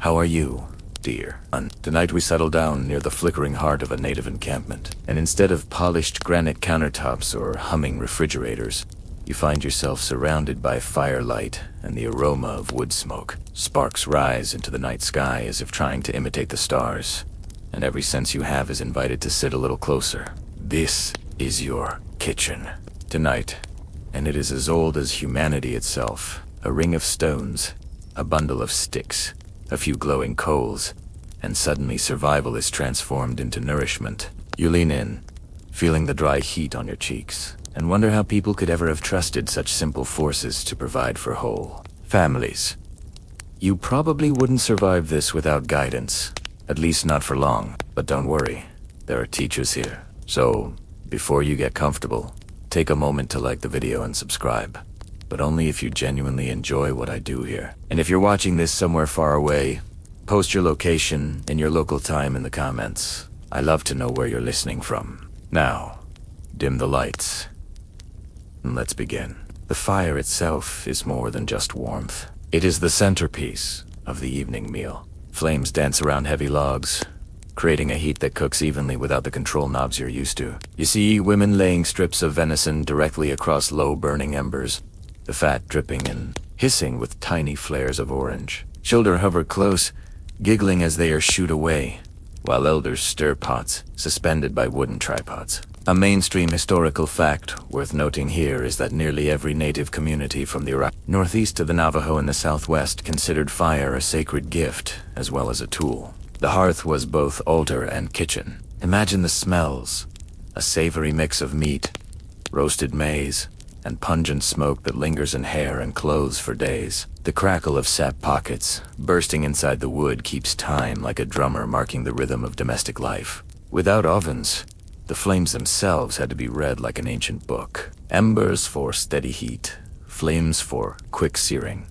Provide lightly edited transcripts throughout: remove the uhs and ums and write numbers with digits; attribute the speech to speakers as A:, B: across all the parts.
A: How are you, dear? Tonight we settle down near the flickering heart of a native encampment, and instead of polished granite countertops or humming refrigerators, you find yourself surrounded by firelight and the aroma of wood smoke. Sparks rise into the night sky as if trying to imitate the stars, and every sense you have is invited to sit a little closer. This is your kitchen. Tonight, and it is as old as humanity itself, a ring of stones, a bundle of sticks, a few glowing coals, and suddenly survival is transformed into nourishment. You lean in, feeling the dry heat on your cheeks, and wonder how people could ever have trusted such simple forces to provide for whole families. You probably wouldn't survive this without guidance, at least not for long, but don't worry, there are teachers here. So, before you get comfortable, take a moment to like the video and subscribe, but only if you genuinely enjoy what I do here. And if you're watching this somewhere far away, post your location and your local time in the comments. I love to know where you're listening from. Now, dim the lights, and let's begin. The fire itself is more than just warmth. It is the centerpiece of the evening meal. Flames dance around heavy logs, creating a heat that cooks evenly without the control knobs you're used to. You see women laying strips of venison directly across low burning embers, the fat dripping and hissing with tiny flares of orange. Children hover close, giggling as they are shooed away, while elders stir pots suspended by wooden tripods. A mainstream historical fact worth noting here is that nearly every native community from the Iraq northeast to the Navajo in the southwest considered fire a sacred gift as well as a tool. The hearth was both altar and kitchen. Imagine the smells, a savory mix of meat, roasted maize, and pungent smoke that lingers in hair and clothes for days. The crackle of sap pockets bursting inside the wood keeps time like a drummer marking the rhythm of domestic life. Without ovens, the flames themselves had to be read like an ancient book. Embers for steady heat, flames for quick searing,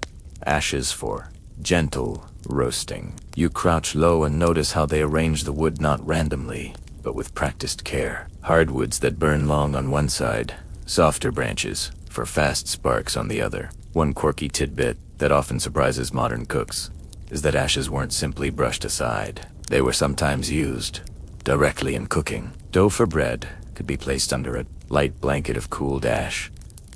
A: ashes for gentle roasting. You crouch low and notice how they arrange the wood not randomly, but with practiced care. Hardwoods that burn long on one side, softer branches for fast sparks on the other. One quirky tidbit that often surprises modern cooks is that ashes weren't simply brushed aside. They were sometimes used directly in cooking. Dough for bread could be placed under a light blanket of cooled ash,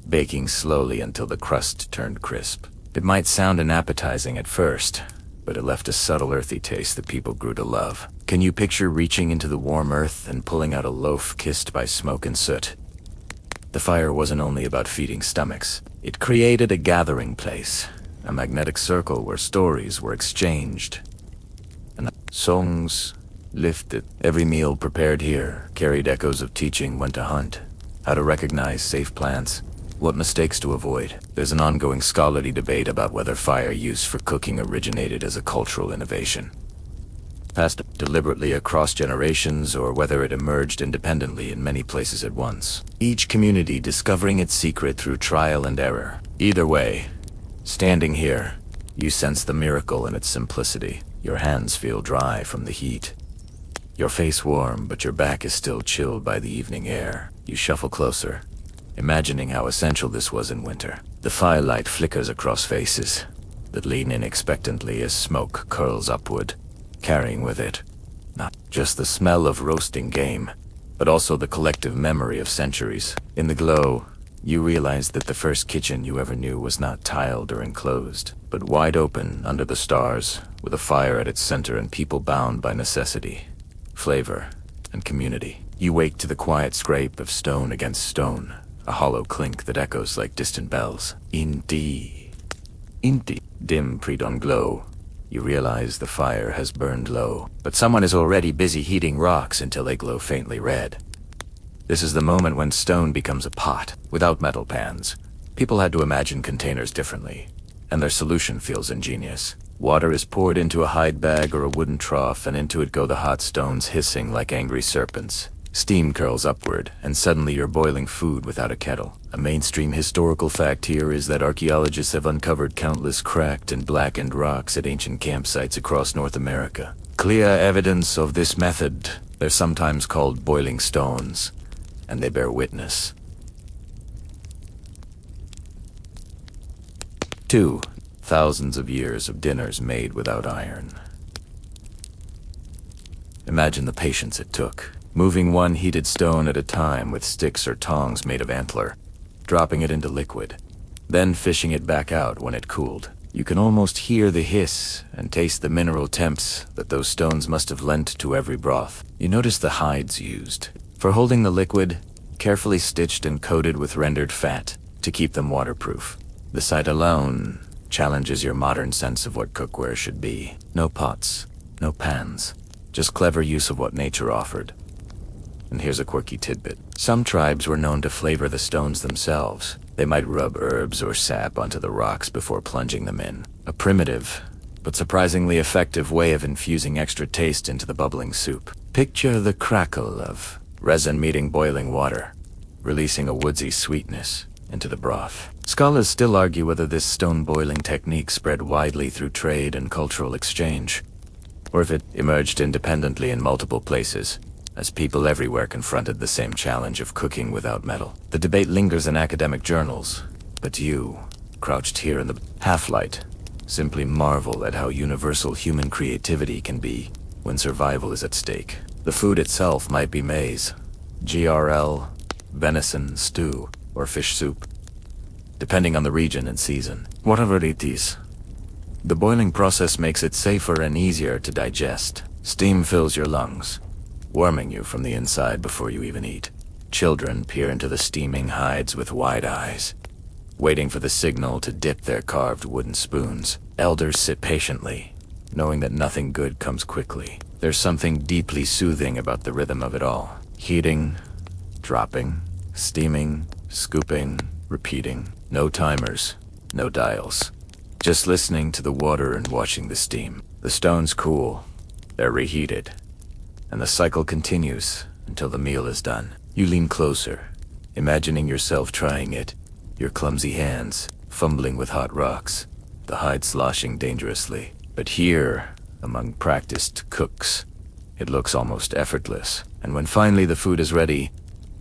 A: baking slowly until the crust turned crisp. It might sound unappetizing at first, but it left a subtle earthy taste that people grew to love. Can you picture reaching into the warm earth and pulling out a loaf kissed by smoke and soot? The fire wasn't only about feeding stomachs. It created a gathering place, a magnetic circle where stories were exchanged and songs lifted. Every meal prepared here carried echoes of teaching when to hunt, how to recognize safe plants, what mistakes to avoid. There's an ongoing scholarly debate about whether fire use for cooking originated as a cultural innovation, passed deliberately across generations, or whether it emerged independently in many places at once. Each community discovering its secret through trial and error. Either way, standing here, you sense the miracle in its simplicity. Your hands feel dry from the heat, your face warm, but your back is still chilled by the evening air. You shuffle closer, imagining how essential this was in winter. The firelight flickers across faces that lean in expectantly as smoke curls upward, carrying with it not just the smell of roasting game, but also the collective memory of centuries. In the glow, you realize that the first kitchen you ever knew was not tiled or enclosed, but wide open under the stars, with a fire at its center and people bound by necessity, flavor, and community. You wake to the quiet scrape of stone against stone, a hollow clink that echoes like distant bells. In the dim pre-dawn glow, you realize the fire has burned low, but someone is already busy heating rocks until they glow faintly red. This is the moment when stone becomes a pot. Without metal pans, people had to imagine containers differently, and their solution feels ingenious. Water is poured into a hide bag or a wooden trough, and into it go the hot stones hissing like angry serpents. Steam curls upward, and suddenly you're boiling food without a kettle. A mainstream historical fact here is that archaeologists have uncovered countless cracked and blackened rocks at ancient campsites across North America. Clear evidence of this method. They're sometimes called boiling stones, and they bear witness. 2. Thousands of years of dinners made without iron. Imagine the patience it took, moving one heated stone at a time with sticks or tongs made of antler, dropping it into liquid, then fishing it back out when it cooled. You can almost hear the hiss and taste the mineral temps that those stones must have lent to every broth. You notice the hides used for holding the liquid, carefully stitched and coated with rendered fat to keep them waterproof. The sight alone challenges your modern sense of what cookware should be. No pots, no pans, just clever use of what nature offered. And here's a quirky tidbit. Some tribes were known to flavor the stones themselves. They might rub herbs or sap onto the rocks before plunging them in. A primitive, but surprisingly effective way of infusing extra taste into the bubbling soup. Picture the crackle of resin meeting boiling water, releasing a woodsy sweetness into the broth. Scholars still argue whether this stone boiling technique spread widely through trade and cultural exchange, or if it emerged independently in multiple places, as people everywhere confronted the same challenge of cooking without metal. The debate lingers in academic journals, but you, crouched here in the half-light, simply marvel at how universal human creativity can be when survival is at stake. The food itself might be maize, GRL, venison stew, or fish soup, depending on the region and season. Whatever it is, the boiling process makes it safer and easier to digest. Steam fills your lungs, warming you from the inside before you even eat. Children peer into the steaming hides with wide eyes, waiting for the signal to dip their carved wooden spoons. Elders sit patiently, knowing that nothing good comes quickly. There's something deeply soothing about the rhythm of it all. Heating, dropping, steaming, scooping, repeating. No timers, no dials. Just listening to the water and watching the steam. The stones cool, they're reheated, and the cycle continues until the meal is done. You lean closer, imagining yourself trying it, your clumsy hands fumbling with hot rocks, the hide sloshing dangerously. But here, among practiced cooks, it looks almost effortless. And when finally the food is ready,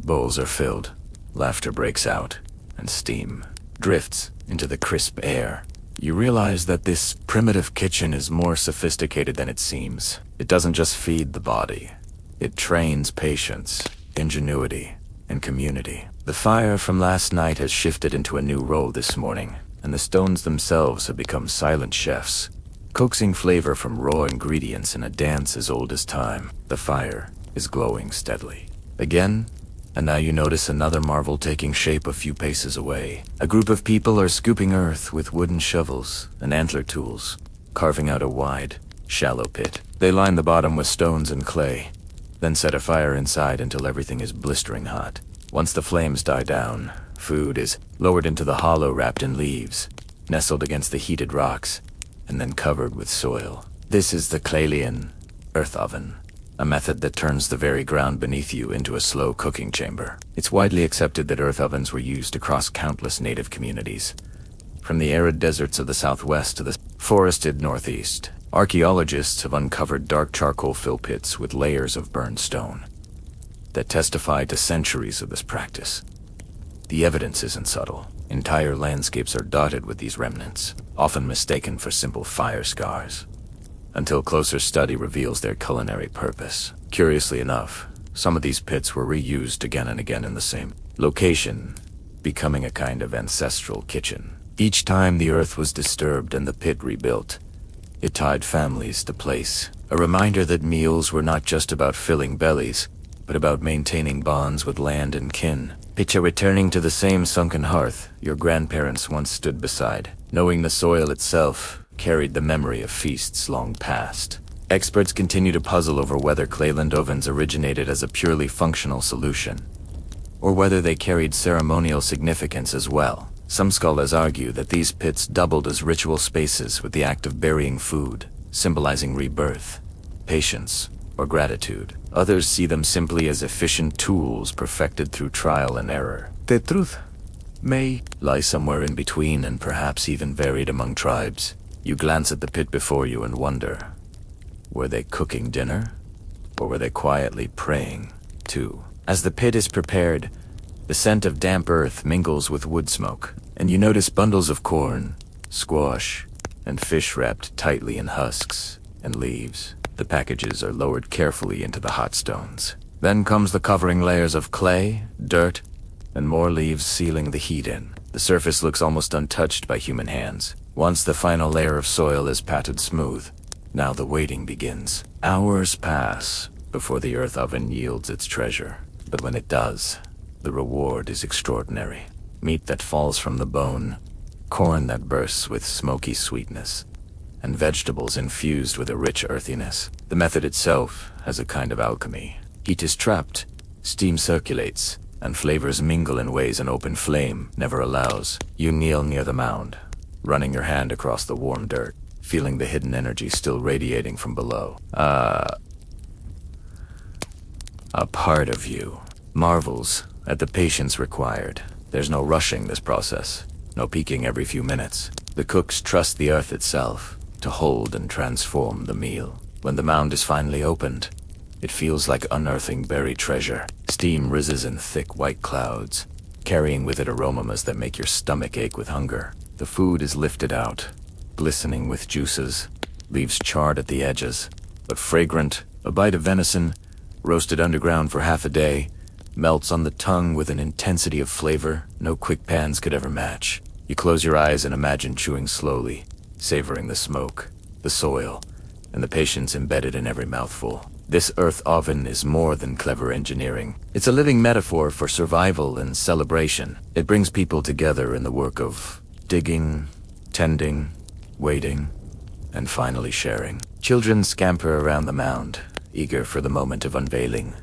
A: bowls are filled, laughter breaks out, and steam drifts into the crisp air. You realize that this primitive kitchen is more sophisticated than it seems. It doesn't just feed the body. It trains patience, ingenuity, and community. The fire from last night has shifted into a new role this morning, and the stones themselves have become silent chefs, coaxing flavor from raw ingredients in a dance as old as time. The fire is glowing steadily. Again, and now you notice another marvel taking shape a few paces away. A group of people are scooping earth with wooden shovels and antler tools, carving out a wide, shallow pit. They line the bottom with stones and clay, then set a fire inside until everything is blistering hot. Once the flames die down, food is lowered into the hollow wrapped in leaves, nestled against the heated rocks, and then covered with soil. This is the Claylian earth oven, a method that turns the very ground beneath you into a slow cooking chamber. It's widely accepted that earth ovens were used across countless native communities, from the arid deserts of the southwest to the forested northeast. Archaeologists have uncovered dark charcoal fill pits with layers of burned stone that testify to centuries of this practice. The evidence isn't subtle. Entire landscapes are dotted with these remnants, often mistaken for simple fire scars, until closer study reveals their culinary purpose. Curiously enough, some of these pits were reused again and again in the same location, becoming a kind of ancestral kitchen. Each time the earth was disturbed and the pit rebuilt, it tied families to place, a reminder that meals were not just about filling bellies, but about maintaining bonds with land and kin. Picture returning to the same sunken hearth your grandparents once stood beside, knowing the soil itself carried the memory of feasts long past. Experts continue to puzzle over whether Clayland ovens originated as a purely functional solution, or whether they carried ceremonial significance as well. Some scholars argue that these pits doubled as ritual spaces with the act of burying food, symbolizing rebirth, patience, or gratitude. Others see them simply as efficient tools perfected through trial and error. The truth may lie somewhere in between and perhaps even varied among tribes. You glance at the pit before you and wonder, were they cooking dinner? Or were they quietly praying, too? As the pit is prepared, the scent of damp earth mingles with wood smoke, and you notice bundles of corn, squash, and fish wrapped tightly in husks and leaves. The packages are lowered carefully into the hot stones. Then comes the covering layers of clay, dirt, and more leaves sealing the heat in. The surface looks almost untouched by human hands. Once the final layer of soil is patted smooth, now the waiting begins. Hours pass before the earth oven yields its treasure. But when it does, the reward is extraordinary. Meat that falls from the bone, corn that bursts with smoky sweetness, and vegetables infused with a rich earthiness. The method itself has a kind of alchemy. Heat is trapped, steam circulates, and flavors mingle in ways an open flame never allows. You kneel near the mound, running your hand across the warm dirt, feeling the hidden energy still radiating from below. A part of you marvels at the patience required. There's no rushing this process, no peeking every few minutes. The cooks trust the earth itself to hold and transform the meal. When the mound is finally opened, it feels like unearthing buried treasure. Steam rises in thick white clouds, carrying with it aromas that make your stomach ache with hunger. The food is lifted out, glistening with juices, leaves charred at the edges, but fragrant. A bite of venison, roasted underground for half a day, melts on the tongue with an intensity of flavor no quick pans could ever match. You close your eyes and imagine chewing slowly, savoring the smoke, the soil, and the patience embedded in every mouthful. This earth oven is more than clever engineering. It's a living metaphor for survival and celebration. It brings people together in the work of digging, tending, waiting, and finally sharing. Children scamper around the mound, eager for the moment of unveiling,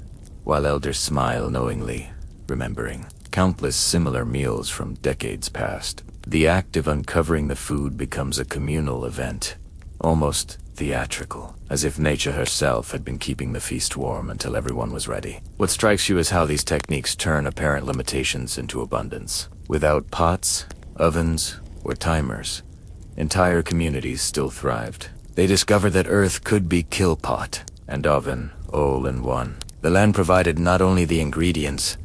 A: while elders smile knowingly, remembering countless similar meals from decades past. The act of uncovering the food becomes a communal event, almost theatrical, as if nature herself had been keeping the feast warm until everyone was ready. What strikes you is how these techniques turn apparent limitations into abundance. Without pots, ovens, or timers, entire communities still thrived. They discovered that Earth could be kill pot and oven all in one. The land provided not only the ingredients,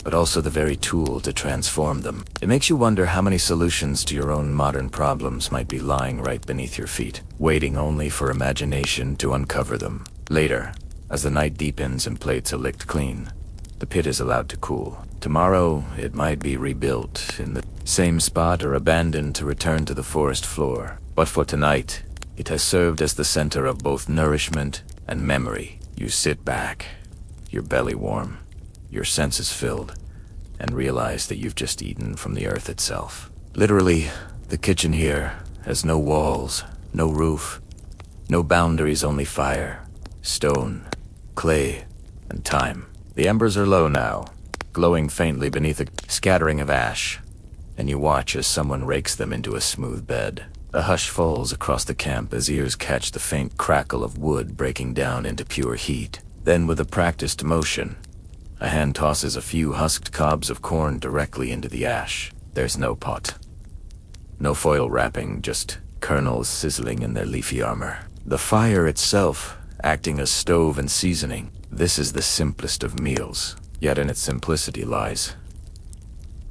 A: but also the very tool to transform them. It makes you wonder how many solutions to your own modern problems might be lying right beneath your feet, waiting only for imagination to uncover them. Later, as the night deepens and plates are licked clean, the pit is allowed to cool. Tomorrow, it might be rebuilt in the same spot or abandoned to return to the forest floor. But for tonight, it has served as the center of both nourishment and memory. You sit back, your belly warm, your senses filled, and realize that you've just eaten from the earth itself. Literally, the kitchen here has no walls, no roof, no boundaries, only fire, stone, clay, and time. The embers are low now, glowing faintly beneath a scattering of ash, and you watch as someone rakes them into a smooth bed. A hush falls across the camp as ears catch the faint crackle of wood breaking down into pure heat. Then, with a practiced motion, a hand tosses a few husked cobs of corn directly into the ash. There's no pot, no foil wrapping, just kernels sizzling in their leafy armor. The fire itself acting as stove and seasoning. This is the simplest of meals, yet in its simplicity lies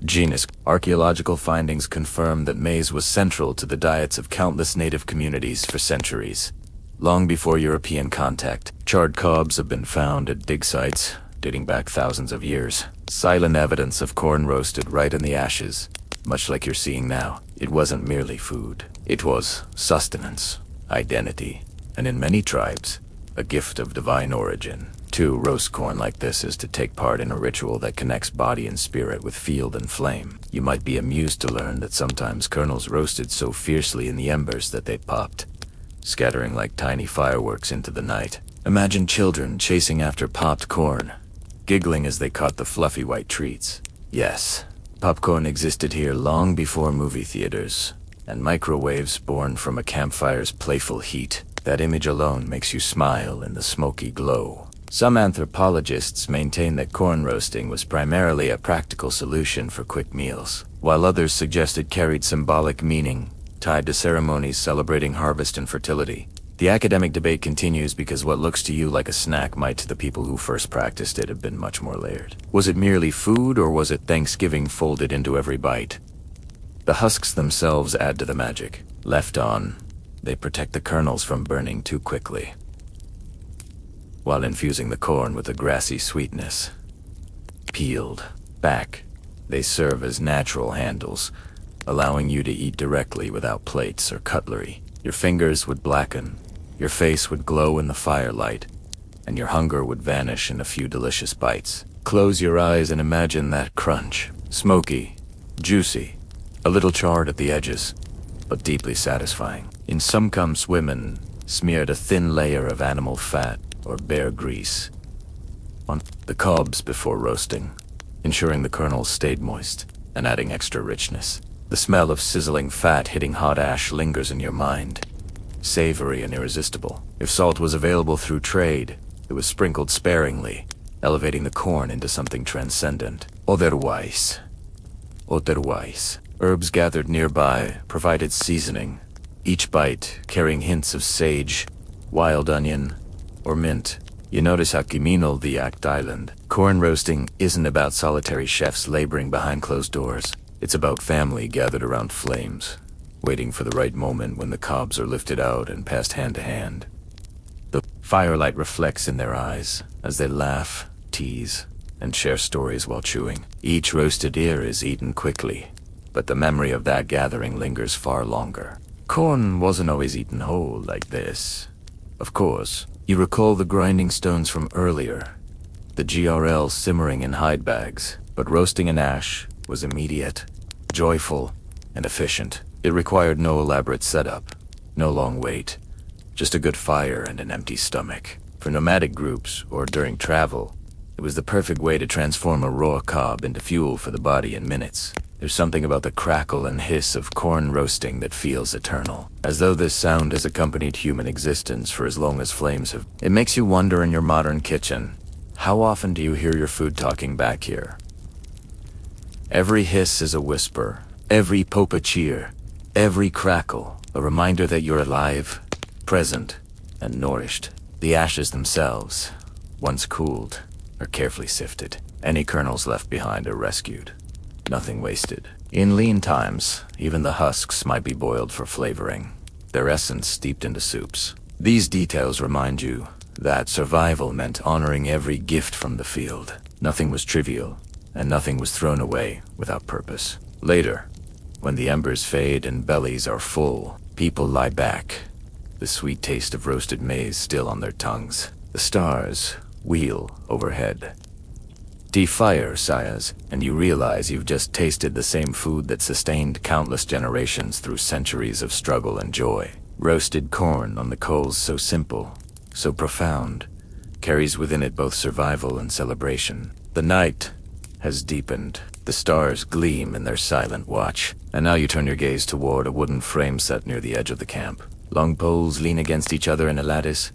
A: genius. Archaeological findings confirm that maize was central to the diets of countless native communities for centuries. Long before European contact, charred cobs have been found at dig sites dating back thousands of years. Silent evidence of corn roasted right in the ashes, much like you're seeing now. It wasn't merely food. It was sustenance, identity, and in many tribes, a gift of divine origin. To roast corn like this is to take part in a ritual that connects body and spirit with field and flame. You might be amused to learn that sometimes kernels roasted so fiercely in the embers that they popped, scattering like tiny fireworks into the night. Imagine children chasing after popped corn, giggling as they caught the fluffy white treats. Yes, popcorn existed here long before movie theaters, and microwaves born from a campfire's playful heat. That image alone makes you smile in the smoky glow. Some anthropologists maintain that corn roasting was primarily a practical solution for quick meals, while others suggest it carried symbolic meaning, tied to ceremonies celebrating harvest and fertility. The academic debate continues because what looks to you like a snack might to the people who first practiced it have been much more layered. Was it merely food, or was it Thanksgiving folded into every bite? The husks themselves add to the magic. Left on, they protect the kernels from burning too quickly. while infusing the corn with a grassy sweetness. Peeled back, they serve as natural handles, allowing you to eat directly without plates or cutlery. Your fingers would blacken, your face would glow in the firelight, and your hunger would vanish in a few delicious bites. Close your eyes and imagine that crunch. Smoky, juicy, a little charred at the edges, but deeply satisfying. In some camps, women smeared a thin layer of animal fat or bear grease on the cobs before roasting, ensuring the kernels stayed moist and adding extra richness. The smell of sizzling fat hitting hot ash lingers in your mind, savory and irresistible. If salt was available through trade, it was sprinkled sparingly, elevating the corn into something transcendent. Otherwise, herbs gathered nearby provided seasoning, each bite carrying hints of sage, wild onion, or mint. You notice how communal the act island. Corn roasting isn't about solitary chefs laboring behind closed doors. It's about family gathered around flames, waiting for the right moment when the cobs are lifted out and passed hand to hand. The firelight reflects in their eyes as they laugh, tease, and share stories while chewing. Each roasted ear is eaten quickly, but the memory of that gathering lingers far longer. Corn wasn't always eaten whole like this. Of course, you recall the grinding stones from earlier, the GRL simmering in hide bags, but roasting in ash was immediate, joyful, and efficient. It required no elaborate setup, no long wait, just a good fire and an empty stomach. For nomadic groups or during travel, it was the perfect way to transform a raw cob into fuel for the body in minutes. There's something about the crackle and hiss of corn roasting that feels eternal, as though this sound has accompanied human existence for as long as flames have. It makes you wonder in your modern kitchen, how often do you hear your food talking back here? Every hiss is a whisper, every pope a cheer, every crackle a reminder that you're alive, present, and nourished. The ashes themselves, once cooled, are carefully sifted. Any kernels left behind are rescued. Nothing wasted. In lean times, even the husks might be boiled for flavoring, their essence steeped into soups. These details remind you that survival meant honoring every gift from the field. Nothing was trivial, and nothing was thrown away without purpose. Later, when the embers fade and bellies are full, people lie back, the sweet taste of roasted maize still on their tongues. The stars wheel overhead. Fire, sires, and you realize you've just tasted the same food that sustained countless generations through centuries of struggle and joy. Roasted corn on the coals so simple, so profound, carries within it both survival and celebration. The night has deepened. The stars gleam in their silent watch, and now you turn your gaze toward a wooden frame set near the edge of the camp. Long poles lean against each other in a lattice,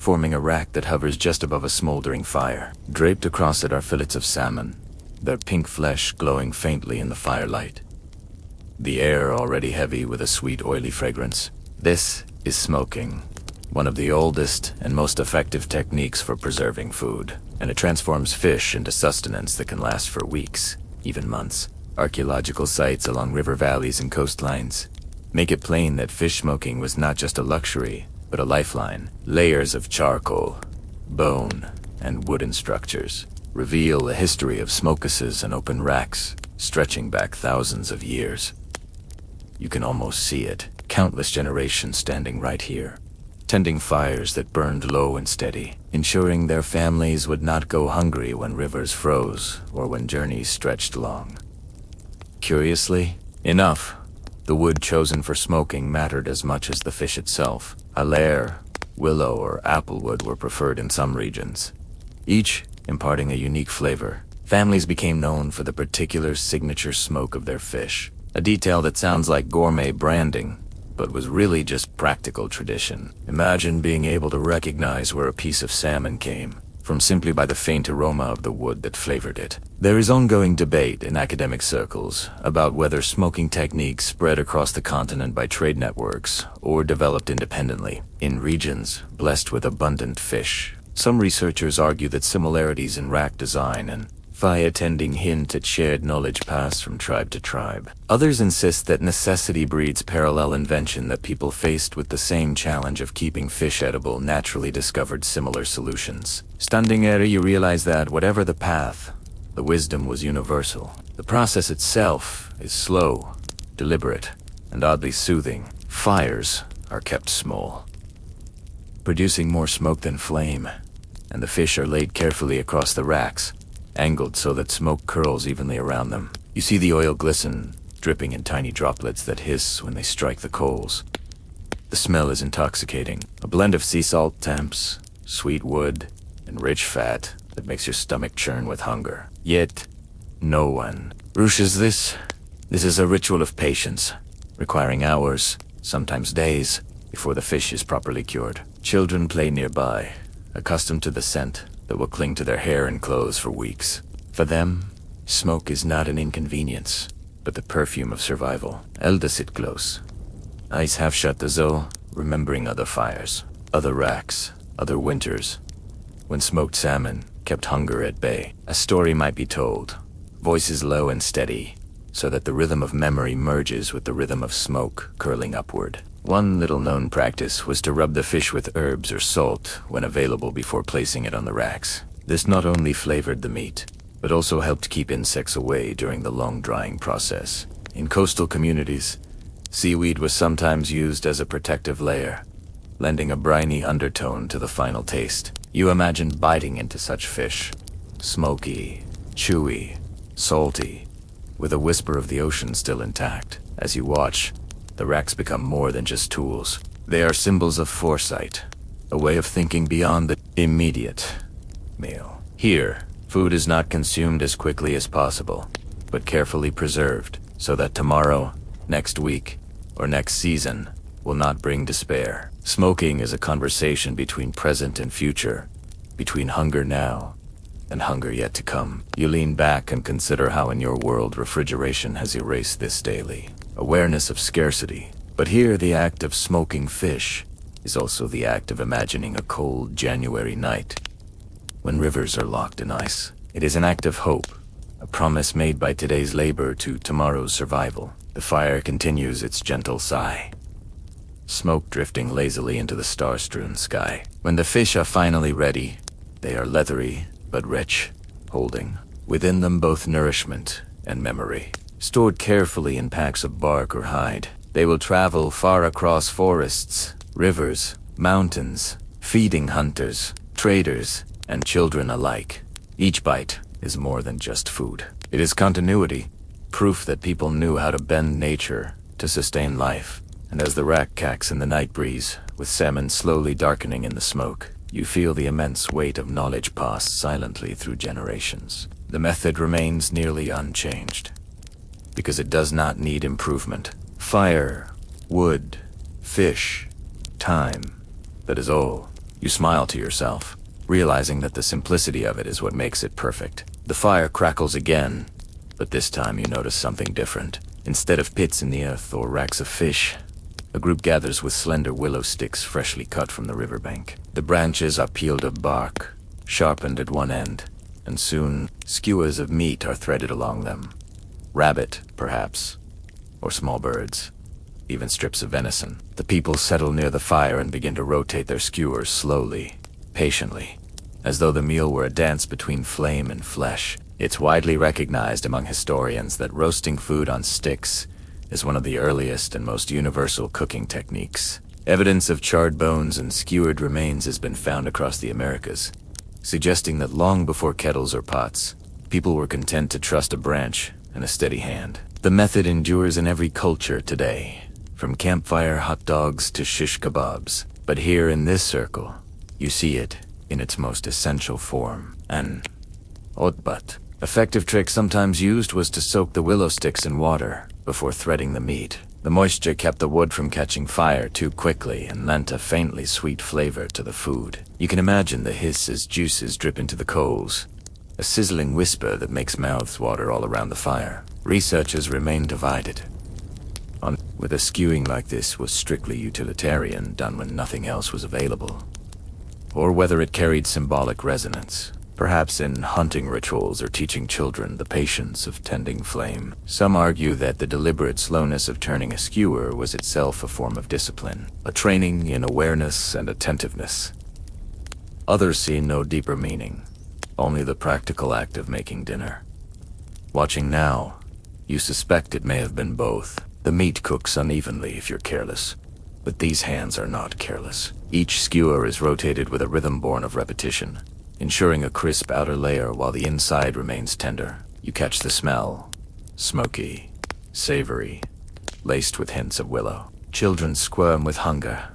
A: forming a rack that hovers just above a smoldering fire. Draped across it are fillets of salmon, their pink flesh glowing faintly in the firelight. The air already heavy with a sweet, oily fragrance. This is smoking, one of the oldest and most effective techniques for preserving food, and it transforms fish into sustenance that can last for weeks, even months. Archaeological sites along river valleys and coastlines make it plain that fish smoking was not just a luxury, but a lifeline. Layers of charcoal, bone, and wooden structures reveal a history of smokehouses and open racks stretching back thousands of years. You can almost see it, countless generations standing right here, tending fires that burned low and steady, ensuring their families would not go hungry when rivers froze or when journeys stretched long. Curiously enough, the wood chosen for smoking mattered as much as the fish itself. Alair, willow, or applewood were preferred in some regions, each imparting a unique flavor. Families became known for the particular signature smoke of their fish, a detail that sounds like gourmet branding, but was really just practical tradition. Imagine being able to recognize where a piece of salmon came from simply by the faint aroma of the wood that flavored it. There is ongoing debate in academic circles about whether smoking techniques spread across the continent by trade networks or developed independently in regions blessed with abundant fish. Some researchers argue that similarities in rack design and Fire tending hint at shared knowledge passed from tribe to tribe. Others insist that necessity breeds parallel invention, that people faced with the same challenge of keeping fish edible naturally discovered similar solutions. Standing there, you realize that whatever the path, the wisdom was universal. The process itself is slow, deliberate, and oddly soothing. Fires are kept small, producing more smoke than flame, and the fish are laid carefully across the racks, angled so that smoke curls evenly around them. You see the oil glisten, dripping in tiny droplets that hiss when they strike the coals. The smell is intoxicating, a blend of sea salt temps, sweet wood, and rich fat that makes your stomach churn with hunger. Yet, no one rushes this. This is a ritual of patience, requiring hours, sometimes days, before the fish is properly cured. Children play nearby, accustomed to the scent that will cling to their hair and clothes for weeks. For them, smoke is not an inconvenience, but the perfume of survival. Elda sit close. Eyes half shut as though remembering other fires, other racks, other winters, when smoked salmon kept hunger at bay. A story might be told, voices low and steady, so that the rhythm of memory merges with the rhythm of smoke curling upward. One little-known practice was to rub the fish with herbs or salt when available before placing it on the racks. This not only flavored the meat, but also helped keep insects away during the long drying process. In coastal communities, seaweed was sometimes used as a protective layer, lending a briny undertone to the final taste. You imagine biting into such fish, smoky, chewy, salty, with a whisper of the ocean still intact. As you watch, the racks become more than just tools. They are symbols of foresight, a way of thinking beyond the immediate meal. Here, food is not consumed as quickly as possible, but carefully preserved, so that tomorrow, next week, or next season will not bring despair. Smoking is a conversation between present and future, between hunger now and hunger yet to come. You lean back and consider how in your world refrigeration has erased this daily awareness of scarcity. But here the act of smoking fish is also the act of imagining a cold January night when rivers are locked in ice. It is an act of hope, a promise made by today's labor to tomorrow's survival. The fire continues its gentle sigh, smoke drifting lazily into the star-strewn sky. When the fish are finally ready, they are leathery but rich, holding within them both nourishment and memory. Stored carefully in packs of bark or hide, they will travel far across forests, rivers, mountains, feeding hunters, traders, and children alike. Each bite is more than just food. It is continuity, proof that people knew how to bend nature to sustain life. And as the rack cacks in the night breeze, with salmon slowly darkening in the smoke, you feel the immense weight of knowledge passed silently through generations. The method remains nearly unchanged, because it does not need improvement. Fire, wood, fish, time, that is all. You smile to yourself, realizing that the simplicity of it is what makes it perfect. The fire crackles again, but this time you notice something different. Instead of pits in the earth or racks of fish, a group gathers with slender willow sticks freshly cut from the riverbank. The branches are peeled of bark, sharpened at one end, and soon skewers of meat are threaded along them. Rabbit, perhaps, or small birds, even strips of venison. The people settle near the fire and begin to rotate their skewers slowly, patiently, as though the meal were a dance between flame and flesh. It's widely recognized among historians that roasting food on sticks is one of the earliest and most universal cooking techniques. Evidence of charred bones and skewered remains has been found across the Americas, suggesting that long before kettles or pots, people were content to trust a branch and a steady hand. The method endures in every culture today, from campfire hot dogs to shish kebabs. But here in this circle, you see it in its most essential form, an oddbutt. Effective trick sometimes used was to soak the willow sticks in water before threading the meat. The moisture kept the wood from catching fire too quickly and lent a faintly sweet flavor to the food. You can imagine the hiss as juices drip into the coals, a sizzling whisper that makes mouths water all around the fire. Researchers remain divided on whether skewing like this was strictly utilitarian, done when nothing else was available, or whether it carried symbolic resonance. perhaps in hunting rituals or teaching children the patience of tending flame. Some argue that the deliberate slowness of turning a skewer was itself a form of discipline, a training in awareness and attentiveness. Others see no deeper meaning, only the practical act of making dinner. Watching now, you suspect it may have been both. The meat cooks unevenly if you're careless, but these hands are not careless. Each skewer is rotated with a rhythm born of repetition, ensuring a crisp outer layer while the inside remains tender. You catch the smell, smoky, savory, laced with hints of willow. Children squirm with hunger,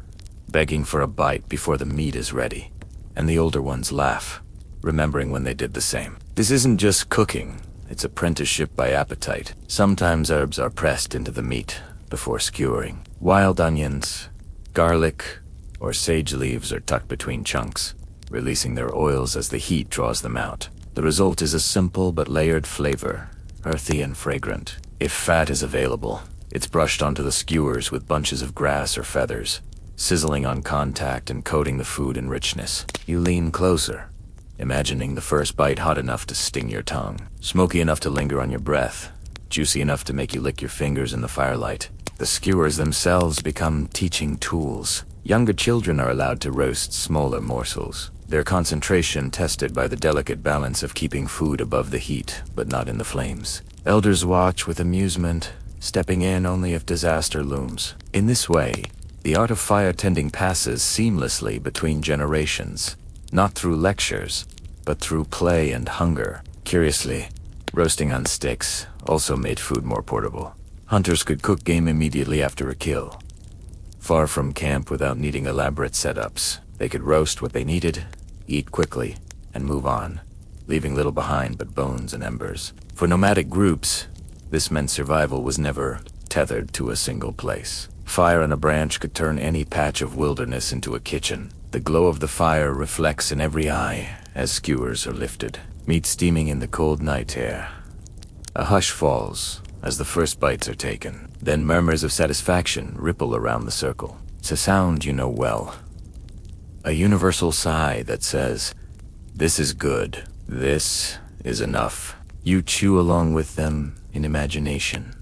A: begging for a bite before the meat is ready, and the older ones laugh, remembering when they did the same. This isn't just cooking, it's apprenticeship by appetite. Sometimes herbs are pressed into the meat before skewering. Wild onions, garlic, or sage leaves are tucked between chunks, releasing their oils as the heat draws them out. The result is a simple but layered flavor, earthy and fragrant. If fat is available, it's brushed onto the skewers with bunches of grass or feathers, sizzling on contact and coating the food in richness. You lean closer, imagining the first bite hot enough to sting your tongue, smoky enough to linger on your breath, juicy enough to make you lick your fingers in the firelight. The skewers themselves become teaching tools. Younger children are allowed to roast smaller morsels, their concentration tested by the delicate balance of keeping food above the heat but not in the flames. Elders watch with amusement, stepping in only if disaster looms. In this way, the art of fire tending passes seamlessly between generations, not through lectures, but through play and hunger. Curiously, roasting on sticks also made food more portable. Hunters could cook game immediately after a kill. Far from camp without needing elaborate setups, they could roast what they needed, eat quickly, and move on, leaving little behind but bones and embers. For nomadic groups, this meant survival was never tethered to a single place. Fire on a branch could turn any patch of wilderness into a kitchen. The glow of the fire reflects in every eye as skewers are lifted, meat steaming in the cold night air. A hush falls as the first bites are taken. Then murmurs of satisfaction ripple around the circle. It's a sound you know well. A universal sigh that says, "This is good. This is enough." You chew along with them in imagination,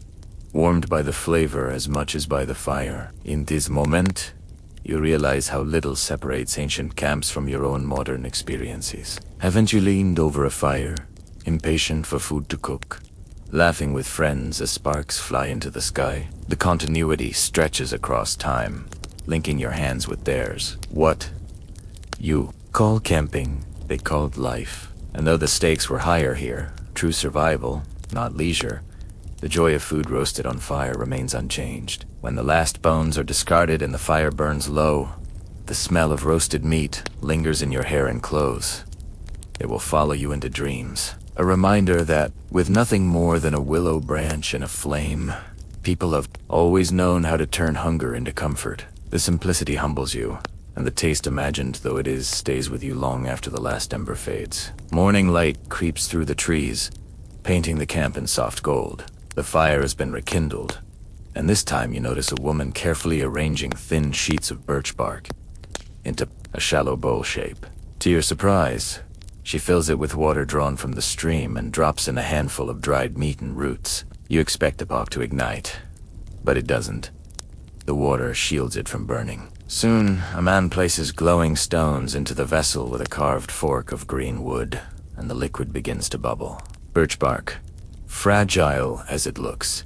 A: warmed by the flavor as much as by the fire. In this moment, you realize how little separates ancient camps from your own modern experiences. Haven't you leaned over a fire, impatient for food to cook, laughing with friends as sparks fly into the sky? The continuity stretches across time, linking your hands with theirs. What you call camping, they called life. And though the stakes were higher here, true survival, not leisure, the joy of food roasted on fire remains unchanged. When the last bones are discarded and the fire burns low, the smell of roasted meat lingers in your hair and clothes. It will follow you into dreams. A reminder that, with nothing more than a willow branch and a flame, people have always known how to turn hunger into comfort. The simplicity humbles you, and the taste, imagined though it is, stays with you long after the last ember fades. Morning light creeps through the trees, painting the camp in soft gold. The fire has been rekindled, and this time you notice a woman carefully arranging thin sheets of birch bark into a shallow bowl shape. To your surprise, she fills it with water drawn from the stream and drops in a handful of dried meat and roots. You expect the bark to ignite, but it doesn't. The water shields it from burning. Soon, a man places glowing stones into the vessel with a carved fork of green wood, and the liquid begins to bubble. Birch bark, fragile as it looks,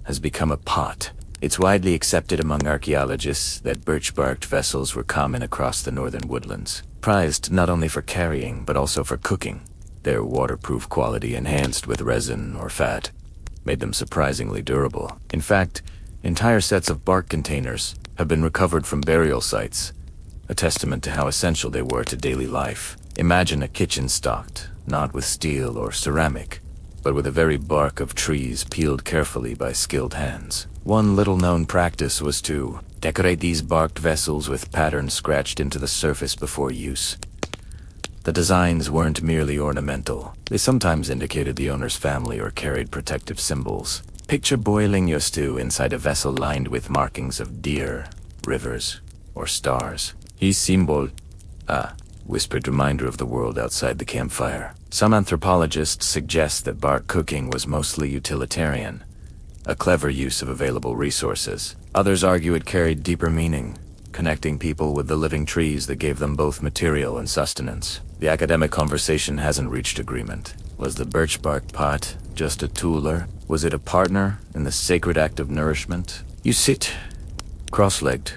A: has become a pot. It's widely accepted among archaeologists that birch-barked vessels were common across the northern woodlands, prized not only for carrying but also for cooking. Their waterproof quality, enhanced with resin or fat, made them surprisingly durable. In fact, entire sets of bark containers have been recovered from burial sites, a testament to how essential they were to daily life. Imagine a kitchen stocked, not with steel or ceramic, but with the very bark of trees peeled carefully by skilled hands. One little-known practice was to decorate these barked vessels with patterns scratched into the surface before use. The designs weren't merely ornamental. They sometimes indicated the owner's family or carried protective symbols. Picture boiling your stew inside a vessel lined with markings of deer, rivers, or stars. His symbol, whispered reminder of the world outside the campfire. Some anthropologists suggest that bark cooking was mostly utilitarian, a clever use of available resources. Others argue it carried deeper meaning, connecting people with the living trees that gave them both material and sustenance. The academic conversation hasn't reached agreement. Was the birch bark pot just a tool, or was it a partner in the sacred act of nourishment? You sit, cross-legged,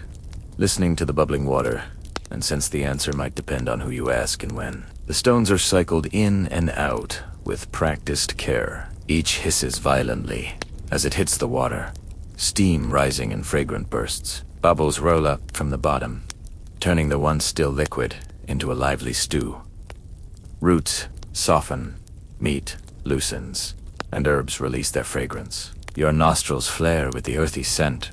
A: listening to the bubbling water, and sense the answer might depend on who you ask and when. The stones are cycled in and out with practiced care. Each hisses violently as it hits the water, steam rising in fragrant bursts. Bubbles roll up from the bottom, turning the once still liquid into a lively stew. Roots soften, meat loosens, and herbs release their fragrance. Your nostrils flare with the earthy scent,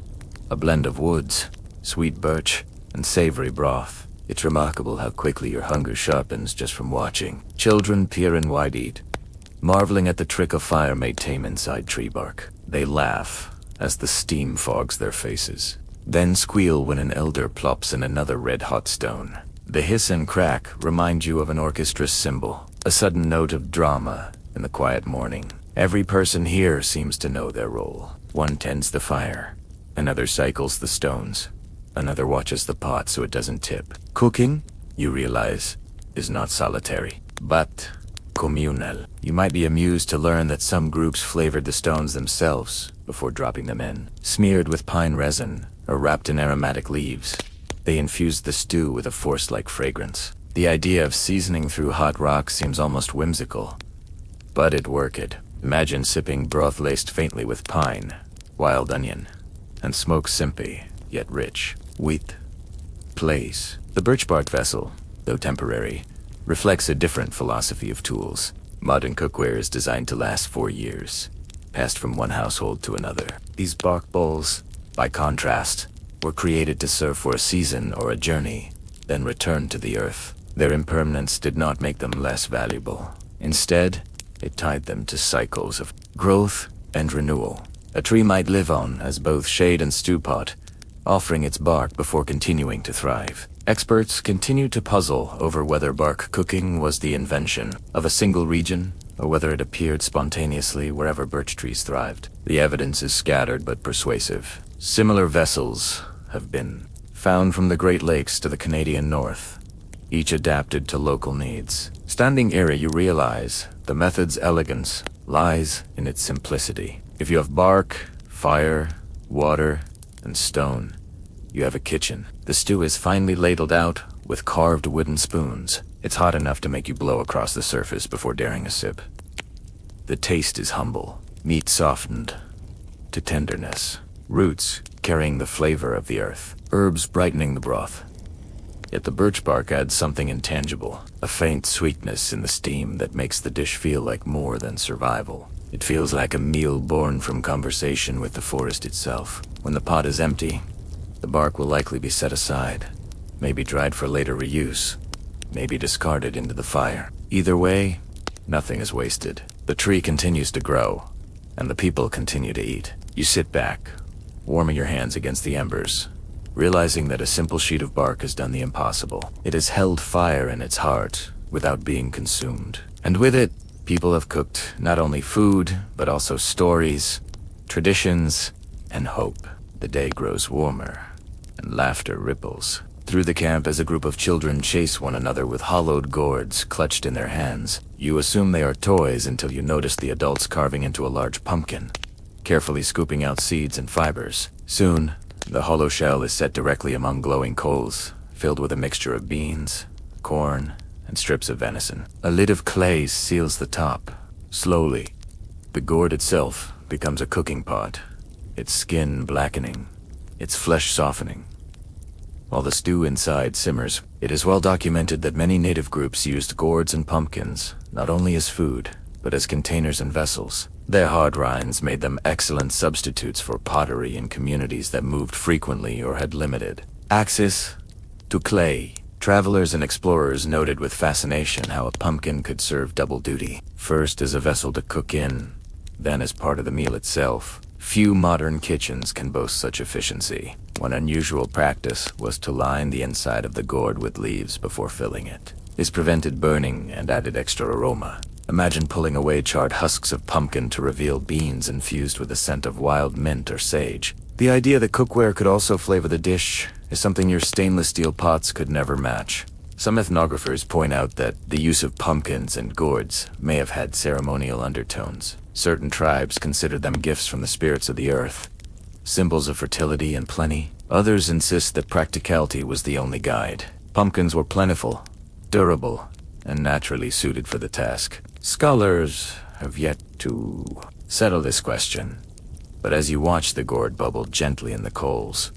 A: a blend of woods, sweet birch, and savory broth. It's remarkable how quickly your hunger sharpens just from watching. Children peer in wide-eyed, marveling at the trick of fire made tame inside tree bark. They laugh as the steam fogs their faces, then squeal when an elder plops in another red-hot stone. The hiss and crack remind you of an orchestra's cymbal, a sudden note of drama in the quiet morning. Every person here seems to know their role. One tends the fire, another cycles the stones, another watches the pot so it doesn't tip. Cooking, you realize, is not solitary, but communal. You might be amused to learn that some groups flavored the stones themselves before dropping them in. Smeared with pine resin or wrapped in aromatic leaves, they infused the stew with a force-like fragrance. The idea of seasoning through hot rock seems almost whimsical, but it worked. Imagine sipping broth laced faintly with pine, wild onion, and smoked simpy, yet rich. Wheat. Place. The birch bark vessel, though temporary, reflects a different philosophy of tools. Modern cookware is designed to last 4 years, passed from one household to another. These bark bowls, by contrast, were created to serve for a season or a journey, then returned to the earth. Their impermanence did not make them less valuable. Instead, it tied them to cycles of growth and renewal. A tree might live on as both shade and stew pot, offering its bark before continuing to thrive. Experts continue to puzzle over whether bark cooking was the invention of a single region, or whether it appeared spontaneously wherever birch trees thrived. The evidence is scattered but persuasive. Similar vessels have been found from the Great Lakes to the Canadian North, each adapted to local needs. Standing here, you realize the method's elegance lies in its simplicity. If you have bark, fire, water, and stone, you have a kitchen. The stew is finely ladled out with carved wooden spoons. It's hot enough to make you blow across the surface before daring a sip. The taste is humble, meat softened to tenderness, roots carrying the flavor of the earth, herbs brightening the broth. Yet the birch bark adds something intangible, a faint sweetness in the steam that makes the dish feel like more than survival. It feels like a meal born from conversation with the forest itself. When the pot is empty, the bark will likely be set aside, maybe dried for later reuse, maybe discarded into the fire. Either way, nothing is wasted. The tree continues to grow, and the people continue to eat. You sit back, warming your hands against the embers, realizing that a simple sheet of bark has done the impossible. It has held fire in its heart without being consumed. And with it, people have cooked not only food, but also stories, traditions, and hope. The day grows warmer, and laughter ripples through the camp as a group of children chase one another with hollowed gourds clutched in their hands. You assume they are toys until you notice the adults carving into a large pumpkin, carefully scooping out seeds and fibers. Soon, the hollow shell is set directly among glowing coals, filled with a mixture of beans, corn, and strips of venison. A lid of clay seals the top. Slowly, the gourd itself becomes a cooking pot, its skin blackening, its flesh softening, while the stew inside simmers. It is well documented that many native groups used gourds and pumpkins not only as food, but as containers and vessels. Their hard rinds made them excellent substitutes for pottery in communities that moved frequently or had limited access to clay. Travelers and explorers noted with fascination how a pumpkin could serve double duty, first as a vessel to cook in, then as part of the meal itself. Few modern kitchens can boast such efficiency. One unusual practice was to line the inside of the gourd with leaves before filling it. This prevented burning and added extra aroma. Imagine pulling away charred husks of pumpkin to reveal beans infused with the scent of wild mint or sage. The idea that cookware could also flavor the dish is something your stainless steel pots could never match. Some ethnographers point out that the use of pumpkins and gourds may have had ceremonial undertones. Certain tribes considered them gifts from the spirits of the earth, symbols of fertility and plenty. Others insist that practicality was the only guide. Pumpkins were plentiful, durable, and naturally suited for the task. Scholars have yet to settle this question, but as you watch the gourd bubble gently in the coals,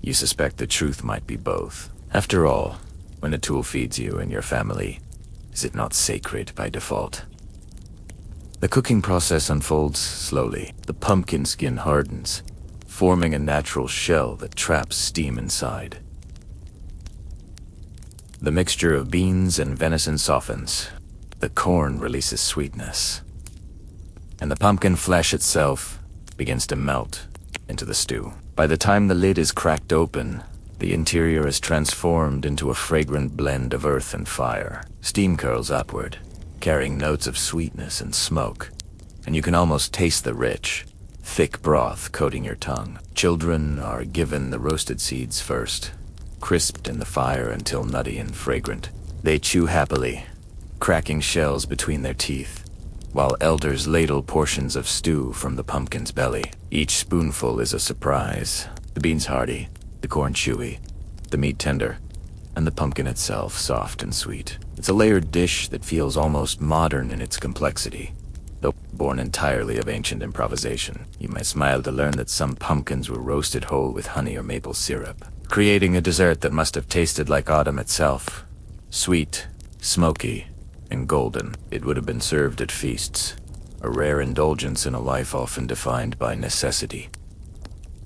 A: you suspect the truth might be both. After all, when a tool feeds you and your family, is it not sacred by default? The cooking process unfolds slowly. The pumpkin skin hardens, forming a natural shell that traps steam inside. The mixture of beans and venison softens. The corn releases sweetness, and the pumpkin flesh itself begins to melt into the stew. By the time the lid is cracked open, the interior is transformed into a fragrant blend of earth and fire. Steam curls upward, carrying notes of sweetness and smoke, and you can almost taste the rich, thick broth coating your tongue. Children are given the roasted seeds first, crisped in the fire until nutty and fragrant. They chew happily, cracking shells between their teeth, while elders ladle portions of stew from the pumpkin's belly. Each spoonful is a surprise. The beans hearty, the corn chewy, the meat tender, and the pumpkin itself soft and sweet. It's a layered dish that feels almost modern in its complexity, though born entirely of ancient improvisation. You might smile to learn that some pumpkins were roasted whole with honey or maple syrup, creating a dessert that must have tasted like autumn itself. Sweet, smoky, and golden. It would have been served at feasts, a rare indulgence in a life often defined by necessity.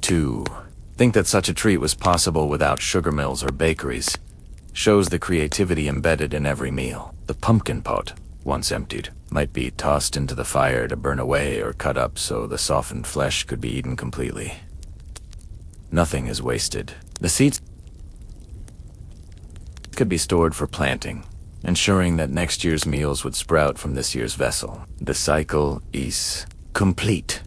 A: To think that such a treat was possible without sugar mills or bakeries shows the creativity embedded in every meal. The pumpkin pot, once emptied, might be tossed into the fire to burn away or cut up so the softened flesh could be eaten completely. Nothing is wasted. The seeds could be stored for planting, ensuring that next year's meals would sprout from this year's vessel. The cycle is complete.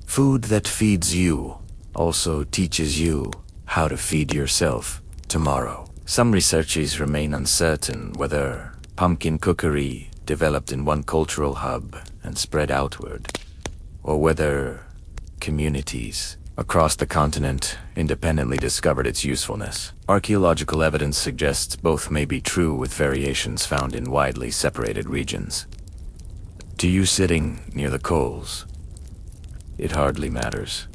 A: Food that feeds you also teaches you how to feed yourself tomorrow. Some researchers remain uncertain whether pumpkin cookery developed in one cultural hub and spread outward, or whether communities across the continent independently discovered its usefulness. Archaeological evidence suggests both may be true, with variations found in widely separated regions. To you sitting near the coals, it hardly matters.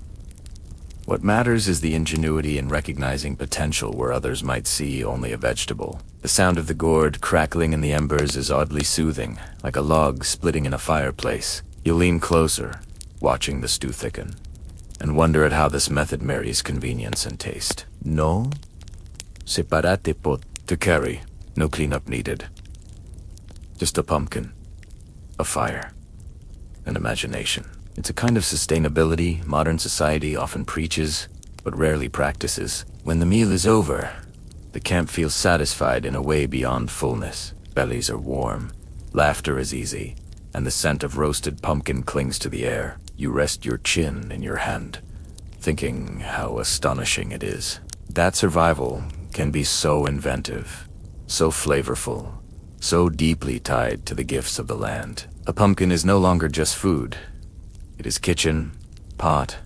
A: What matters is the ingenuity in recognizing potential where others might see only a vegetable. The sound of the gourd crackling in the embers is oddly soothing, like a log splitting in a fireplace. You lean closer, watching the stew thicken, and wonder at how this method marries convenience and taste. No separate pot to carry, no cleanup needed. Just a pumpkin, a fire, and imagination. It's a kind of sustainability modern society often preaches, but rarely practices. When the meal is over, the camp feels satisfied in a way beyond fullness. Bellies are warm, laughter is easy, and the scent of roasted pumpkin clings to the air. You rest your chin in your hand, thinking how astonishing it is. That survival can be so inventive, so flavorful, so deeply tied to the gifts of the land. A pumpkin is no longer just food. It is kitchen, pot,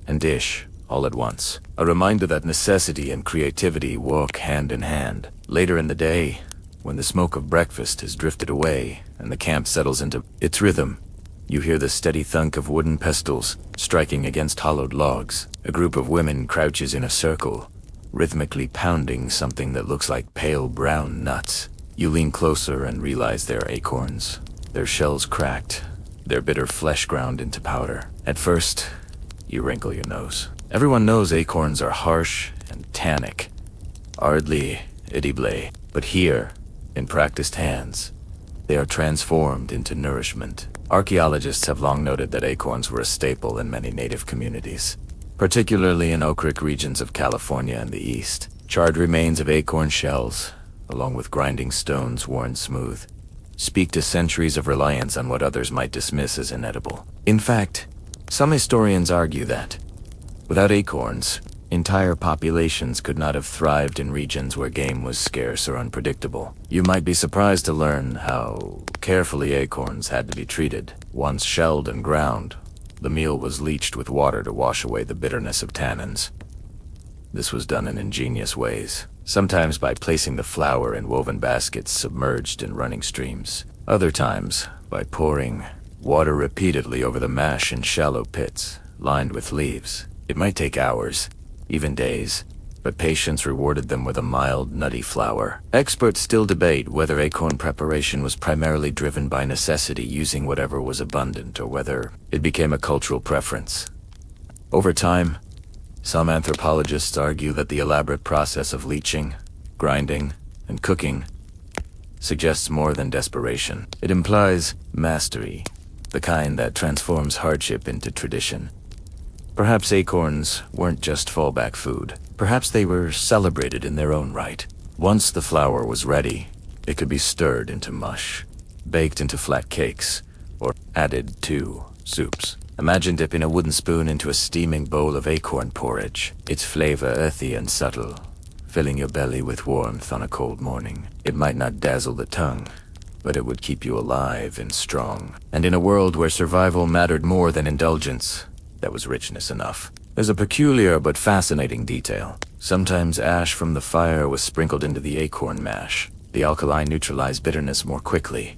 A: and dish all at once. A reminder that necessity and creativity walk hand in hand. Later in the day, when the smoke of breakfast has drifted away and the camp settles into its rhythm, you hear the steady thunk of wooden pestles striking against hollowed logs. A group of women crouches in a circle, rhythmically pounding something that looks like pale brown nuts. You lean closer and realize they are acorns, their shells cracked, their bitter flesh ground into powder. At first, you wrinkle your nose. Everyone knows acorns are harsh and tannic, hardly edible. But here, in practiced hands, they are transformed into nourishment. Archaeologists have long noted that acorns were a staple in many native communities, particularly in oak-rich regions of California and the East. Charred remains of acorn shells, along with grinding stones worn smooth, speak to centuries of reliance on what others might dismiss as inedible. In fact, some historians argue that, without acorns, entire populations could not have thrived in regions where game was scarce or unpredictable. You might be surprised to learn how carefully acorns had to be treated. Once shelled and ground, the meal was leached with water to wash away the bitterness of tannins. This was done in ingenious ways, sometimes by placing the flour in woven baskets submerged in running streams, other times by pouring water repeatedly over the mash in shallow pits lined with leaves. It might take hours, even days, but patience rewarded them with a mild, nutty flour. Experts still debate whether acorn preparation was primarily driven by necessity, using whatever was abundant, or whether it became a cultural preference. Over time, some anthropologists argue that the elaborate process of leaching, grinding, and cooking suggests more than desperation. It implies mastery, the kind that transforms hardship into tradition. Perhaps acorns weren't just fallback food. Perhaps they were celebrated in their own right. Once the flour was ready, it could be stirred into mush, baked into flat cakes, or added to soups. Imagine dipping a wooden spoon into a steaming bowl of acorn porridge, its flavor earthy and subtle, filling your belly with warmth on a cold morning. It might not dazzle the tongue, but it would keep you alive and strong. And in a world where survival mattered more than indulgence, that was richness enough. There's a peculiar but fascinating detail. Sometimes ash from the fire was sprinkled into the acorn mash. The alkali neutralized bitterness more quickly,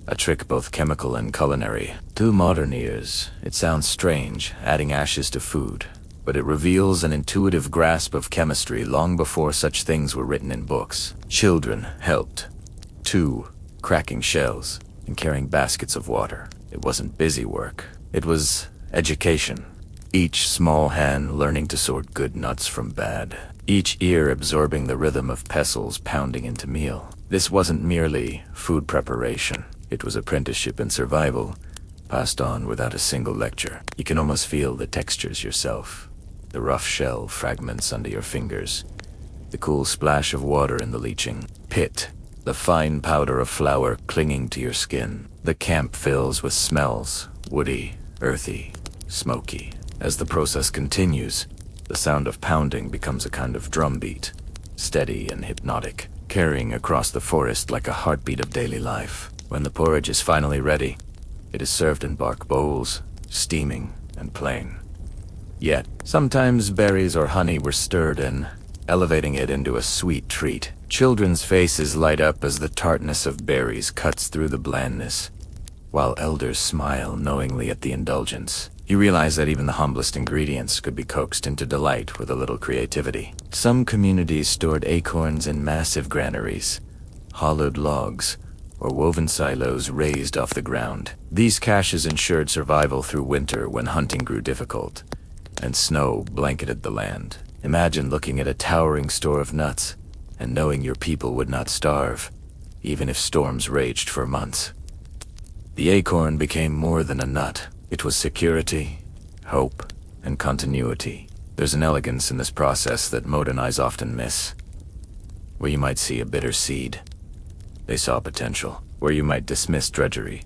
A: a trick both chemical and culinary. To modern ears, it sounds strange, adding ashes to food, but it reveals an intuitive grasp of chemistry long before such things were written in books. Children helped, too, cracking shells and carrying baskets of water. It wasn't busy work. It was education. Each small hand learning to sort good nuts from bad. Each ear absorbing the rhythm of pestles pounding into meal. This wasn't merely food preparation. It was apprenticeship and survival, passed on without a single lecture. You can almost feel the textures yourself. The rough shell fragments under your fingers. The cool splash of water in the leaching pit. The fine powder of flour clinging to your skin. The camp fills with smells, woody, earthy, smoky. As the process continues, the sound of pounding becomes a kind of drumbeat, steady and hypnotic, carrying across the forest like a heartbeat of daily life. When the porridge is finally ready, it is served in bark bowls, steaming and plain. Yet, sometimes berries or honey were stirred in, elevating it into a sweet treat. Children's faces light up as the tartness of berries cuts through the blandness, while elders smile knowingly at the indulgence. You realize that even the humblest ingredients could be coaxed into delight with a little creativity. Some communities stored acorns in massive granaries, hollowed logs, or woven silos raised off the ground. These caches ensured survival through winter when hunting grew difficult, and snow blanketed the land. Imagine looking at a towering store of nuts, and knowing your people would not starve, even if storms raged for months. The acorn became more than a nut. It was security, hope, and continuity. There's an elegance in this process that modern eyes often miss. Where you might see a bitter seed, they saw potential. Where you might dismiss drudgery,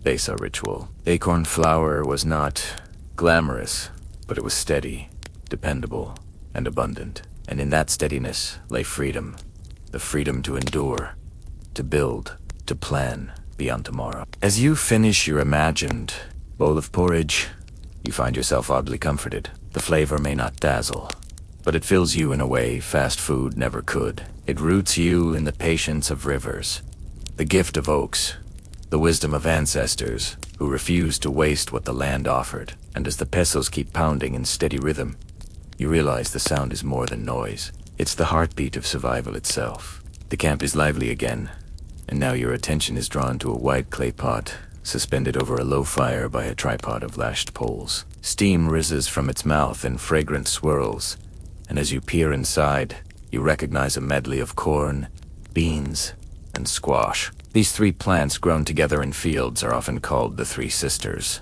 A: they saw ritual. Acorn flour was not glamorous, but it was steady, dependable, and abundant. And in that steadiness lay freedom. The freedom to endure, to build, to plan beyond tomorrow. As you finish your imagined bowl of porridge, you find yourself oddly comforted. The flavor may not dazzle, but it fills you in a way fast food never could. It roots you in the patience of rivers, the gift of oaks, the wisdom of ancestors who refused to waste what the land offered. And as the pesos keep pounding in steady rhythm, you realize the sound is more than noise. It's the heartbeat of survival itself. The camp is lively again, and now your attention is drawn to a wide clay pot suspended over a low fire by a tripod of lashed poles. Steam rises from its mouth in fragrant swirls, and as you peer inside, you recognize a medley of corn, beans, and squash. These three plants grown together in fields are often called the Three Sisters.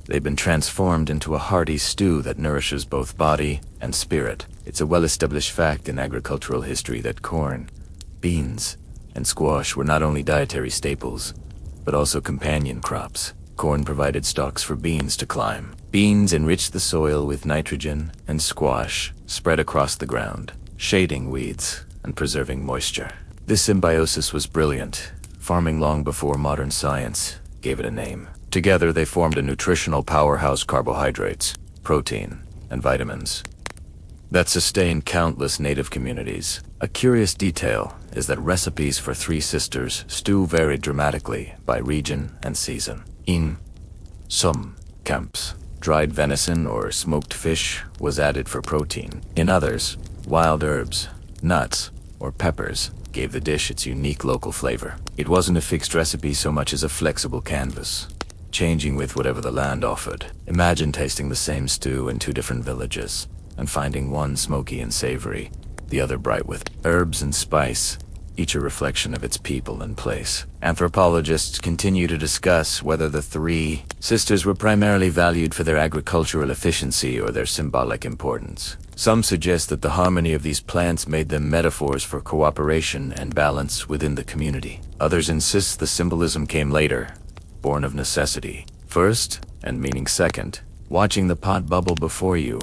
A: They've been transformed into a hearty stew that nourishes both body and spirit. It's a well-established fact in agricultural history that corn, beans, and squash were not only dietary staples, but also companion crops. Corn provided stalks for beans to climb. Beans enriched the soil with nitrogen, and squash spread across the ground, shading weeds and preserving moisture. This symbiosis was brilliant, farming long before modern science gave it a name. Together they formed a nutritional powerhouse: carbohydrates, protein, and vitamins that sustained countless native communities. A curious detail is that recipes for Three Sisters stew varied dramatically by region and season. In some camps, dried venison or smoked fish was added for protein. In others, wild herbs, nuts, or peppers gave the dish its unique local flavor. It wasn't a fixed recipe so much as a flexible canvas, changing with whatever the land offered. Imagine tasting the same stew in two different villages, and finding one smoky and savory, the other bright with herbs and spice, each a reflection of its people and place. Anthropologists continue to discuss whether the Three Sisters were primarily valued for their agricultural efficiency or their symbolic importance. Some suggest that the harmony of these plants made them metaphors for cooperation and balance within the community. Others insist the symbolism came later, born of necessity. First, and meaning second, watching the pot bubble before you,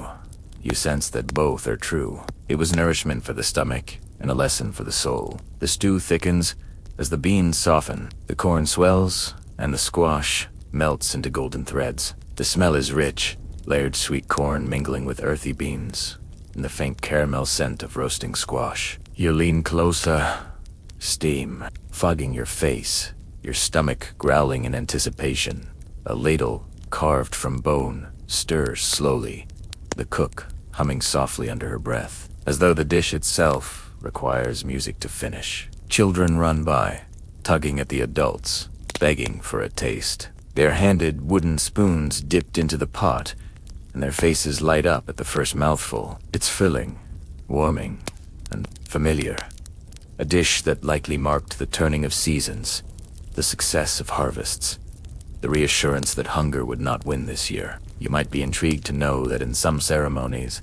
A: you sense that both are true. It was nourishment for the stomach and a lesson for the soul. The stew thickens as the beans soften, the corn swells, and the squash melts into golden threads. The smell is rich, layered sweet corn mingling with earthy beans, and the faint caramel scent of roasting squash. You lean closer, steam fogging your face, your stomach growling in anticipation. A ladle carved from bone stirs slowly, the cook humming softly under her breath, as though the dish itself requires music to finish. Children run by, tugging at the adults, begging for a taste. They're handed wooden spoons dipped into the pot, and their faces light up at the first mouthful. It's filling, warming, and familiar. A dish that likely marked the turning of seasons, the success of harvests, the reassurance that hunger would not win this year. You might be intrigued to know that in some ceremonies,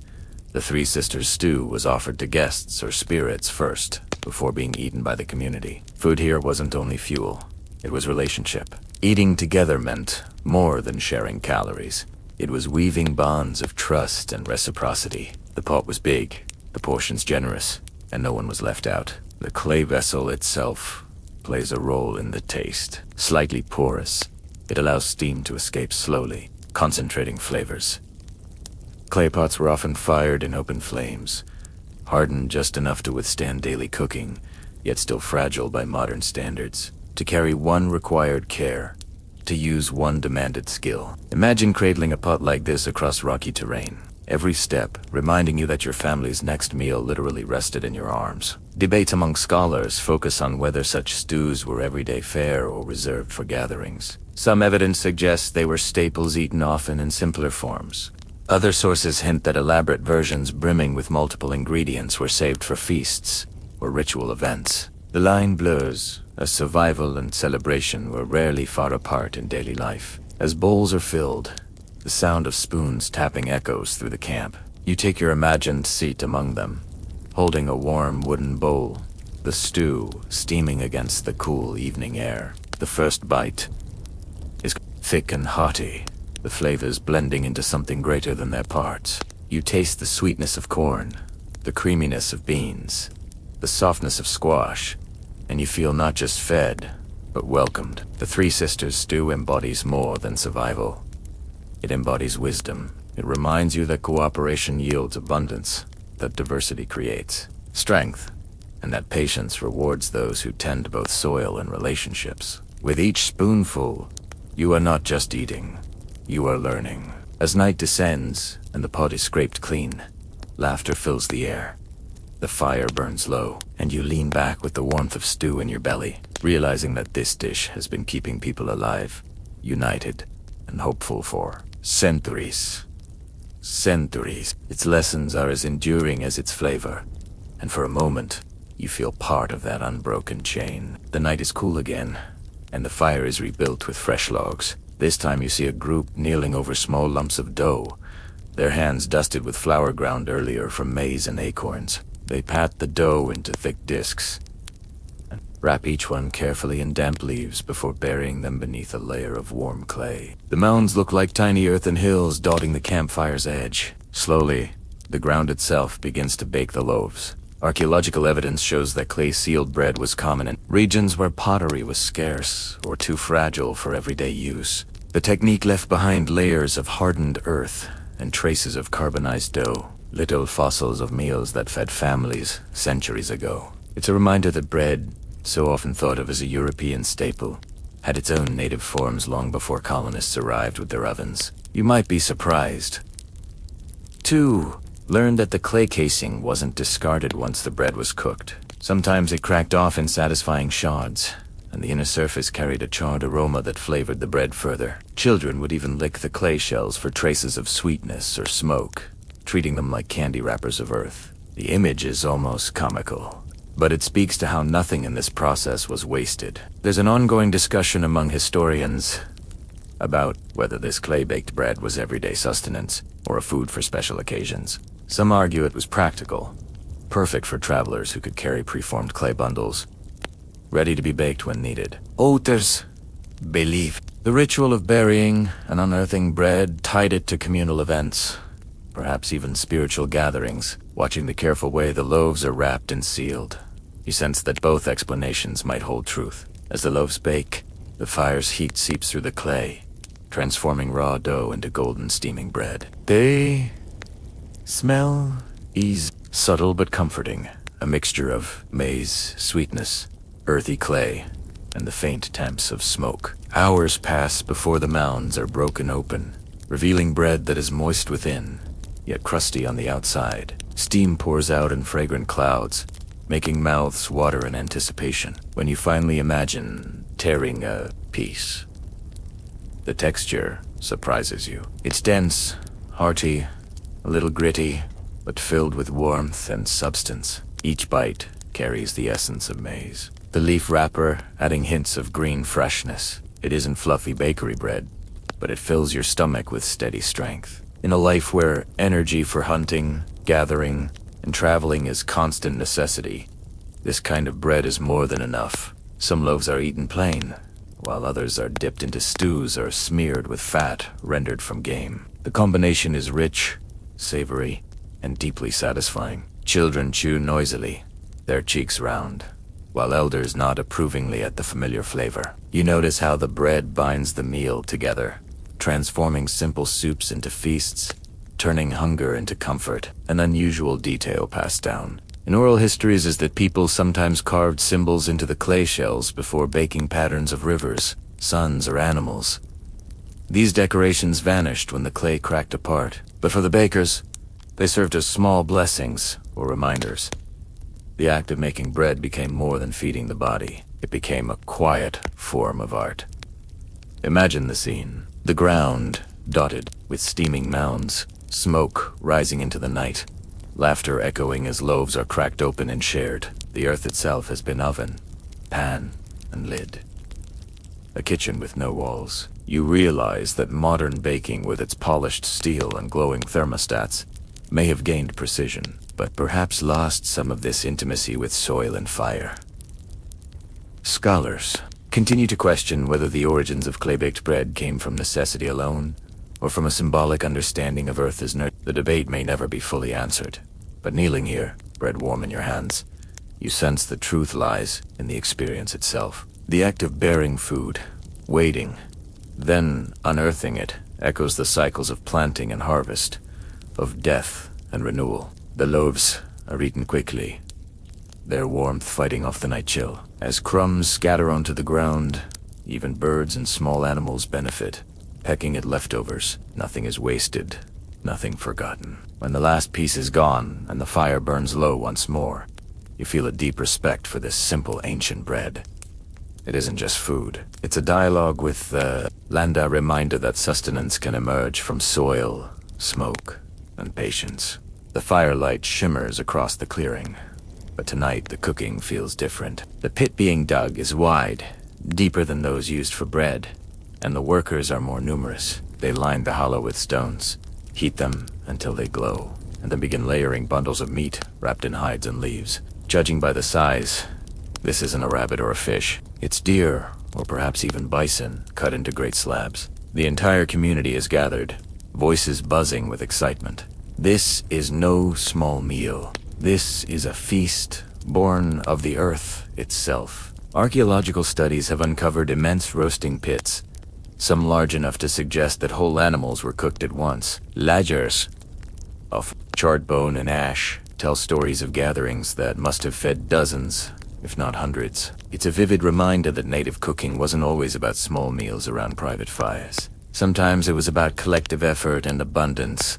A: the Three Sisters stew was offered to guests or spirits first, before being eaten by the community. Food here wasn't only fuel, it was relationship. Eating together meant more than sharing calories. It was weaving bonds of trust and reciprocity. The pot was big, the portions generous, and no one was left out. The clay vessel itself plays a role in the taste. Slightly porous, it allows steam to escape slowly, concentrating flavors. Clay pots were often fired in open flames, hardened just enough to withstand daily cooking, yet still fragile by modern standards. To carry one required care, to use one demanded skill. Imagine cradling a pot like this across rocky terrain, every step reminding you that your family's next meal literally rested in your arms. Debates among scholars focus on whether such stews were everyday fare or reserved for gatherings. Some evidence suggests they were staples eaten often in simpler forms. Other sources hint that elaborate versions brimming with multiple ingredients were saved for feasts or ritual events. The line blurs, as survival and celebration were rarely far apart in daily life. As bowls are filled, the sound of spoons tapping echoes through the camp. You take your imagined seat among them, holding a warm wooden bowl, the stew steaming against the cool evening air. The first bite is thick and hearty, the flavors blending into something greater than their parts. You taste the sweetness of corn, the creaminess of beans, the softness of squash, and you feel not just fed, but welcomed. The Three Sisters stew embodies more than survival. It embodies wisdom. It reminds you that cooperation yields abundance, that diversity creates strength, and that patience rewards those who tend both soil and relationships. With each spoonful, you are not just eating, you are learning. As night descends and the pot is scraped clean, laughter fills the air. The fire burns low, and you lean back with the warmth of stew in your belly, realizing that this dish has been keeping people alive, united, and hopeful for centuries. Centuries. Its lessons are as enduring as its flavor, and for a moment, you feel part of that unbroken chain. The night is cool again, and the fire is rebuilt with fresh logs. This time you see a group kneeling over small lumps of dough, their hands dusted with flour ground earlier from maize and acorns. They pat the dough into thick discs and wrap each one carefully in damp leaves before burying them beneath a layer of warm clay. The mounds look like tiny earthen hills dotting the campfire's edge. Slowly, the ground itself begins to bake the loaves. Archaeological evidence shows that clay-sealed bread was common in regions where pottery was scarce or too fragile for everyday use. The technique left behind layers of hardened earth and traces of carbonized dough, little fossils of meals that fed families centuries ago. It's a reminder that bread, so often thought of as a European staple, had its own native forms long before colonists arrived with their ovens. You might be surprised, too, learn that the clay casing wasn't discarded once the bread was cooked. Sometimes it cracked off in satisfying shards, and the inner surface carried a charred aroma that flavored the bread further. Children would even lick the clay shells for traces of sweetness or smoke, treating them like candy wrappers of earth. The image is almost comical, but it speaks to how nothing in this process was wasted. There's an ongoing discussion among historians about whether this clay-baked bread was everyday sustenance or a food for special occasions. Some argue it was practical, perfect for travelers who could carry preformed clay bundles, ready to be baked when needed. Others believe the ritual of burying and unearthing bread tied it to communal events, perhaps even spiritual gatherings. Watching the careful way the loaves are wrapped and sealed, you sense that both explanations might hold truth. As the loaves bake, the fire's heat seeps through the clay, transforming raw dough into golden steaming bread. They smell subtle but comforting, a mixture of maize, sweetness, earthy clay, and the faint temps of smoke. Hours pass before the mounds are broken open, revealing bread that is moist within, yet crusty on the outside. Steam pours out in fragrant clouds, making mouths water in anticipation. When you finally imagine tearing a piece, the texture surprises you. It's dense, hearty, a little gritty, but filled with warmth and substance. Each bite carries the essence of maize, the leaf wrapper adding hints of green freshness. It isn't fluffy bakery bread, but it fills your stomach with steady strength. In a life where energy for hunting, gathering, and traveling is constant necessity, this kind of bread is more than enough. Some loaves are eaten plain, while others are dipped into stews or smeared with fat rendered from game. The combination is rich, savory, and deeply satisfying. Children chew noisily, their cheeks round, while elders nod approvingly at the familiar flavor. You notice how the bread binds the meal together, transforming simple soups into feasts, turning hunger into comfort. An unusual detail passed down in oral histories is that people sometimes carved symbols into the clay shells before baking patterns of rivers, suns, or animals. These decorations vanished when the clay cracked apart, but for the bakers, they served as small blessings or reminders. The act of making bread became more than feeding the body. It became a quiet form of art. Imagine the scene. The ground dotted with steaming mounds, smoke rising into the night, laughter echoing as loaves are cracked open and shared. The earth itself has been oven, pan, and lid. A kitchen with no walls. You realize that modern baking, with its polished steel and glowing thermostats, may have gained precision, but perhaps lost some of this intimacy with soil and fire. Scholars continue to question whether the origins of clay-baked bread came from necessity alone, or from a symbolic understanding of earth as nurture. The debate may never be fully answered, but kneeling here, bread warm in your hands, you sense the truth lies in the experience itself. The act of bearing food, waiting, then unearthing it, echoes the cycles of planting and harvest, of death and renewal. The loaves are eaten quickly, their warmth fighting off the night chill. As crumbs scatter onto the ground, even birds and small animals benefit, pecking at leftovers. Nothing is wasted, nothing forgotten. When the last piece is gone and the fire burns low once more, you feel a deep respect for this simple ancient bread. It isn't just food. It's a dialogue with the land, a reminder that sustenance can emerge from soil, smoke, and patience. The firelight shimmers across the clearing, but tonight the cooking feels different. The pit being dug is wide, deeper than those used for bread, and the workers are more numerous. They line the hollow with stones, heat them until they glow, and then begin layering bundles of meat wrapped in hides and leaves. Judging by the size, this isn't a rabbit or a fish. It's deer, or perhaps even bison, cut into great slabs. The entire community is gathered, voices buzzing with excitement. This is no small meal. This is a feast born of the earth itself. Archaeological studies have uncovered immense roasting pits, some large enough to suggest that whole animals were cooked at once. Layers of charred bone and ash tell stories of gatherings that must have fed dozens, if not hundreds. It's a vivid reminder that native cooking wasn't always about small meals around private fires. Sometimes it was about collective effort and abundance,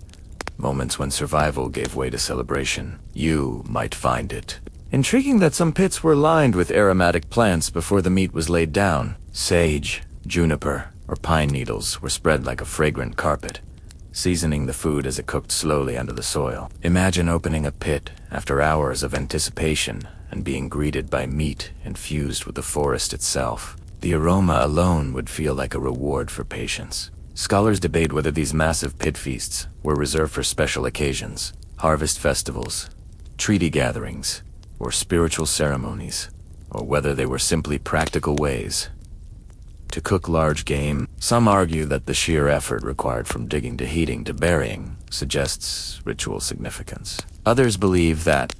A: moments when survival gave way to celebration. You might find it intriguing that some pits were lined with aromatic plants before the meat was laid down. Sage, juniper, or pine needles were spread like a fragrant carpet, seasoning the food as it cooked slowly under the soil. Imagine opening a pit after hours of anticipation and being greeted by meat infused with the forest itself. The aroma alone would feel like a reward for patience. Scholars debate whether these massive pit feasts were reserved for special occasions, harvest festivals, treaty gatherings, or spiritual ceremonies, or whether they were simply practical ways to cook large game. Some argue that the sheer effort required from digging to heating to burying suggests ritual significance. Others believe that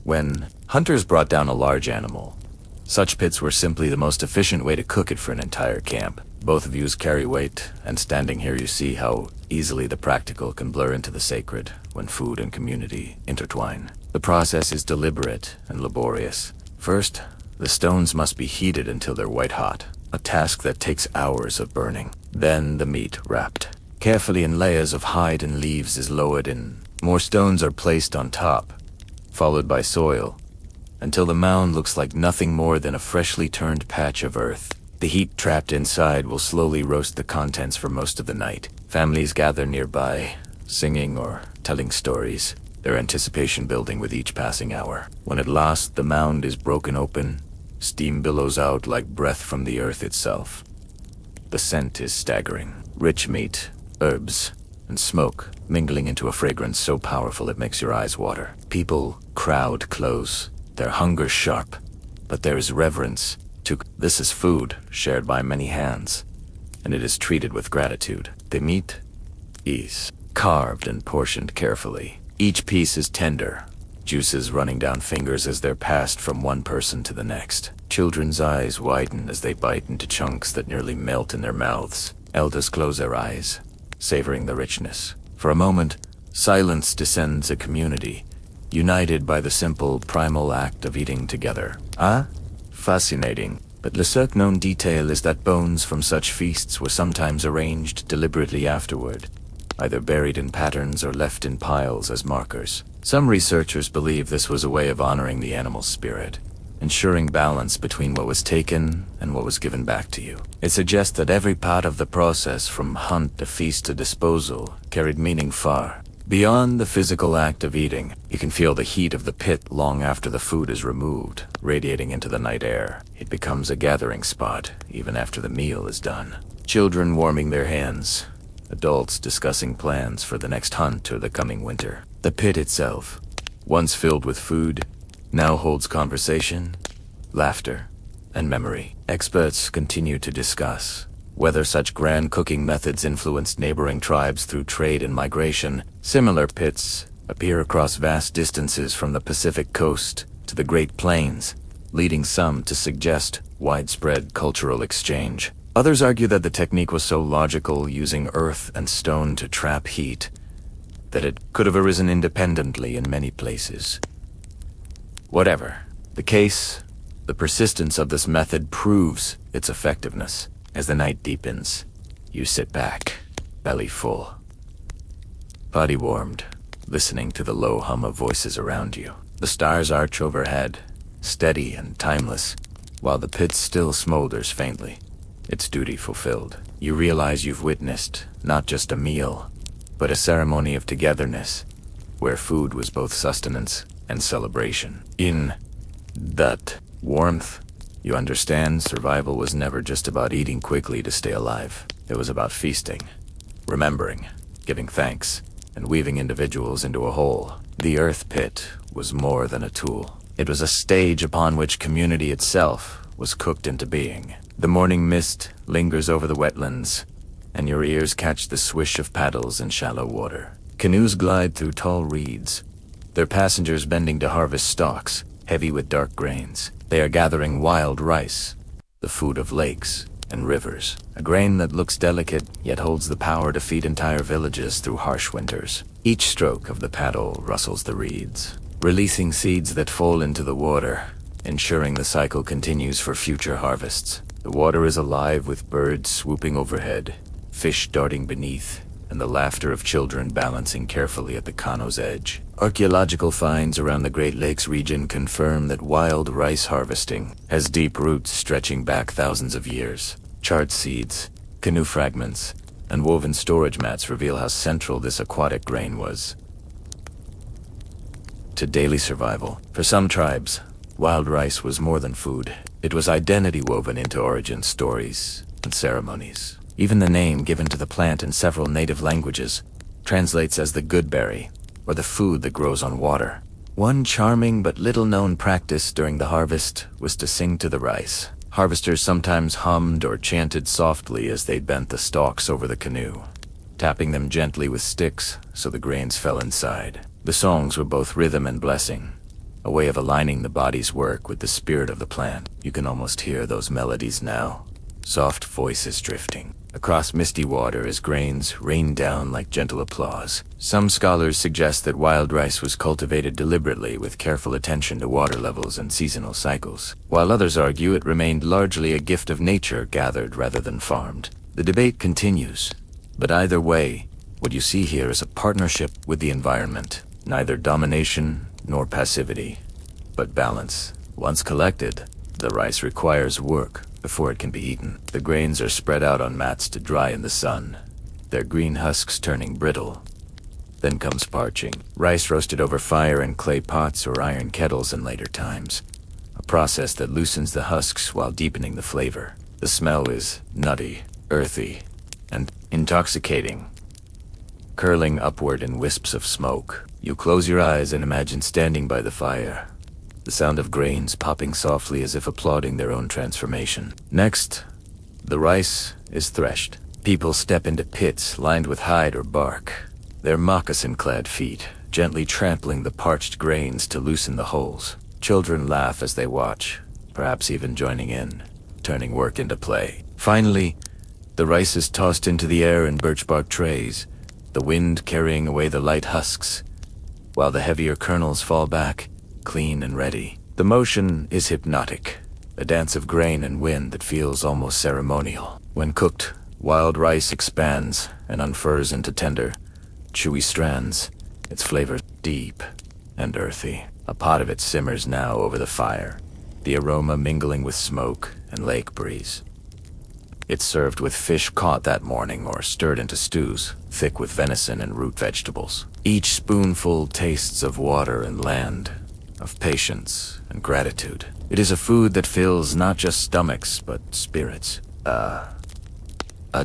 A: when hunters brought down a large animal, such pits were simply the most efficient way to cook it for an entire camp. Both views carry weight, and standing here you see how easily the practical can blur into the sacred when food and community intertwine. The process is deliberate and laborious. First, the stones must be heated until they're white hot, a task that takes hours of burning. Then the meat wrapped carefully in layers of hide and leaves is lowered in. More stones are placed on top, followed by soil, until the mound looks like nothing more than a freshly turned patch of earth. The heat trapped inside will slowly roast the contents for most of the night. Families gather nearby, singing or telling stories, their anticipation building with each passing hour. When at last the mound is broken open, steam billows out like breath from the earth itself. The scent is staggering. Rich meat, herbs, and smoke mingling into a fragrance so powerful it makes your eyes water. People crowd close, their hunger sharp, but there is reverence. This is food shared by many hands, and it is treated with gratitude. The meat is carved and portioned carefully. Each piece is tender, juices running down fingers as they're passed from one person to the next. Children's eyes widen as they bite into chunks that nearly melt in their mouths. Elders close their eyes, savoring the richness. For a moment, silence descends a community, united by the simple, primal act of eating together. Fascinating. But lesser known detail is that bones from such feasts were sometimes arranged deliberately afterward, either buried in patterns or left in piles as markers. Some researchers believe this was a way of honoring the animal's spirit, ensuring balance between what was taken and what was given back to you. It suggests that every part of the process, from hunt to feast to disposal, carried meaning far beyond the physical act of eating. You can feel the heat of the pit long after the food is removed, radiating into the night air. It becomes a gathering spot, even after the meal is done. Children warming their hands, adults discussing plans for the next hunt or the coming winter. The pit itself, once filled with food, now holds conversation, laughter, and memory. Experts continue to discuss whether such grand cooking methods influenced neighboring tribes through trade and migration. Similar pits appear across vast distances from the Pacific coast to the Great Plains, leading some to suggest widespread cultural exchange. Others argue that the technique was so logical, using earth and stone to trap heat, that it could have arisen independently in many places. Whatever the case, the persistence of this method proves its effectiveness. As the night deepens, you sit back, belly full, body warmed, listening to the low hum of voices around you. The stars arch overhead, steady and timeless, while the pit still smolders faintly, its duty fulfilled. You realize you've witnessed not just a meal, but a ceremony of togetherness, where food was both sustenance and celebration. In that warmth, you understand survival was never just about eating quickly to stay alive. It was about feasting, remembering, giving thanks, and weaving individuals into a whole. The earth pit was more than a tool. It was a stage upon which community itself was cooked into being. The morning mist lingers over the wetlands, and your ears catch the swish of paddles in shallow water. Canoes glide through tall reeds, their passengers bending to harvest stalks, heavy with dark grains. They are gathering wild rice, the food of lakes and rivers, a grain that looks delicate yet holds the power to feed entire villages through harsh winters. Each stroke of the paddle rustles the reeds, releasing seeds that fall into the water, ensuring the cycle continues for future harvests. The water is alive with birds swooping overhead, fish darting beneath, and the laughter of children balancing carefully at the canoe's edge. Archaeological finds around the Great Lakes region confirm that wild rice harvesting has deep roots stretching back thousands of years. Charred seeds, canoe fragments, and woven storage mats reveal how central this aquatic grain was to daily survival. For some tribes, wild rice was more than food. It was identity woven into origin stories and ceremonies. Even the name given to the plant in several native languages translates as the good berry, or the food that grows on water. One charming but little-known practice during the harvest was to sing to the rice. Harvesters sometimes hummed or chanted softly as they bent the stalks over the canoe, tapping them gently with sticks so the grains fell inside. The songs were both rhythm and blessing, a way of aligning the body's work with the spirit of the plant. You can almost hear those melodies now, soft voices drifting across misty water as grains rain down like gentle applause. Some scholars suggest that wild rice was cultivated deliberately with careful attention to water levels and seasonal cycles, while others argue it remained largely a gift of nature gathered rather than farmed. The debate continues, but either way, what you see here is a partnership with the environment, neither domination nor passivity, but balance. Once collected, the rice requires work before it can be eaten. The grains are spread out on mats to dry in the sun, their green husks turning brittle. Then comes parching, rice roasted over fire in clay pots or iron kettles in later times, a process that loosens the husks while deepening the flavor. The smell is nutty, earthy, and intoxicating, curling upward in wisps of smoke. You close your eyes and imagine standing by the fire, the sound of grains popping softly as if applauding their own transformation. Next, the rice is threshed. People step into pits lined with hide or bark, their moccasin-clad feet gently trampling the parched grains to loosen the holes. Children laugh as they watch, perhaps even joining in, turning work into play. Finally, the rice is tossed into the air in birch bark trays, the wind carrying away the light husks, while the heavier kernels fall back, clean and ready. The motion is hypnotic, a dance of grain and wind that feels almost ceremonial. When cooked, wild rice expands and unfurls into tender, chewy strands, its flavor deep and earthy. A pot of it simmers now over the fire, the aroma mingling with smoke and lake breeze. It's served with fish caught that morning or stirred into stews, thick with venison and root vegetables. Each spoonful tastes of water and land, of patience and gratitude. It is a food that fills not just stomachs, but spirits. A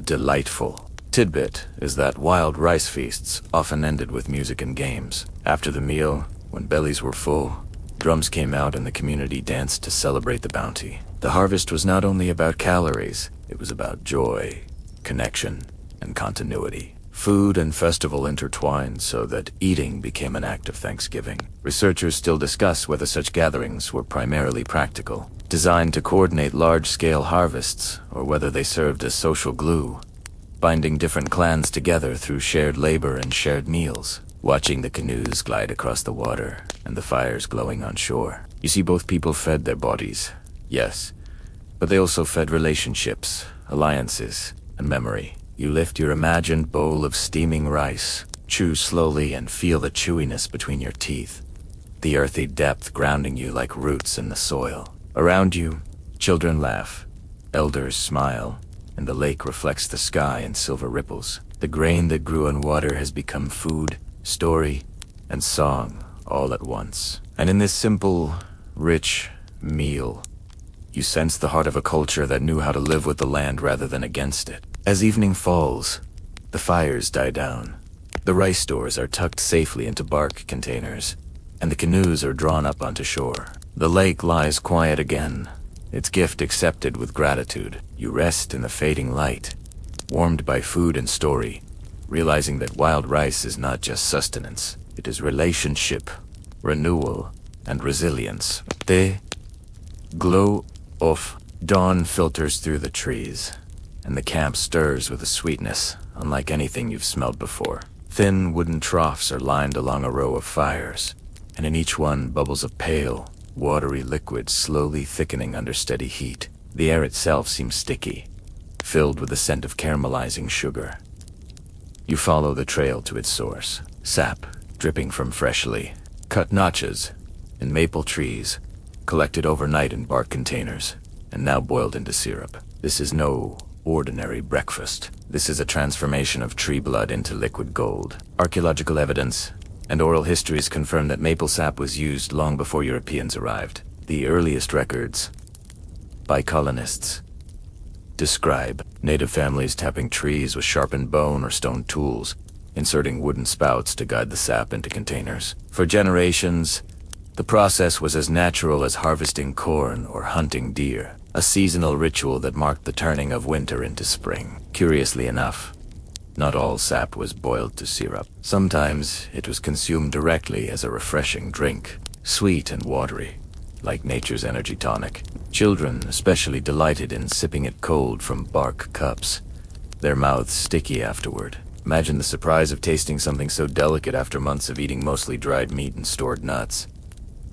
A: delightful tidbit is that wild rice feasts often ended with music and games. After the meal, when bellies were full, drums came out and the community danced to celebrate the bounty. The harvest was not only about calories, it was about joy, connection, and continuity. Food and festival intertwined so that eating became an act of thanksgiving. Researchers still discuss whether such gatherings were primarily practical, designed to coordinate large-scale harvests, or whether they served as social glue, binding different clans together through shared labor and shared meals. Watching the canoes glide across the water and the fires glowing on shore, you see both people fed their bodies, yes, but they also fed relationships, alliances, and memory. You lift your imagined bowl of steaming rice, chew slowly and feel the chewiness between your teeth, the earthy depth grounding you like roots in the soil. Around you, children laugh, elders smile, and the lake reflects the sky in silver ripples. The grain that grew in water has become food, story, and song all at once. And in this simple, rich meal, you sense the heart of a culture that knew how to live with the land rather than against it. As evening falls, the fires die down, The rice stores are tucked safely into bark containers, and the canoes are drawn up onto shore. The lake lies quiet again, its gift accepted with gratitude. You rest in the fading light, warmed by food and story, realizing that wild rice is not just sustenance, it is relationship, renewal, and resilience. The glow of dawn filters through the trees, and the camp stirs with a sweetness unlike anything you've smelled before. Thin wooden troughs are lined along a row of fires, and in each one bubbles a pale, watery liquid slowly thickening under steady heat. The air itself seems sticky, filled with the scent of caramelizing sugar. You follow the trail to its source, sap dripping from freshly cut notches in maple trees, collected overnight in bark containers, and now boiled into syrup. This is no ordinary breakfast. This is a transformation of tree blood into liquid gold. Archaeological evidence and oral histories confirm that maple sap was used long before Europeans arrived. The earliest records, by colonists, describe native families tapping trees with sharpened bone or stone tools, inserting wooden spouts to guide the sap into containers. For generations, the process was as natural as harvesting corn or hunting deer, a seasonal ritual that marked the turning of winter into spring. Curiously enough, not all sap was boiled to syrup. Sometimes it was consumed directly as a refreshing drink, sweet and watery, like nature's energy tonic. Children especially delighted in sipping it cold from bark cups, their mouths sticky afterward. Imagine the surprise of tasting something so delicate after months of eating mostly dried meat and stored nuts.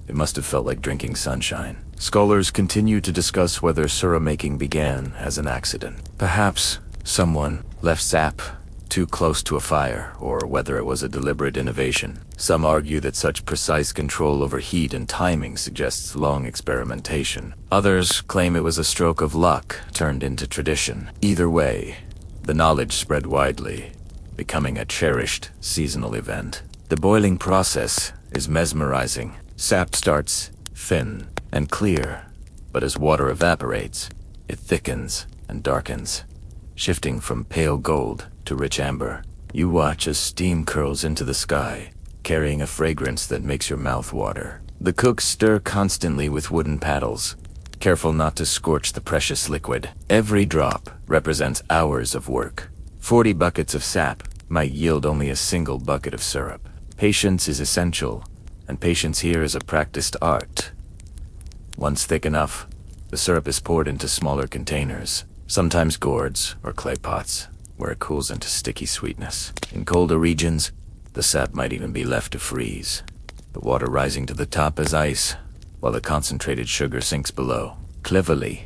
A: It must have felt like drinking sunshine. Scholars continue to discuss whether syrup making began as an accident. Perhaps someone left sap too close to a fire, or whether it was a deliberate innovation. Some argue that such precise control over heat and timing suggests long experimentation. Others claim it was a stroke of luck turned into tradition. Either way, the knowledge spread widely, becoming a cherished seasonal event. The boiling process is mesmerizing. Sap starts thin and clear, but as water evaporates, it thickens and darkens, shifting from pale gold to rich amber. You watch as steam curls into the sky, carrying a fragrance that makes your mouth water. The cooks stir constantly with wooden paddles, careful not to scorch the precious liquid. Every drop represents hours of work. 40 buckets of sap might yield only a single bucket of syrup. Patience is essential, and patience here is a practiced art. Once thick enough, the syrup is poured into smaller containers, sometimes gourds or clay pots, where it cools into sticky sweetness. In colder regions, the sap might even be left to freeze, the water rising to the top as ice, while the concentrated sugar sinks below. Cleverly,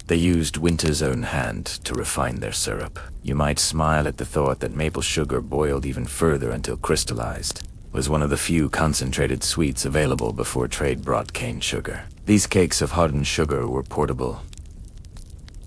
A: they used winter's own hand to refine their syrup. You might smile at the thought that maple sugar boiled even further until crystallized was one of the few concentrated sweets available before trade brought cane sugar. These cakes of hardened sugar were portable,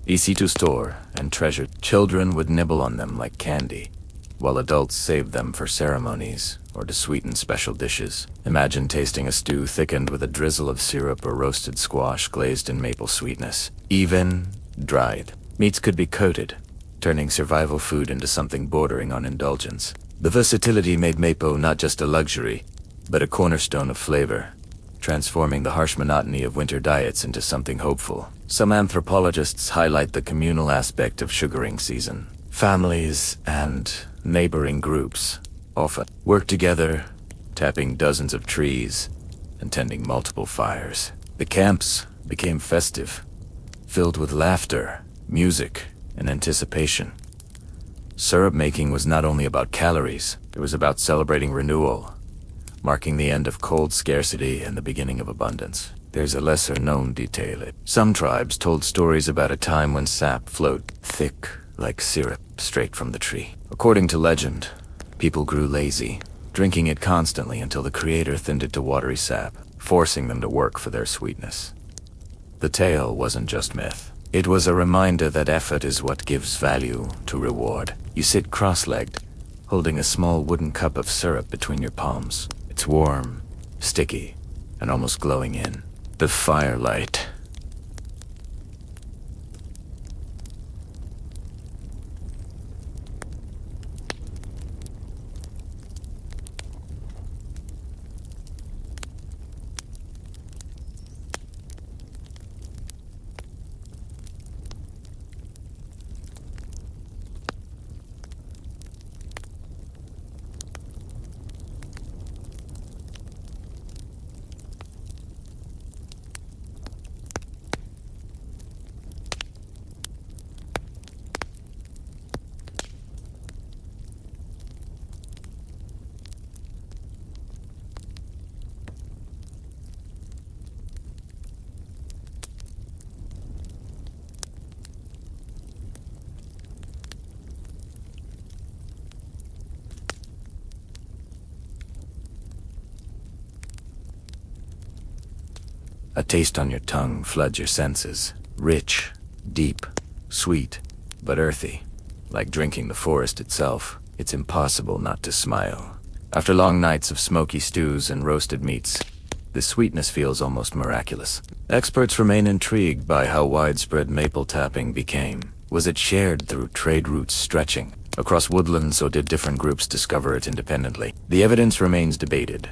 A: easy to store and treasure. Children would nibble on them like candy, while adults saved them for ceremonies or to sweeten special dishes. Imagine tasting a stew thickened with a drizzle of syrup or roasted squash glazed in maple sweetness. Even dried meats could be coated, turning survival food into something bordering on indulgence. The versatility made maple not just a luxury, but a cornerstone of flavor, transforming the harsh monotony of winter diets into something hopeful. Some anthropologists highlight the communal aspect of sugaring season. Families and neighboring groups often work together, tapping dozens of trees and tending multiple fires. The camps became festive, filled with laughter, music, and anticipation. Syrup making was not only about calories, it was about celebrating renewal, marking the end of cold scarcity and the beginning of abundance. There's a lesser-known detail. Some tribes told stories about a time when sap flowed thick like syrup straight from the tree. According to legend, people grew lazy, drinking it constantly until the creator thinned it to watery sap, forcing them to work for their sweetness. The tale wasn't just myth. It was a reminder that effort is what gives value to reward. You sit cross-legged, holding a small wooden cup of syrup between your palms. It's warm, sticky, and almost glowing in the firelight. A taste on your tongue floods your senses. Rich, deep, sweet, but earthy. Like drinking the forest itself, it's impossible not to smile. After long nights of smoky stews and roasted meats, the sweetness feels almost miraculous. Experts remain intrigued by how widespread maple tapping became. Was it shared through trade routes stretching across woodlands, or did different groups discover it independently? The evidence remains debated,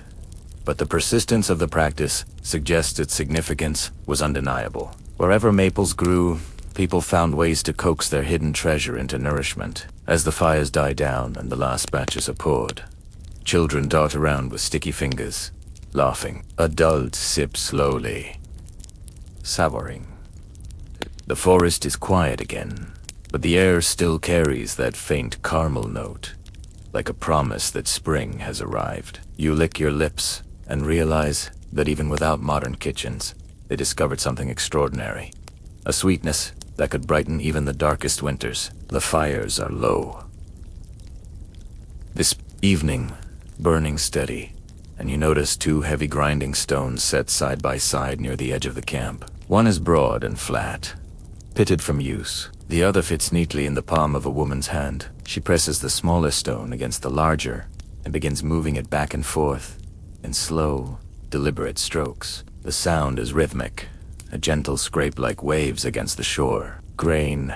A: but the persistence of the practice suggests its significance was undeniable. Wherever maples grew, people found ways to coax their hidden treasure into nourishment. As the fires die down and the last batches are poured, children dart around with sticky fingers, laughing. Adults sip slowly, savoring. The forest is quiet again, but the air still carries that faint caramel note, like a promise that spring has arrived. You lick your lips and realize that even without modern kitchens, they discovered something extraordinary. A sweetness that could brighten even the darkest winters. The fires are low. This evening, burning steady, and you notice two heavy grinding stones set side by side near the edge of the camp. One is broad and flat, pitted from use. The other fits neatly in the palm of a woman's hand. She presses the smaller stone against the larger and begins moving it back and forth in slow, deliberate strokes. The sound is rhythmic, a gentle scrape like waves against the shore. Grain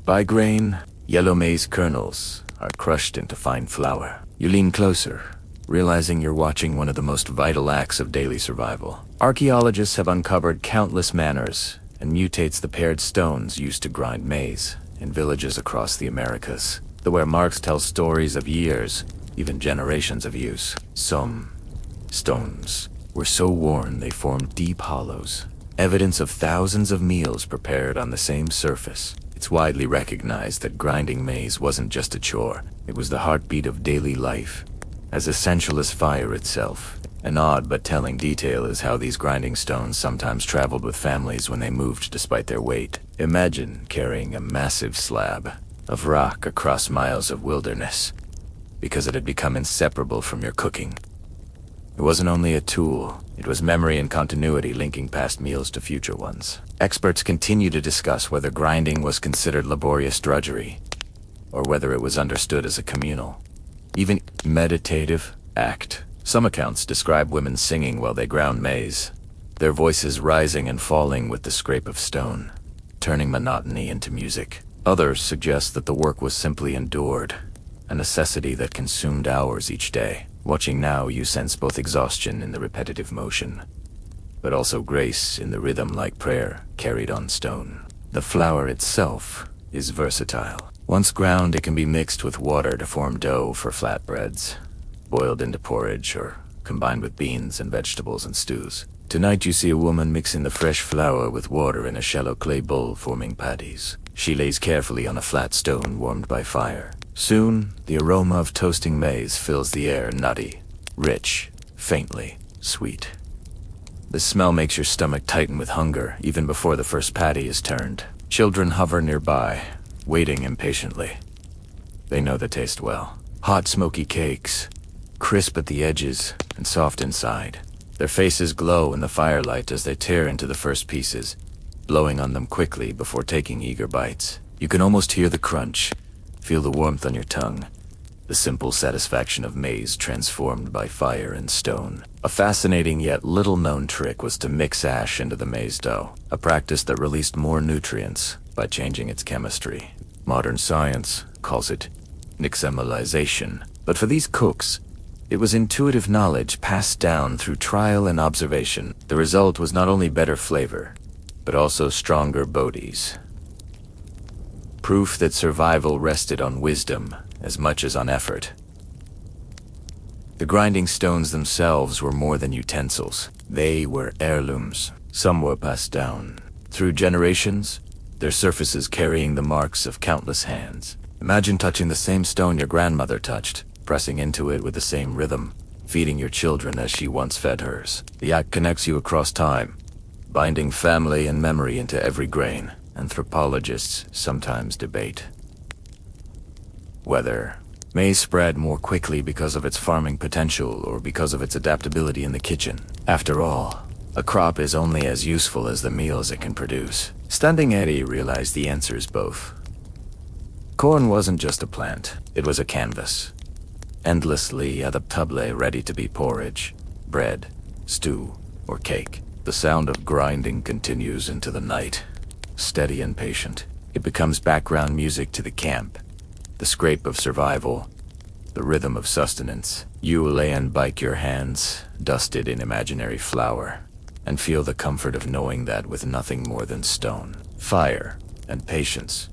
A: by grain, yellow maize kernels are crushed into fine flour. You lean closer, realizing you're watching one of the most vital acts of daily survival. Archaeologists have uncovered countless manners and mutates the paired stones used to grind maize in villages across the Americas. The wear marks tell stories of years, even generations of use. Some stones were so worn they formed deep hollows, evidence of thousands of meals prepared on the same surface. It's widely recognized that grinding maize wasn't just a chore, it was the heartbeat of daily life, as essential as fire itself. An odd but telling detail is how these grinding stones sometimes traveled with families when they moved despite their weight. Imagine carrying a massive slab of rock across miles of wilderness, because it had become inseparable from your cooking. It wasn't only a tool, it was memory and continuity linking past meals to future ones. Experts continue to discuss whether grinding was considered laborious drudgery, or whether it was understood as a communal, even meditative act. Some accounts describe women singing while they ground maize, their voices rising and falling with the scrape of stone, turning monotony into music. Others suggest that the work was simply endured, a necessity that consumed hours each day. Watching now, you sense both exhaustion in the repetitive motion, but also grace in the rhythm like prayer carried on stone. The flour itself is versatile. Once ground, it can be mixed with water to form dough for flatbreads, boiled into porridge, or combined with beans and vegetables and stews. Tonight you see a woman mixing the fresh flour with water in a shallow clay bowl, forming patties. She lays carefully on a flat stone warmed by fire. Soon, the aroma of toasting maize fills the air, nutty, rich, faintly sweet. The smell makes your stomach tighten with hunger even before the first patty is turned. Children hover nearby, waiting impatiently. They know the taste well. Hot, smoky cakes, crisp at the edges and soft inside. Their faces glow in the firelight as they tear into the first pieces, blowing on them quickly before taking eager bites. You can almost hear the crunch, feel the warmth on your tongue, the simple satisfaction of maize transformed by fire and stone. A fascinating yet little-known trick was to mix ash into the maize dough, a practice that released more nutrients by changing its chemistry. Modern science calls it nixtamalization, but for these cooks, it was intuitive knowledge passed down through trial and observation. The result was not only better flavor, but also stronger bodies. Proof that survival rested on wisdom as much as on effort. The grinding stones themselves were more than utensils. They were heirlooms. Some were passed down through generations, their surfaces carrying the marks of countless hands. Imagine touching the same stone your grandmother touched, pressing into it with the same rhythm, feeding your children as she once fed hers. The act connects you across time, binding family and memory into every grain. Anthropologists sometimes debate whether may spread more quickly because of its farming potential or because of its adaptability in the kitchen. After all, a crop is only as useful as the meals it can produce. Standing Eddie realized the answer is both. Corn wasn't just a plant, it was a canvas. Endlessly adaptable, ready to be porridge, bread, stew, or cake. The sound of grinding continues into the night. Steady and patient, it becomes background music to the camp. The scrape of survival, the rhythm of sustenance. You lay and bike your hands, dusted in imaginary flour, and feel the comfort of knowing that with nothing more than stone, fire, and patience,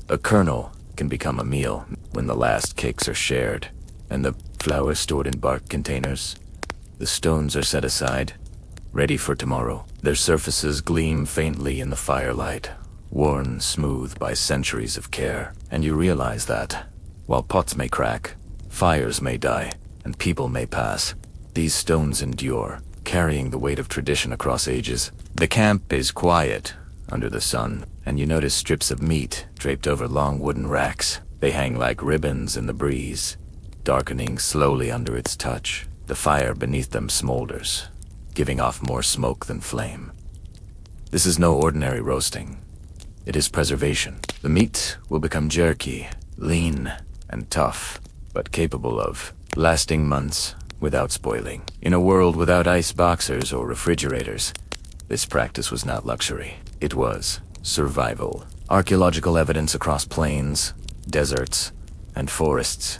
A: a kernel can become a meal when the last cakes are shared, and the flour stored in bark containers. The stones are set aside, ready for tomorrow. Their surfaces gleam faintly in the firelight, worn smooth by centuries of care, and you realize that, while pots may crack, fires may die, and people may pass, these stones endure, carrying the weight of tradition across ages. The camp is quiet under the sun, and you notice strips of meat draped over long wooden racks. They hang like ribbons in the breeze, darkening slowly under its touch. The fire beneath them smolders, giving off more smoke than flame. This is no ordinary roasting. It is preservation. The meat will become jerky, lean, and tough, but capable of lasting months without spoiling. In a world without ice boxers or refrigerators, this practice was not luxury. It was survival. Archaeological evidence across plains, deserts, and forests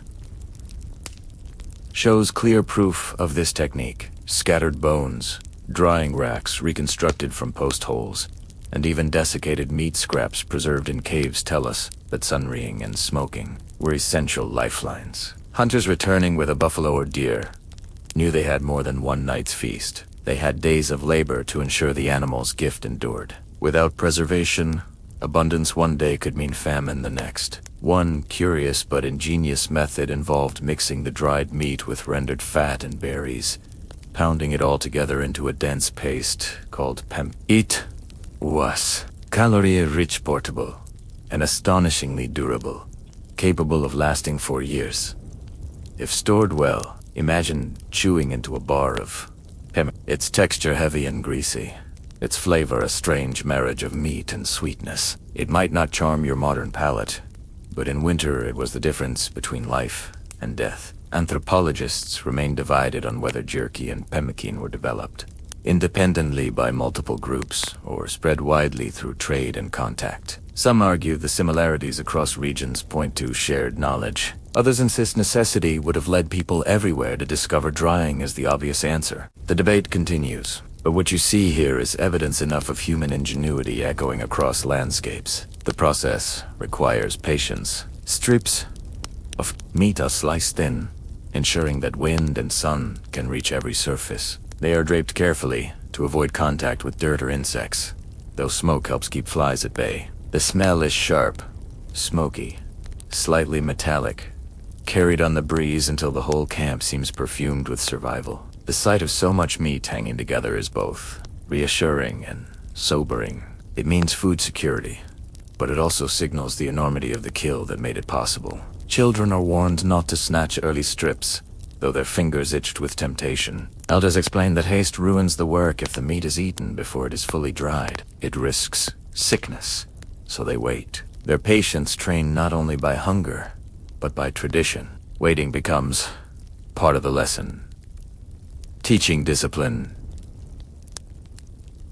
A: shows clear proof of this technique. Scattered bones, drying racks reconstructed from post holes, and even desiccated meat scraps preserved in caves tell us that sunreeing and smoking were essential lifelines. Hunters returning with a buffalo or deer knew they had more than one night's feast. They had days of labor to ensure the animal's gift endured. Without preservation, abundance one day could mean famine the next. One curious but ingenious method involved mixing the dried meat with rendered fat and berries, pounding it all together into a dense paste called pem. It was calorie-rich, portable, and astonishingly durable, capable of lasting for years. If stored well, imagine chewing into a bar of pem. Its texture heavy and greasy, its flavor a strange marriage of meat and sweetness. It might not charm your modern palate, but in winter it was the difference between life and death. Anthropologists remain divided on whether jerky and pemmican were developed independently by multiple groups or spread widely through trade and contact. Some argue the similarities across regions point to shared knowledge. Others insist necessity would have led people everywhere to discover drying as the obvious answer. The debate continues, but what you see here is evidence enough of human ingenuity echoing across landscapes. The process requires patience. Strips of meat are sliced thin, ensuring that wind and sun can reach every surface. They are draped carefully to avoid contact with dirt or insects, though smoke helps keep flies at bay. The smell is sharp, smoky, slightly metallic, carried on the breeze until the whole camp seems perfumed with survival. The sight of so much meat hanging together is both reassuring and sobering. It means food security, but it also signals the enormity of the kill that made it possible. Children are warned not to snatch early strips, though their fingers itched with temptation. Elders explain that haste ruins the work if the meat is eaten before it is fully dried. It risks sickness, so they wait. Their patience trained not only by hunger, but by tradition. Waiting becomes part of the lesson, teaching discipline.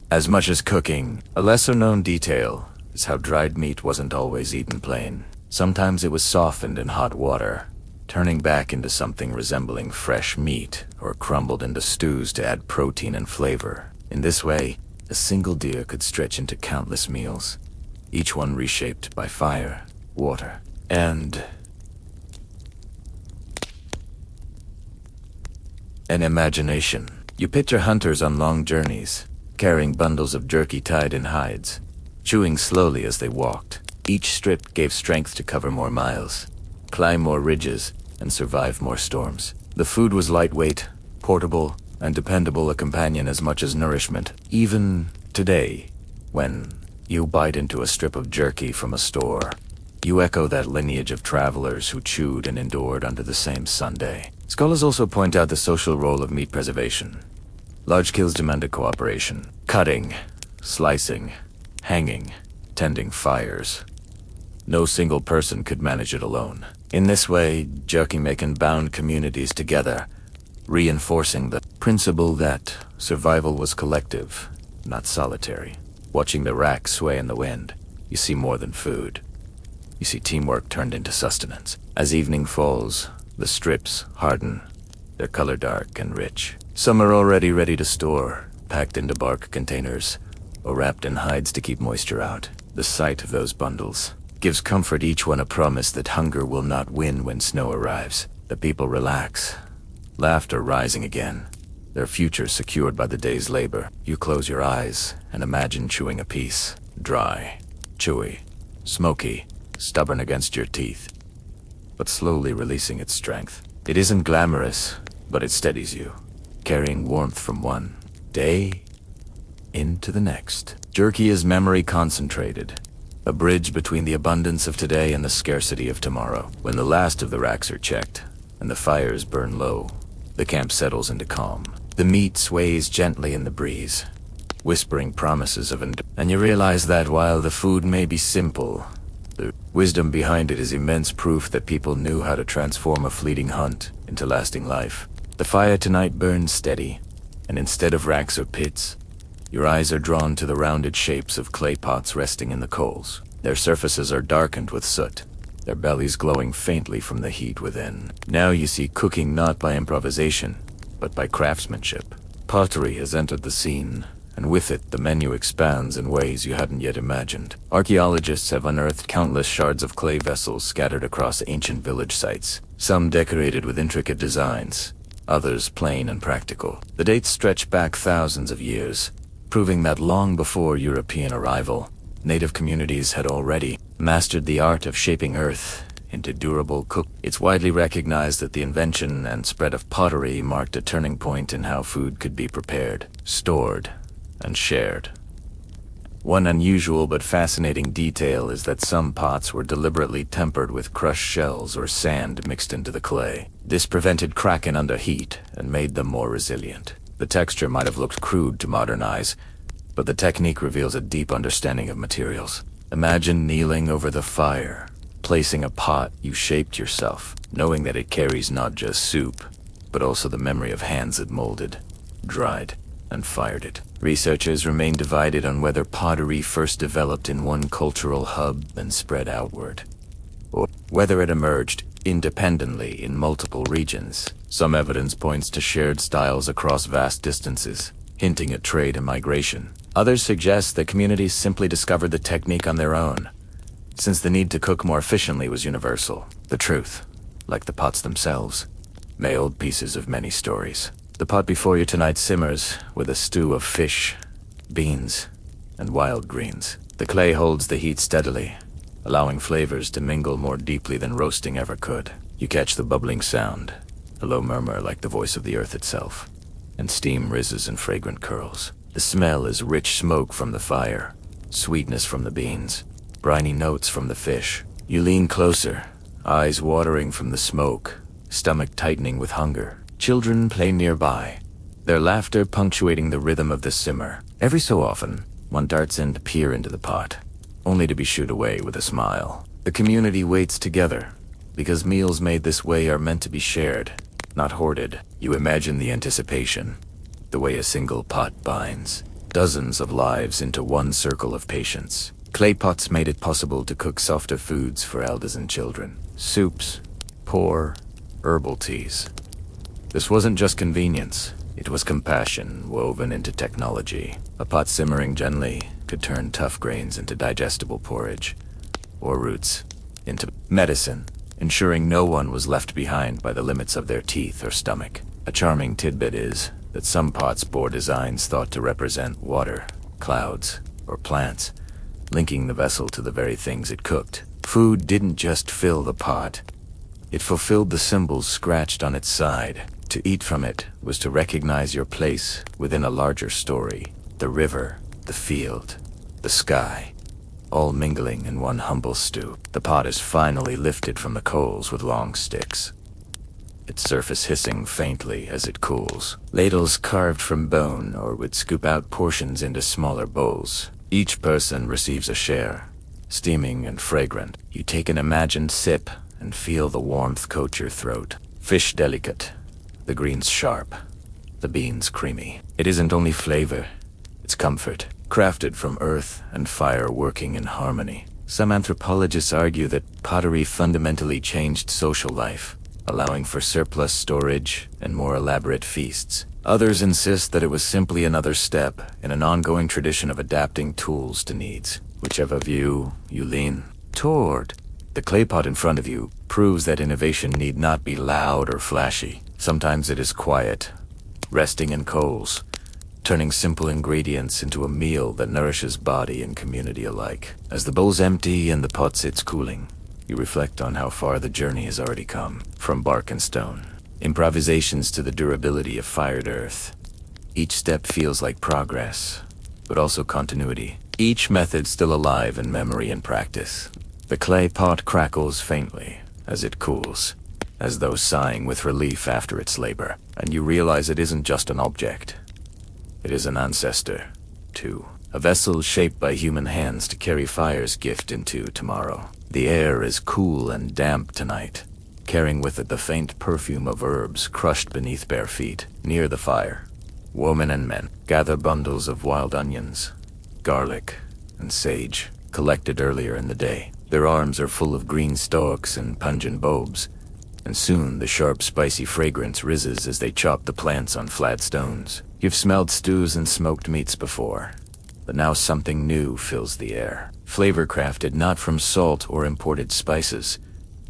A: As much as cooking, a lesser-known detail is how dried meat wasn't always eaten plain. Sometimes it was softened in hot water, turning back into something resembling fresh meat, or crumbled into stews to add protein and flavor. In this way, a single deer could stretch into countless meals, each one reshaped by fire, water, and an imagination. You picture hunters on long journeys, carrying bundles of jerky tied in hides, chewing slowly as they walked. Each strip gave strength to cover more miles, climb more ridges, and survive more storms. The food was lightweight, portable, and dependable, a companion as much as nourishment. Even today, when you bite into a strip of jerky from a store, You echo that lineage of travelers who chewed and endured under the same Sunday. Scholars also point out the social role of meat preservation. Large kills demanded cooperation. Cutting, slicing, hanging, tending fires. No single person could manage it alone. In this way, jerky-making bound communities together, reinforcing the principle that survival was collective, not solitary. Watching the rack sway in the wind, you see more than food. You see teamwork turned into sustenance. As evening falls, the strips harden, their color dark and rich. Some are already ready to store, packed into bark containers, or wrapped in hides to keep moisture out. The sight of those bundles gives comfort, each one a promise that hunger will not win when snow arrives. The people relax, laughter rising again, their future secured by the day's labor. You close your eyes and imagine chewing a piece, dry, chewy, smoky, stubborn against your teeth, but slowly releasing its strength. It isn't glamorous, but it steadies you, carrying warmth from one day into the next. Jerky is memory concentrated, a bridge between the abundance of today and the scarcity of tomorrow. When the last of the racks are checked, and the fires burn low, the camp settles into calm. The meat sways gently in the breeze, whispering promises of and you realize that while the food may be simple, the wisdom behind it is immense, proof that people knew how to transform a fleeting hunt into lasting life. The fire tonight burns steady, and instead of racks or pits, your eyes are drawn to the rounded shapes of clay pots resting in the coals. Their surfaces are darkened with soot, their bellies glowing faintly from the heat within. Now you see cooking not by improvisation, but by craftsmanship. Pottery has entered the scene, and with it the menu expands in ways you hadn't yet imagined. Archaeologists have unearthed countless shards of clay vessels scattered across ancient village sites, some decorated with intricate designs, others plain and practical. The dates stretch back thousands of years, proving that long before European arrival, native communities had already mastered the art of shaping earth into durable cook. It's widely recognized that the invention and spread of pottery marked a turning point in how food could be prepared, stored, and shared. One unusual but fascinating detail is that some pots were deliberately tempered with crushed shells or sand mixed into the clay. This prevented cracking under heat and made them more resilient. The texture might have looked crude to modern eyes, but the technique reveals a deep understanding of materials. Imagine kneeling over the fire, placing a pot you shaped yourself, knowing that it carries not just soup, but also the memory of hands that molded, dried, and fired it. Researchers remain divided on whether pottery first developed in one cultural hub and spread outward, or whether it emerged independently in multiple regions. Some evidence points to shared styles across vast distances, hinting at trade and migration. Others suggest that communities simply discovered the technique on their own, since the need to cook more efficiently was universal. The truth, like the pots themselves, may hold pieces of many stories. The pot before you tonight simmers with a stew of fish, beans, and wild greens. The clay holds the heat steadily, allowing flavors to mingle more deeply than roasting ever could. You catch the bubbling sound, a low murmur like the voice of the earth itself, and steam rises in fragrant curls. The smell is rich smoke from the fire, sweetness from the beans, briny notes from the fish. You lean closer, eyes watering from the smoke, stomach tightening with hunger. Children play nearby, their laughter punctuating the rhythm of the simmer. Every so often, one darts in to peer into the pot, only to be shooed away with a smile. The community waits together, because meals made this way are meant to be shared, not hoarded. You imagine the anticipation, the way a single pot binds dozens of lives into one circle of patience. Clay pots made it possible to cook softer foods for elders and children. Soups, pour, herbal teas. This wasn't just convenience, it was compassion woven into technology. A pot simmering gently could turn tough grains into digestible porridge, or roots into medicine, ensuring no one was left behind by the limits of their teeth or stomach. A charming tidbit is that some pots bore designs thought to represent water, clouds, or plants, linking the vessel to the very things it cooked. Food didn't just fill the pot, it fulfilled the symbols scratched on its side. To eat from it was to recognize your place within a larger story. The river, the field, the sky. all mingling in one humble stew. The pot is finally lifted from the coals with long sticks, its surface hissing faintly as it cools. Ladles carved from bone or would scoop out portions into smaller bowls. Each person receives a share, steaming and fragrant. You take an imagined sip and feel the warmth coat your throat. Fish delicate, the greens sharp, the beans creamy. It isn't only flavor, it's comfort, crafted from earth and fire working in harmony. Some anthropologists argue that pottery fundamentally changed social life, allowing for surplus storage and more elaborate feasts. Others insist that it was simply another step in an ongoing tradition of adapting tools to needs. Whichever view you lean toward, the clay pot in front of you proves that innovation need not be loud or flashy. Sometimes it is quiet, resting in coals, turning simple ingredients into a meal that nourishes body and community alike. As the bowl's empty and the pot sits cooling, you reflect on how far the journey has already come. From bark and stone, improvisations to the durability of fired earth. Each step feels like progress, but also continuity. Each method still alive in memory and practice. The clay pot crackles faintly as it cools, as though sighing with relief after its labor. And you realize it isn't just an object. It is an ancestor, too. A vessel shaped by human hands to carry fire's gift into tomorrow. The air is cool and damp tonight, carrying with it the faint perfume of herbs crushed beneath bare feet. Near the fire, women and men gather bundles of wild onions, garlic, and sage, collected earlier in the day. Their arms are full of green stalks and pungent bulbs, and soon the sharp, spicy fragrance rises as they chop the plants on flat stones. You've smelled stews and smoked meats before, but now something new fills the air. Flavor crafted not from salt or imported spices,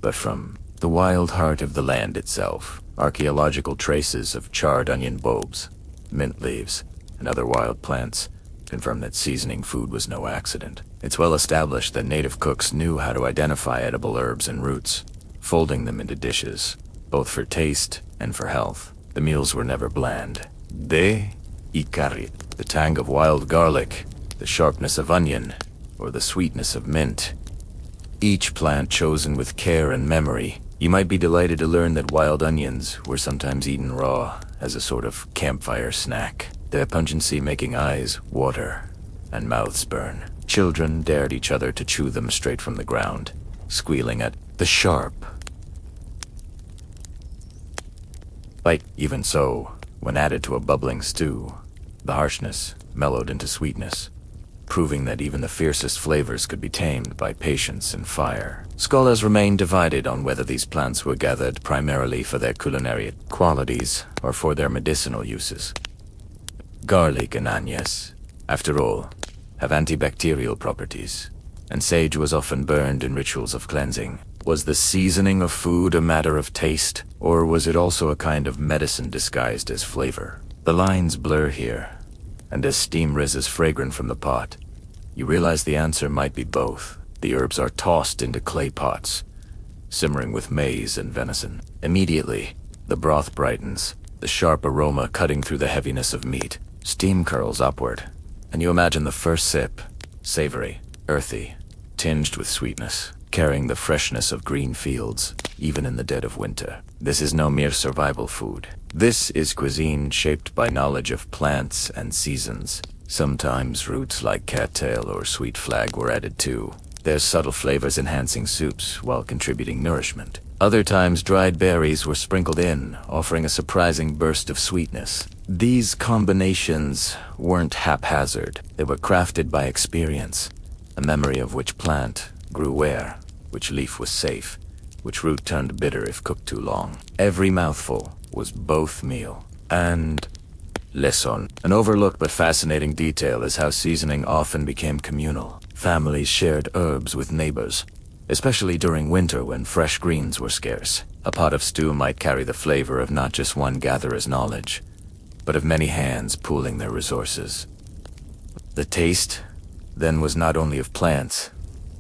A: but from the wild heart of the land itself. Archaeological traces of charred onion bulbs, mint leaves, and other wild plants confirm that seasoning food was no accident. It's well established that native cooks knew how to identify edible herbs and roots, folding them into dishes, both for taste and for health. The meals were never bland. De ikari, the tang of wild garlic, the sharpness of onion, or the sweetness of mint. Each plant chosen with care and memory. You might be delighted to learn that wild onions were sometimes eaten raw as a sort of campfire snack, their pungency making eyes water and mouths burn. Children dared each other to chew them straight from the ground, squealing at the sharp bite. Even so, when added to a bubbling stew, the harshness mellowed into sweetness, proving that even the fiercest flavors could be tamed by patience and fire. Scholars remain divided on whether these plants were gathered primarily for their culinary qualities or for their medicinal uses. Garlic and anise, after all, have antibacterial properties, and sage was often burned in rituals of cleansing. Was the seasoning of food a matter of taste, or was it also a kind of medicine disguised as flavor? The lines blur here, and as steam rises fragrant from the pot, you realize the answer might be both. The herbs are tossed into clay pots, simmering with maize and venison. Immediately, the broth brightens, the sharp aroma cutting through the heaviness of meat. Steam curls upward, and you imagine the first sip, savory, earthy, tinged with sweetness, carrying the freshness of green fields, even in the dead of winter. This is no mere survival food. This is cuisine shaped by knowledge of plants and seasons. Sometimes roots like cattail or sweet flag were added too, their subtle flavors enhancing soups while contributing nourishment. Other times dried berries were sprinkled in, offering a surprising burst of sweetness. These combinations weren't haphazard. They were crafted by experience, a memory of which plant grew where, which leaf was safe, which root turned bitter if cooked too long. Every mouthful was both meal and lesson. An overlooked but fascinating detail is how seasoning often became communal. Families shared herbs with neighbors, especially during winter when fresh greens were scarce. A pot of stew might carry the flavor of not just one gatherer's knowledge, but of many hands pooling their resources. The taste, then, was not only of plants,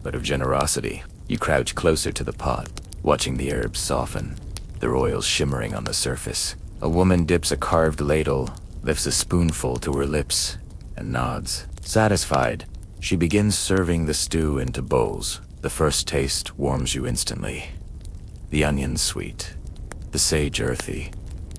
A: but of generosity. You crouch closer to the pot, watching the herbs soften, their oils shimmering on the surface. A woman dips a carved ladle, lifts a spoonful to her lips, and nods, satisfied. She begins serving the stew into bowls. The first taste warms you instantly. The onion sweet, the sage earthy,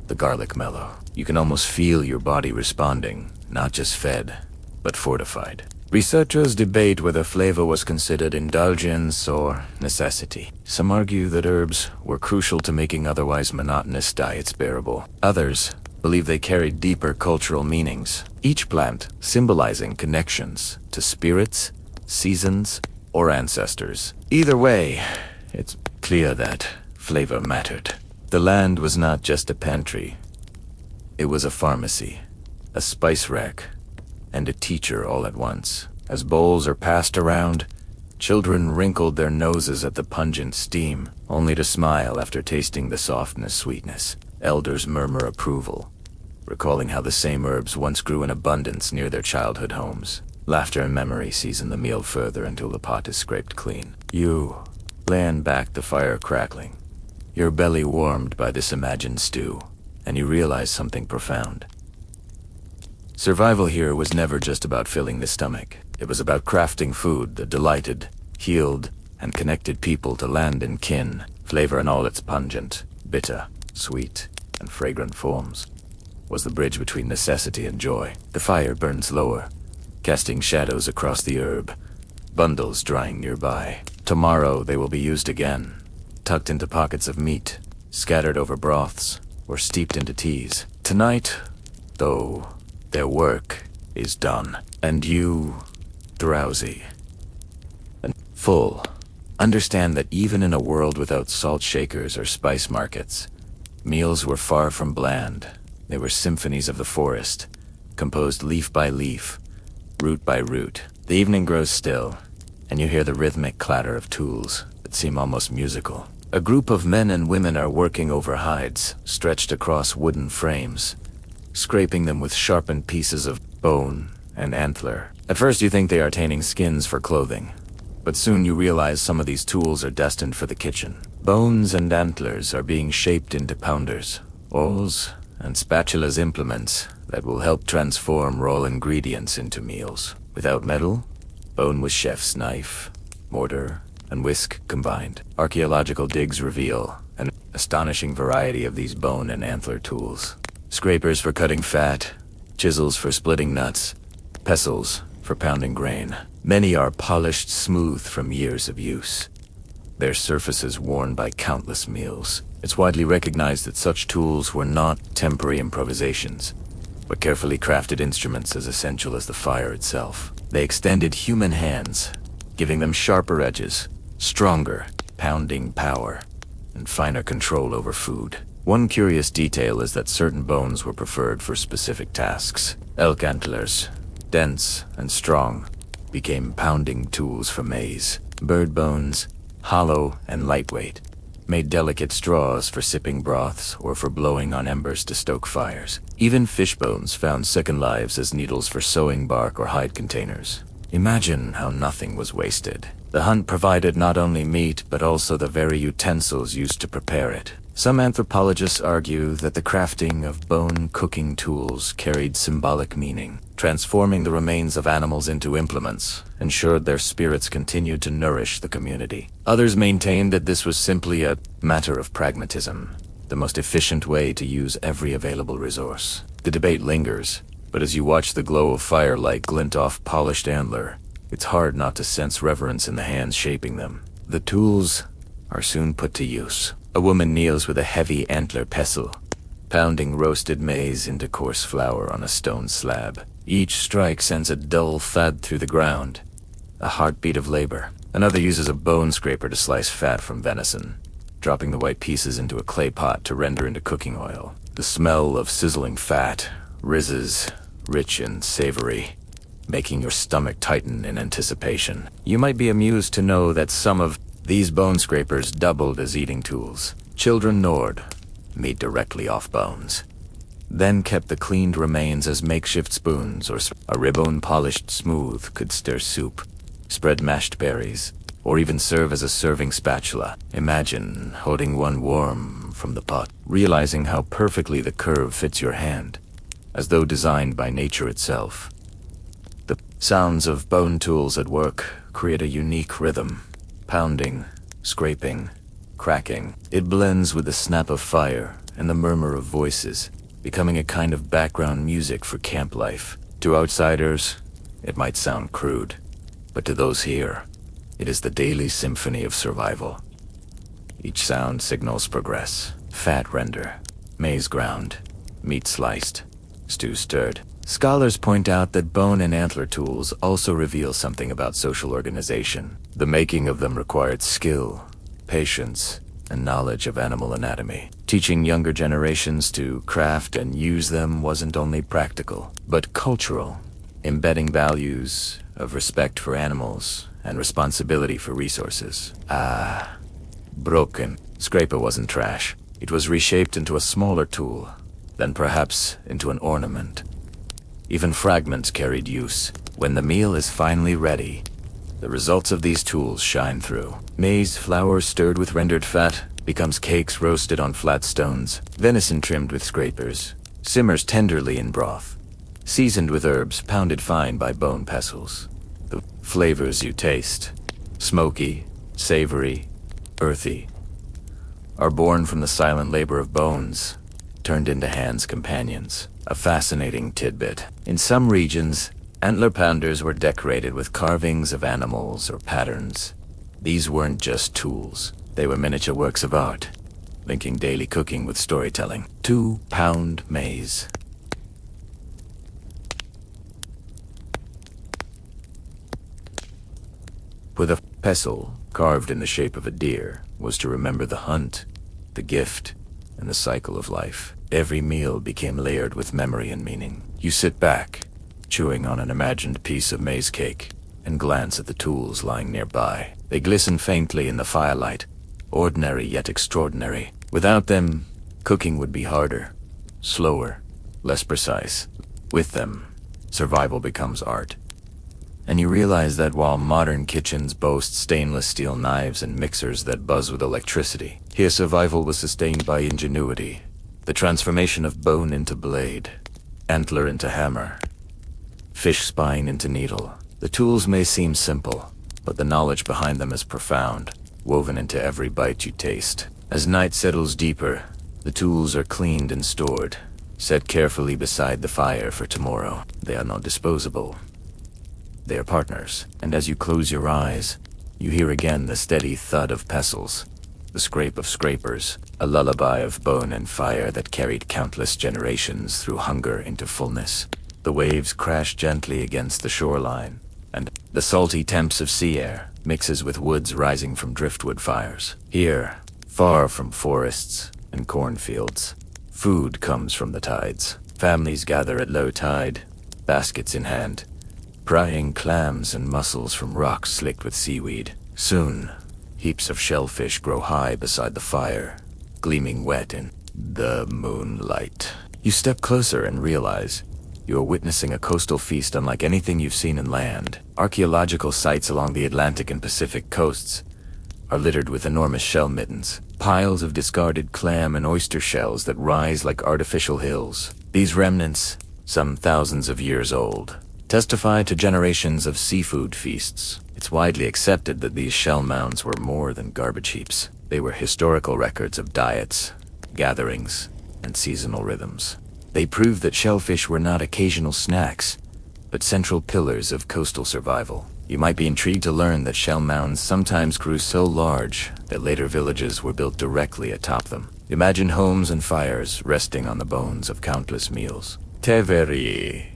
A: the garlic mellow. You can almost feel your body responding, not just fed, but fortified. Researchers debate whether flavor was considered indulgence or necessity. Some argue that herbs were crucial to making otherwise monotonous diets bearable. Others believe they carried deeper cultural meanings, each plant symbolizing connections to spirits, seasons, or ancestors. Either way, it's clear that flavor mattered. The land was not just a pantry. It was a pharmacy, a spice rack, and a teacher all at once. As bowls are passed around, children wrinkled their noses at the pungent steam, only to smile after tasting the softness, sweetness. Elders murmur approval, recalling how the same herbs once grew in abundance near their childhood homes. Laughter and memory season the meal further until the pot is scraped clean. You land back, the fire crackling, your belly warmed by this imagined stew, and you realize something profound. Survival here was never just about filling the stomach. It was about crafting food that delighted, healed, and connected people to land and kin. Flavor in all its pungent, bitter, sweet, and fragrant forms was the bridge between necessity and joy. The fire burns lower, casting shadows across the herb, bundles drying nearby. Tomorrow they will be used again, tucked into pockets of meat, scattered over broths, or steeped into teas. Tonight, though, their work is done, and you, drowsy and full, understand that even in a world without salt shakers or spice markets, meals were far from bland. They were symphonies of the forest, composed leaf by leaf, root by root. The evening grows still, and you hear the rhythmic clatter of tools that seem almost musical. A group of men and women are working over hides stretched across wooden frames, scraping them with sharpened pieces of bone and antler. At first you think they are tanning skins for clothing, but soon you realize some of these tools are destined for the kitchen. Bones and antlers are being shaped into pounders, awls, and spatulas, implements that will help transform raw ingredients into meals. Without metal, bone was chef's knife, mortar, and whisk combined. Archaeological digs reveal an astonishing variety of these bone and antler tools. Scrapers for cutting fat, chisels for splitting nuts, pestles for pounding grain. Many are polished smooth from years of use, their surfaces worn by countless meals. It's widely recognized that such tools were not temporary improvisations, but carefully crafted instruments as essential as the fire itself. They extended human hands, giving them sharper edges, stronger pounding power, and finer control over food. One curious detail is that certain bones were preferred for specific tasks. Elk antlers, dense and strong, became pounding tools for maize. Bird bones, hollow and lightweight, made delicate straws for sipping broths or for blowing on embers to stoke fires. Even fish bones found second lives as needles for sewing bark or hide containers. Imagine how nothing was wasted. The hunt provided not only meat, but also the very utensils used to prepare it. Some anthropologists argue that the crafting of bone cooking tools carried symbolic meaning. Transforming the remains of animals into implements ensured their spirits continued to nourish the community. Others maintained that this was simply a matter of pragmatism, the most efficient way to use every available resource. The debate lingers, but as you watch the glow of firelight glint off polished antler, it's hard not to sense reverence in the hands shaping them. The tools are soon put to use. A woman kneels with a heavy antler pestle, pounding roasted maize into coarse flour on a stone slab. Each strike sends a dull thud through the ground, a heartbeat of labor. Another uses a bone scraper to slice fat from venison, dropping the white pieces into a clay pot to render into cooking oil. The smell of sizzling fat rises, rich and savory, making your stomach tighten in anticipation. You might be amused to know that some of these bone scrapers doubled as eating tools. Children gnawed meat directly off bones, then kept the cleaned remains as makeshift spoons, or a ribbon polished smooth could stir soup, spread mashed berries, or even serve as a serving spatula. Imagine holding one warm from the pot, realizing how perfectly the curve fits your hand, as though designed by nature itself. The Sounds of bone tools at work create a unique rhythm. Pounding, scraping, cracking. It blends with the snap of fire and the murmur of voices, becoming a kind of background music for camp life. To outsiders, it might sound crude, but to those here, it is the daily symphony of survival. Each sound signals progress. Fat render, maize ground, meat sliced, stew stirred. Scholars point out that bone and antler tools also reveal something about social organization. The making of them required skill, patience, and knowledge of animal anatomy. Teaching younger generations to craft and use them wasn't only practical, but cultural, embedding values of respect for animals and responsibility for resources. Broken. Scraper wasn't trash. It was reshaped into a smaller tool, then perhaps into an ornament. Even fragments carried use. When the meal is finally ready, the results of these tools shine through. Maize flour stirred with rendered fat becomes cakes roasted on flat stones. Venison trimmed with scrapers simmers tenderly in broth, seasoned with herbs pounded fine by bone pestles. The flavors you taste, smoky, savory, earthy, are born from the silent labor of bones, turned into hands' companions. A fascinating tidbit. In some regions, antler pounders were decorated with carvings of animals or patterns. These weren't just tools. They were miniature works of art, linking daily cooking with storytelling. 2-pound maize. With a pestle carved in the shape of a deer was to remember the hunt, the gift, and the cycle of life. Every meal became layered with memory and meaning. You sit back, chewing on an imagined piece of maize cake, and glance at the tools lying nearby. They glisten faintly in the firelight, ordinary yet extraordinary. Without them, cooking would be harder, slower, less precise. With them, survival becomes art. And you realize that while modern kitchens boast stainless steel knives and mixers that buzz with electricity, here survival was sustained by ingenuity. The transformation of bone into blade, antler into hammer, fish spine into needle. The tools may seem simple, but the knowledge behind them is profound, woven into every bite you taste. As night settles deeper, the tools are cleaned and stored, set carefully beside the fire for tomorrow. They are not disposable. They are partners, and as you close your eyes, you hear again the steady thud of pestles, the scrape of scrapers, a lullaby of bone and fire that carried countless generations through hunger into fullness. The waves crash gently against the shoreline, and the salty temps of sea air mixes with woods rising from driftwood fires. Here, far from forests and cornfields, food comes from the tides. Families gather at low tide, baskets in hand, prying clams and mussels from rocks slicked with seaweed. Soon, heaps of shellfish grow high beside the fire, gleaming wet in the moonlight. You step closer and realize you are witnessing a coastal feast unlike anything you've seen in land. Archaeological sites along the Atlantic and Pacific coasts are littered with enormous shell middens, piles of discarded clam and oyster shells that rise like artificial hills. These remnants, some thousands of years old, testify to generations of seafood feasts. It's widely accepted that these shell mounds were more than garbage heaps. They were historical records of diets, gatherings, and seasonal rhythms. They prove that shellfish were not occasional snacks, but central pillars of coastal survival. You might be intrigued to learn that shell mounds sometimes grew so large that later villages were built directly atop them. Imagine homes and fires resting on the bones of countless meals. Teveri,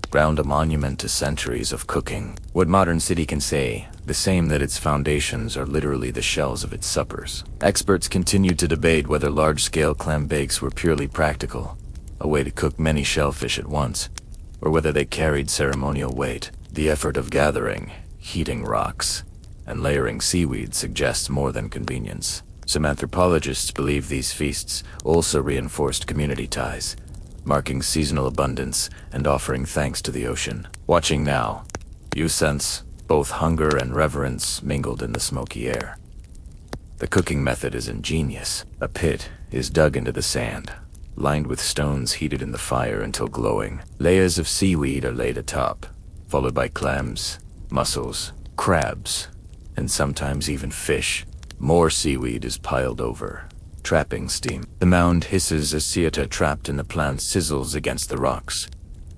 A: ground a monument to centuries of cooking. What modern city can say, the same that its foundations are literally the shells of its suppers. Experts continue to debate whether large-scale clam bakes were purely practical, a way to cook many shellfish at once, or whether they carried ceremonial weight. The effort of gathering, heating rocks, and layering seaweed suggests more than convenience. Some anthropologists believe these feasts also reinforced community ties, marking seasonal abundance and offering thanks to the ocean. Watching now, you sense both hunger and reverence mingled in the smoky air. The cooking method is ingenious. A pit is dug into the sand, lined with stones heated in the fire until glowing. Layers of seaweed are laid atop, followed by clams, mussels, crabs, and sometimes even fish. More seaweed is piled over, trapping steam. The mound hisses as Cieta trapped in the plant sizzles against the rocks,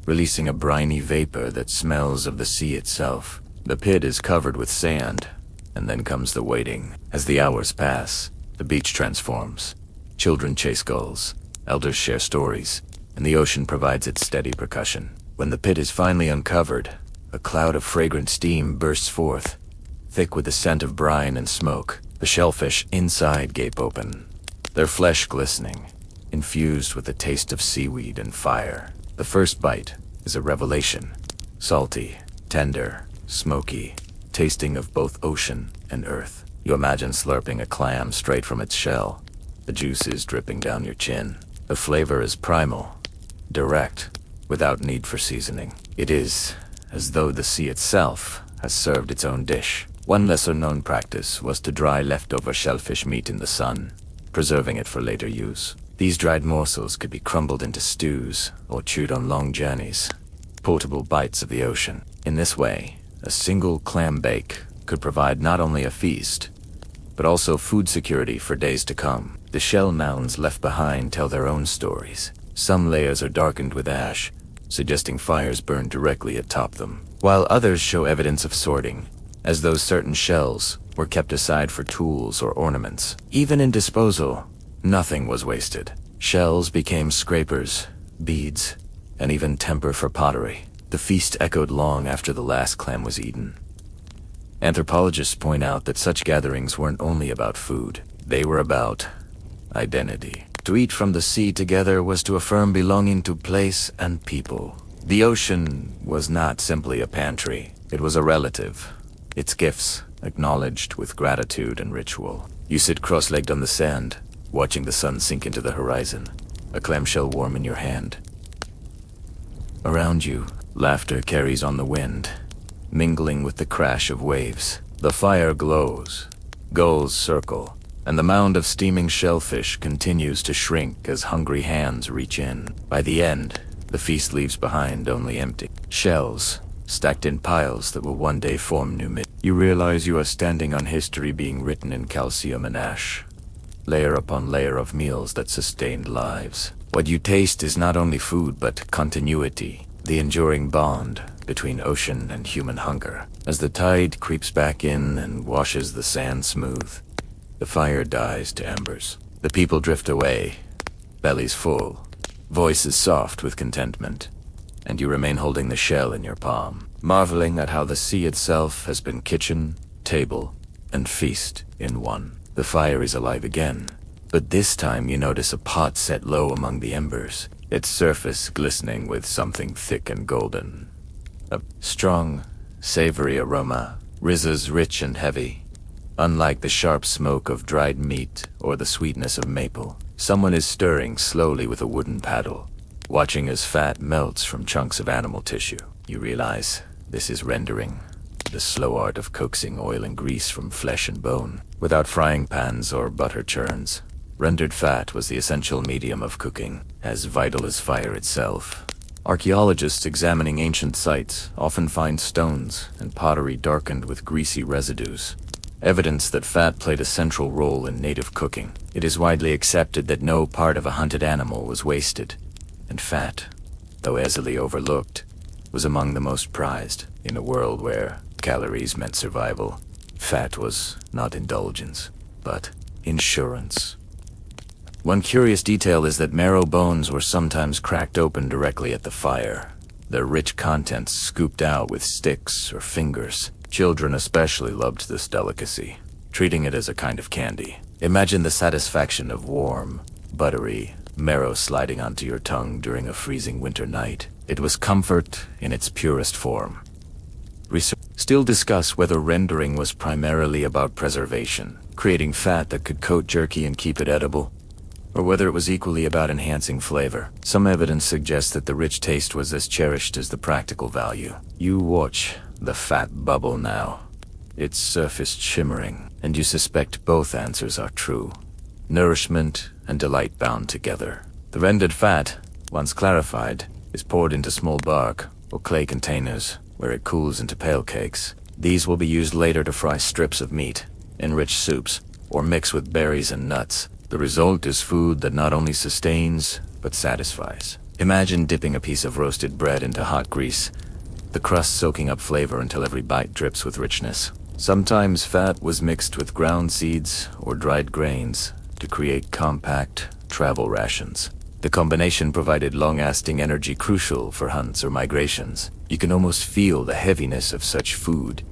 A: releasing a briny vapor that smells of the sea itself. The pit is covered with sand, and then comes the waiting. As the hours pass, the beach transforms. Children chase gulls, elders share stories, and the ocean provides its steady percussion. When the pit is finally uncovered, a cloud of fragrant steam bursts forth, thick with the scent of brine and smoke. The shellfish inside gape open, their flesh glistening, infused with the taste of seaweed and fire. The first bite is a revelation. Salty, tender, smoky, tasting of both ocean and earth. You imagine slurping a clam straight from its shell, the juices dripping down your chin. The flavor is primal, direct, without need for seasoning. It is as though the sea itself has served its own dish. One lesser-known practice was to dry leftover shellfish meat in the sun, preserving it for later use. These dried morsels could be crumbled into stews or chewed on long journeys, portable bites of the ocean. In this way, a single clam bake could provide not only a feast, but also food security for days to come. The shell mounds left behind tell their own stories. Some layers are darkened with ash, suggesting fires burned directly atop them, while others show evidence of sorting, as though certain shells were kept aside for tools or ornaments. Even in disposal, nothing was wasted. Shells became scrapers, beads, and even temper for pottery. The feast echoed long after the last clam was eaten. Anthropologists point out that such gatherings weren't only about food, they were about identity. To eat from the sea together was to affirm belonging to place and people. The ocean was not simply a pantry, it was a relative. Its gifts acknowledged with gratitude and ritual. You sit cross-legged on the sand, watching the sun sink into the horizon, a clamshell warm in your hand. Around you, laughter carries on the wind, mingling with the crash of waves. The fire glows, gulls circle, and the mound of steaming shellfish continues to shrink as hungry hands reach in. By the end, the feast leaves behind only empty shells, stacked in piles that will one day form new myths. You realize you are standing on history being written in calcium and ash, layer upon layer of meals that sustained lives. What you taste is not only food but continuity, the enduring bond between ocean and human hunger. As the tide creeps back in and washes the sand smooth, the fire dies to embers. The people drift away, bellies full, voices soft with contentment, and you remain holding the shell in your palm, marveling at how the sea itself has been kitchen, table, and feast in one. The fire is alive again, but this time you notice a pot set low among the embers, its surface glistening with something thick and golden. A strong, savory aroma, rises rich and heavy, unlike the sharp smoke of dried meat or the sweetness of maple. Someone is stirring slowly with a wooden paddle, watching as fat melts from chunks of animal tissue. You realize this is rendering, the slow art of coaxing oil and grease from flesh and bone. Without frying pans or butter churns, rendered fat was the essential medium of cooking, as vital as fire itself. Archaeologists examining ancient sites often find stones and pottery darkened with greasy residues, evidence that fat played a central role in native cooking. It is widely accepted that no part of a hunted animal was wasted, and fat, though easily overlooked, was among the most prized. In a world where calories meant survival, fat was not indulgence, but insurance. One curious detail is that marrow bones were sometimes cracked open directly at the fire, their rich contents scooped out with sticks or fingers. Children especially loved this delicacy, treating it as a kind of candy. Imagine the satisfaction of warm, buttery marrow sliding onto your tongue during a freezing winter night. It was comfort in its purest form. Researchers still discuss whether rendering was primarily about preservation, creating fat that could coat jerky and keep it edible, or whether it was equally about enhancing flavor. Some evidence suggests that the rich taste was as cherished as the practical value. You watch the fat bubble now, its surface shimmering, and you suspect both answers are true. Nourishment and delight bound together. The rendered fat, once clarified, is poured into small bark or clay containers, where it cools into pale cakes. These will be used later to fry strips of meat, enrich soups, or mix with berries and nuts. The result is food that not only sustains, but satisfies. Imagine dipping a piece of roasted bread into hot grease, the crust soaking up flavor until every bite drips with richness. Sometimes fat was mixed with ground seeds or dried grains to create compact travel rations. The combination provided long-lasting energy crucial for hunts or migrations. You can almost feel the heaviness of such food,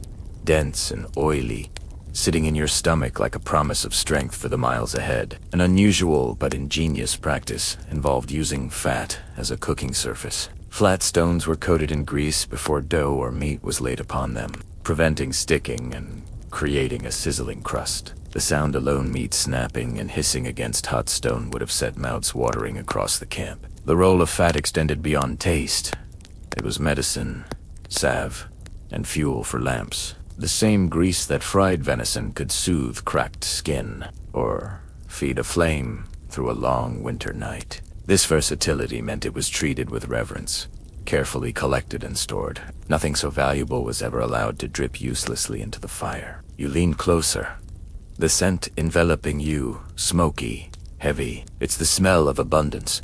A: dense and oily, sitting in your stomach like a promise of strength for the miles ahead. An unusual but ingenious practice involved using fat as a cooking surface. Flat stones were coated in grease before dough or meat was laid upon them, preventing sticking and creating a sizzling crust. The sound alone, meat snapping and hissing against hot stone, would have set mouths watering across the camp. The role of fat extended beyond taste. It was medicine, salve, and fuel for lamps. The same grease that fried venison could soothe cracked skin or feed a flame through a long winter night. This versatility meant it was treated with reverence, carefully collected and stored. Nothing so valuable was ever allowed to drip uselessly into the fire. You leaned closer, the scent enveloping you, smoky, heavy. It's the smell of abundance,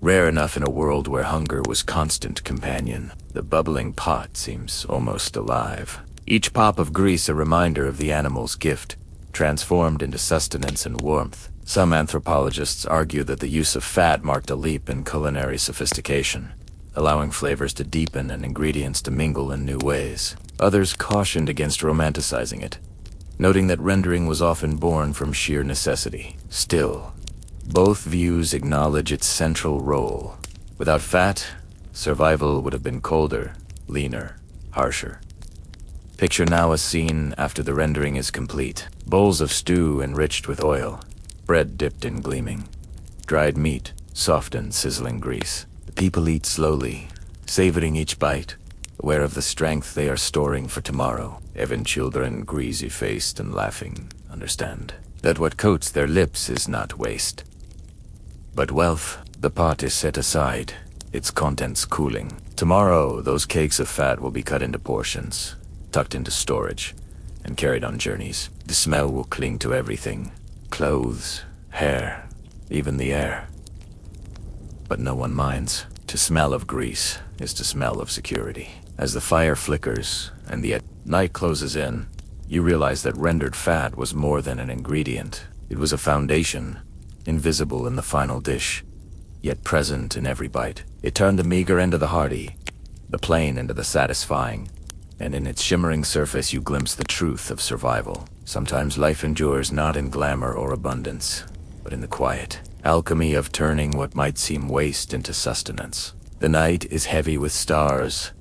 A: rare enough in a world where hunger was constant companion. The bubbling pot seems almost alive. Each pop of grease a reminder of the animal's gift, transformed into sustenance and warmth. Some anthropologists argue that the use of fat marked a leap in culinary sophistication, allowing flavors to deepen and ingredients to mingle in new ways. Others cautioned against romanticizing it, noting that rendering was often born from sheer necessity. Still, both views acknowledge its central role. Without fat, survival would have been colder, leaner, harsher. Picture now a scene after the rendering is complete. Bowls of stew enriched with oil, bread dipped in gleaming, dried meat soft in sizzling grease. The people eat slowly, savoring each bite, aware of the strength they are storing for tomorrow. Even children, greasy-faced and laughing, understand that what coats their lips is not waste, but wealth. The pot is set aside, its contents cooling. Tomorrow, those cakes of fat will be cut into portions, tucked into storage, and carried on journeys. The smell will cling to everything, clothes, hair, even the air. But no one minds. To smell of grease is to smell of security. As the fire flickers and the night closes in, you realize that rendered fat was more than an ingredient. It was a foundation, invisible in the final dish, yet present in every bite. It turned the meager into the hearty, the plain into the satisfying, and in its shimmering surface you glimpse the truth of survival. Sometimes life endures not in glamour or abundance, but in the quiet alchemy of turning what might seem waste into sustenance. The night is heavy with stars,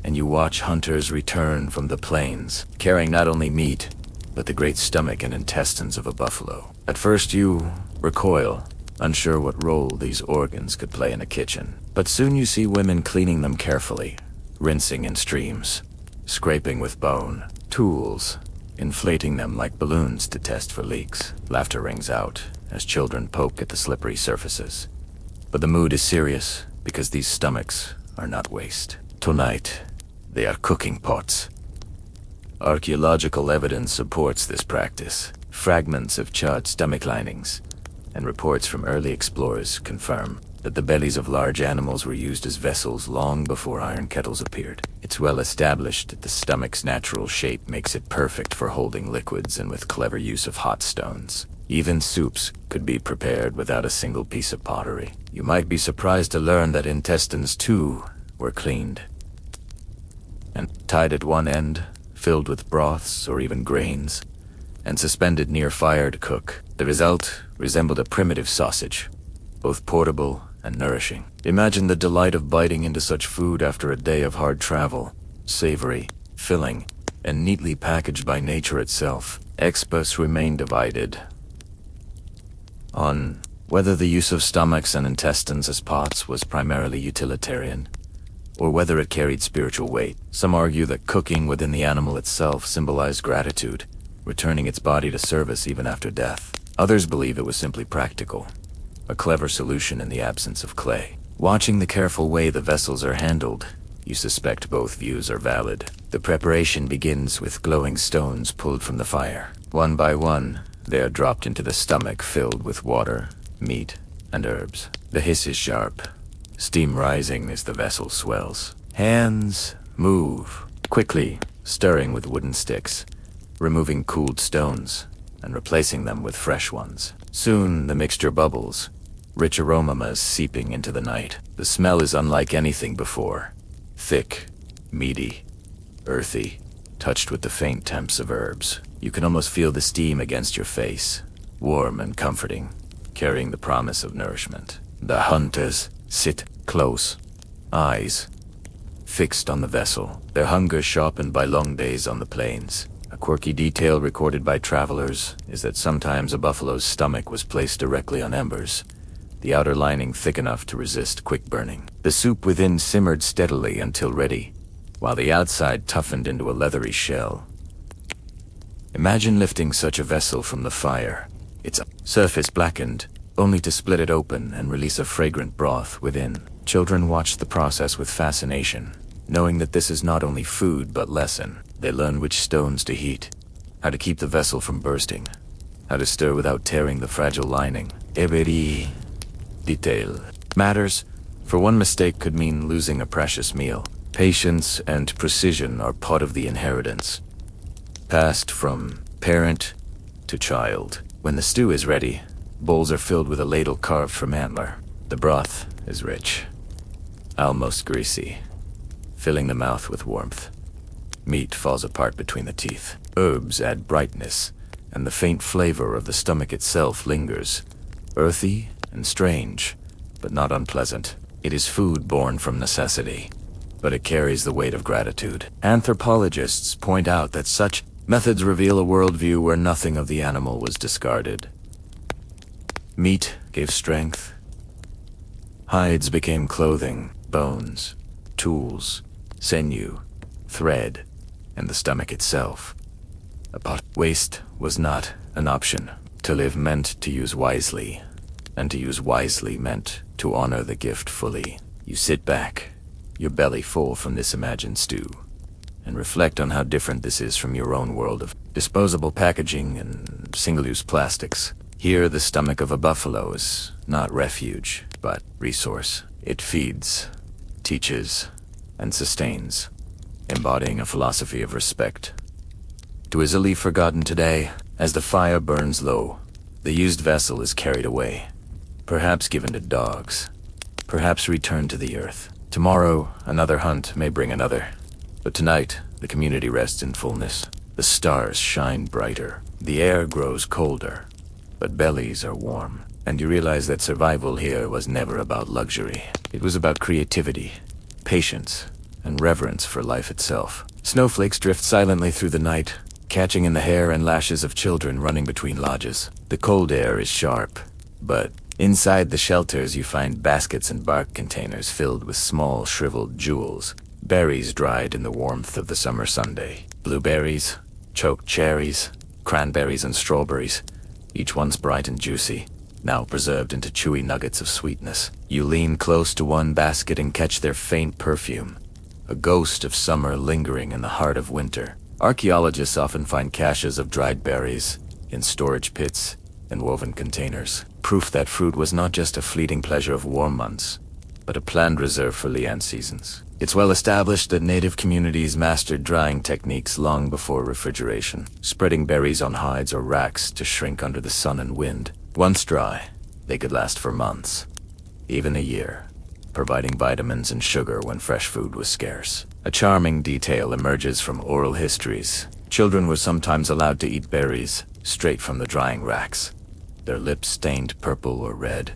A: and you watch hunters return from the plains, carrying not only meat, but the great stomach and intestines of a buffalo. At first you recoil, unsure what role these organs could play in a kitchen. But soon you see women cleaning them carefully, rinsing in streams, scraping with bone, tools, inflating them like balloons to test for leaks. Laughter rings out as children poke at the slippery surfaces. But the mood is serious, because these stomachs are not waste. Tonight, they are cooking pots. Archaeological evidence supports this practice. Fragments of charred stomach linings and reports from early explorers confirm that the bellies of large animals were used as vessels long before iron kettles appeared. It's well established that the stomach's natural shape makes it perfect for holding liquids, and with clever use of hot stones, even soups could be prepared without a single piece of pottery. You might be surprised to learn that intestines too were cleaned and tied at one end, filled with broths or even grains, and suspended near fire to cook. The result resembled a primitive sausage, both portable and nourishing. Imagine the delight of biting into such food after a day of hard travel, savory, filling, and neatly packaged by nature itself. Experts remain divided on whether the use of stomachs and intestines as pots was primarily utilitarian, or whether it carried spiritual weight. Some argue that cooking within the animal itself symbolized gratitude, returning its body to service even after death. Others believe it was simply practical, a clever solution in the absence of clay. Watching the careful way the vessels are handled, You suspect both views are valid. The preparation begins with glowing stones pulled from the fire. One by one, they are dropped into the stomach filled with water, meat, and herbs. The hiss is sharp, steam rising as the vessel swells. Hands move quickly, stirring with wooden sticks, removing cooled stones and replacing them with fresh ones. Soon the mixture bubbles, rich aromas seeping into the night. The smell is unlike anything before. Thick, meaty, earthy, touched with the faint temps of herbs. You can almost feel the steam against your face, warm and comforting, carrying the promise of nourishment. The hunters sit close, eyes fixed on the vessel, their hunger sharpened by long days on the plains. A quirky detail recorded by travelers is that sometimes a buffalo's stomach was placed directly on embers, the outer lining thick enough to resist quick burning. The soup within simmered steadily until ready, while the outside toughened into a leathery shell. Imagine lifting such a vessel from the fire, its surface blackened, only to split it open and release a fragrant broth within. Children watch the process with fascination, knowing that this is not only food but lesson. They learn which stones to heat, how to keep the vessel from bursting, how to stir without tearing the fragile lining. Every detail matters, for one mistake could mean losing a precious meal. Patience and precision are part of the inheritance, passed from parent to child. When the stew is ready, bowls are filled with a ladle carved from antler. The broth is rich, almost greasy, filling the mouth with warmth. Meat falls apart between the teeth. Herbs add brightness, and the faint flavor of the stomach itself lingers, earthy and strange, but not unpleasant. It is food born from necessity, but it carries the weight of gratitude. Anthropologists point out that such methods reveal a worldview where nothing of the animal was discarded. Meat gave strength. Hides became clothing, bones, tools, sinew, thread, and the stomach itself. Waste was not an option. To live meant to use wisely, and to use wisely meant to honor the gift fully. You sit back, your belly full from this imagined stew, and reflect on how different this is from your own world of disposable packaging and single-use plastics. Here, the stomach of a buffalo is not refuge, but resource. It feeds, teaches, and sustains, embodying a philosophy of respect. Too easily forgotten today, as the fire burns low, the used vessel is carried away, perhaps given to dogs, perhaps returned to the earth. Tomorrow, another hunt may bring another, but tonight, the community rests in fullness. The stars shine brighter, the air grows colder, but bellies are warm, and you realize that survival here was never about luxury. It was about creativity, patience, and reverence for life itself. Snowflakes drift silently through the night, catching in the hair and lashes of children running between lodges. The cold air is sharp, but inside the shelters you find baskets and bark containers filled with small shriveled jewels, berries dried in the warmth of the summer Sunday, blueberries, choked cherries, cranberries, and strawberries, each once bright and juicy, now preserved into chewy nuggets of sweetness. You lean close to one basket and catch their faint perfume, a ghost of summer lingering in the heart of winter. Archaeologists often find caches of dried berries in storage pits and woven containers, proof that fruit was not just a fleeting pleasure of warm months, but a planned reserve for Lian seasons. It's well established that native communities mastered drying techniques long before refrigeration, spreading berries on hides or racks to shrink under the sun and wind. Once dry, they could last for months, even a year, providing vitamins and sugar when fresh food was scarce. A charming detail emerges from oral histories. Children were sometimes allowed to eat berries straight from the drying racks, their lips stained purple or red,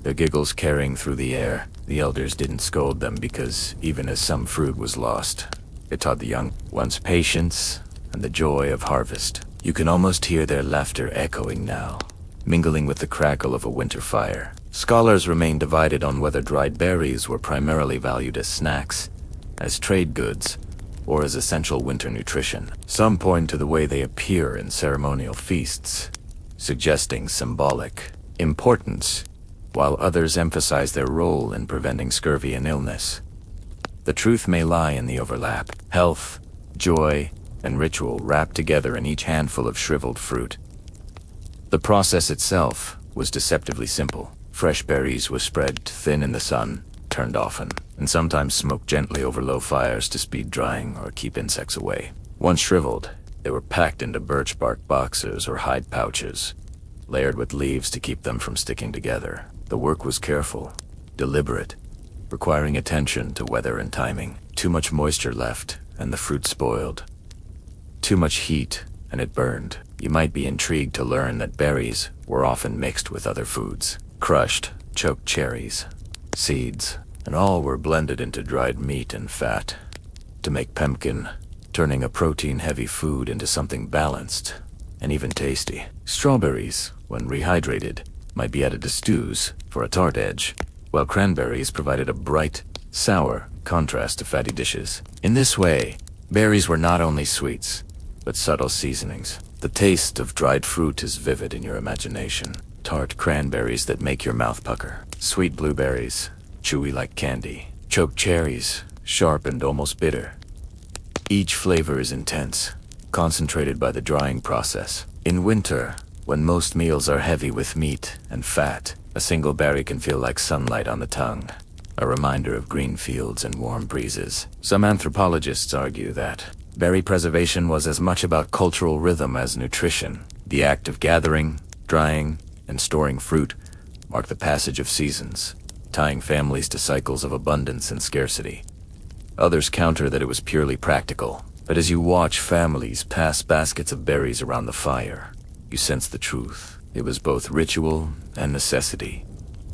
A: their giggles carrying through the air. The elders didn't scold them because even as some fruit was lost, it taught the young ones patience and the joy of harvest. You can almost hear their laughter echoing now, mingling with the crackle of a winter fire. Scholars remain divided on whether dried berries were primarily valued as snacks, as trade goods, or as essential winter nutrition. Some point to the way they appear in ceremonial feasts, suggesting symbolic importance, while others emphasize their role in preventing scurvy and illness. The truth may lie in the overlap. Health, joy, and ritual wrapped together in each handful of shriveled fruit. The process itself was deceptively simple. Fresh berries were spread thin in the sun, turned often, and sometimes smoked gently over low fires to speed drying or keep insects away. Once shriveled, they were packed into birch bark boxes or hide pouches, layered with leaves to keep them from sticking together. The work was careful, deliberate, requiring attention to weather and timing. Too much moisture left, and the fruit spoiled. Too much heat, and it burned. You might be intrigued to learn that berries were often mixed with other foods. Crushed, choked cherries, seeds, and all were blended into dried meat and fat to make pemmican, turning a protein-heavy food into something balanced and even tasty. Strawberries, when rehydrated, might be added to stews for a tart edge, while cranberries provided a bright, sour contrast to fatty dishes. In this way, berries were not only sweets, but subtle seasonings. The taste of dried fruit is vivid in your imagination. Tart cranberries that make your mouth pucker. Sweet blueberries, chewy like candy. Choked cherries, sharp and almost bitter. Each flavor is intense, concentrated by the drying process. In winter, when most meals are heavy with meat and fat, a single berry can feel like sunlight on the tongue, a reminder of green fields and warm breezes. Some anthropologists argue that berry preservation was as much about cultural rhythm as nutrition. The act of gathering, drying, and storing fruit marked the passage of seasons, tying families to cycles of abundance and scarcity. Others counter that it was purely practical, but as you watch families pass baskets of berries around the fire, you sense the truth. It was both ritual and necessity,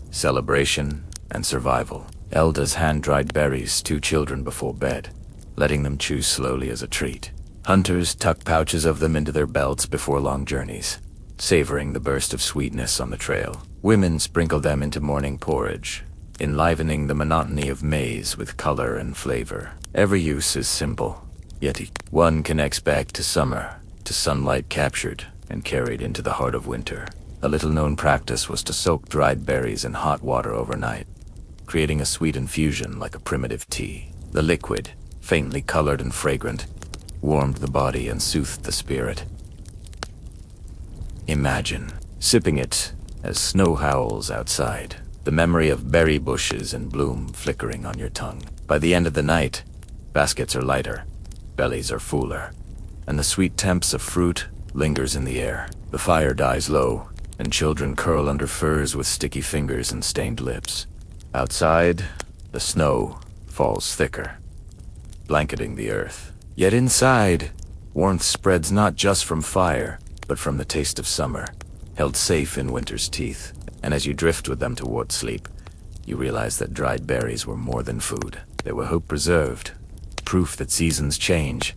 A: celebration and survival. Elders hand-dried berries to children before bed, letting them chew slowly as a treat. Hunters tucked pouches of them into their belts before long journeys, savoring the burst of sweetness on the trail. Women sprinkled them into morning porridge, enlivening the monotony of maize with color and flavor. Every use is simple, yet one connects back to summer, to sunlight captured and carried into the heart of winter. A little-known practice was to soak dried berries in hot water overnight, creating a sweet infusion like a primitive tea. The liquid, faintly colored and fragrant, warmed the body and soothed the spirit. Imagine sipping it as snow howls outside, the memory of berry bushes in bloom flickering on your tongue. By the end of the night, baskets are lighter, bellies are fuller, and the sweet temps of fruit lingers in the air. The fire dies low, and children curl under furs with sticky fingers and stained lips. Outside, the snow falls thicker, blanketing the earth. Yet inside, warmth spreads not just from fire, but from the taste of summer, held safe in winter's teeth. And as you drift with them toward sleep, you realize that dried berries were more than food. They were hope preserved, proof that seasons change,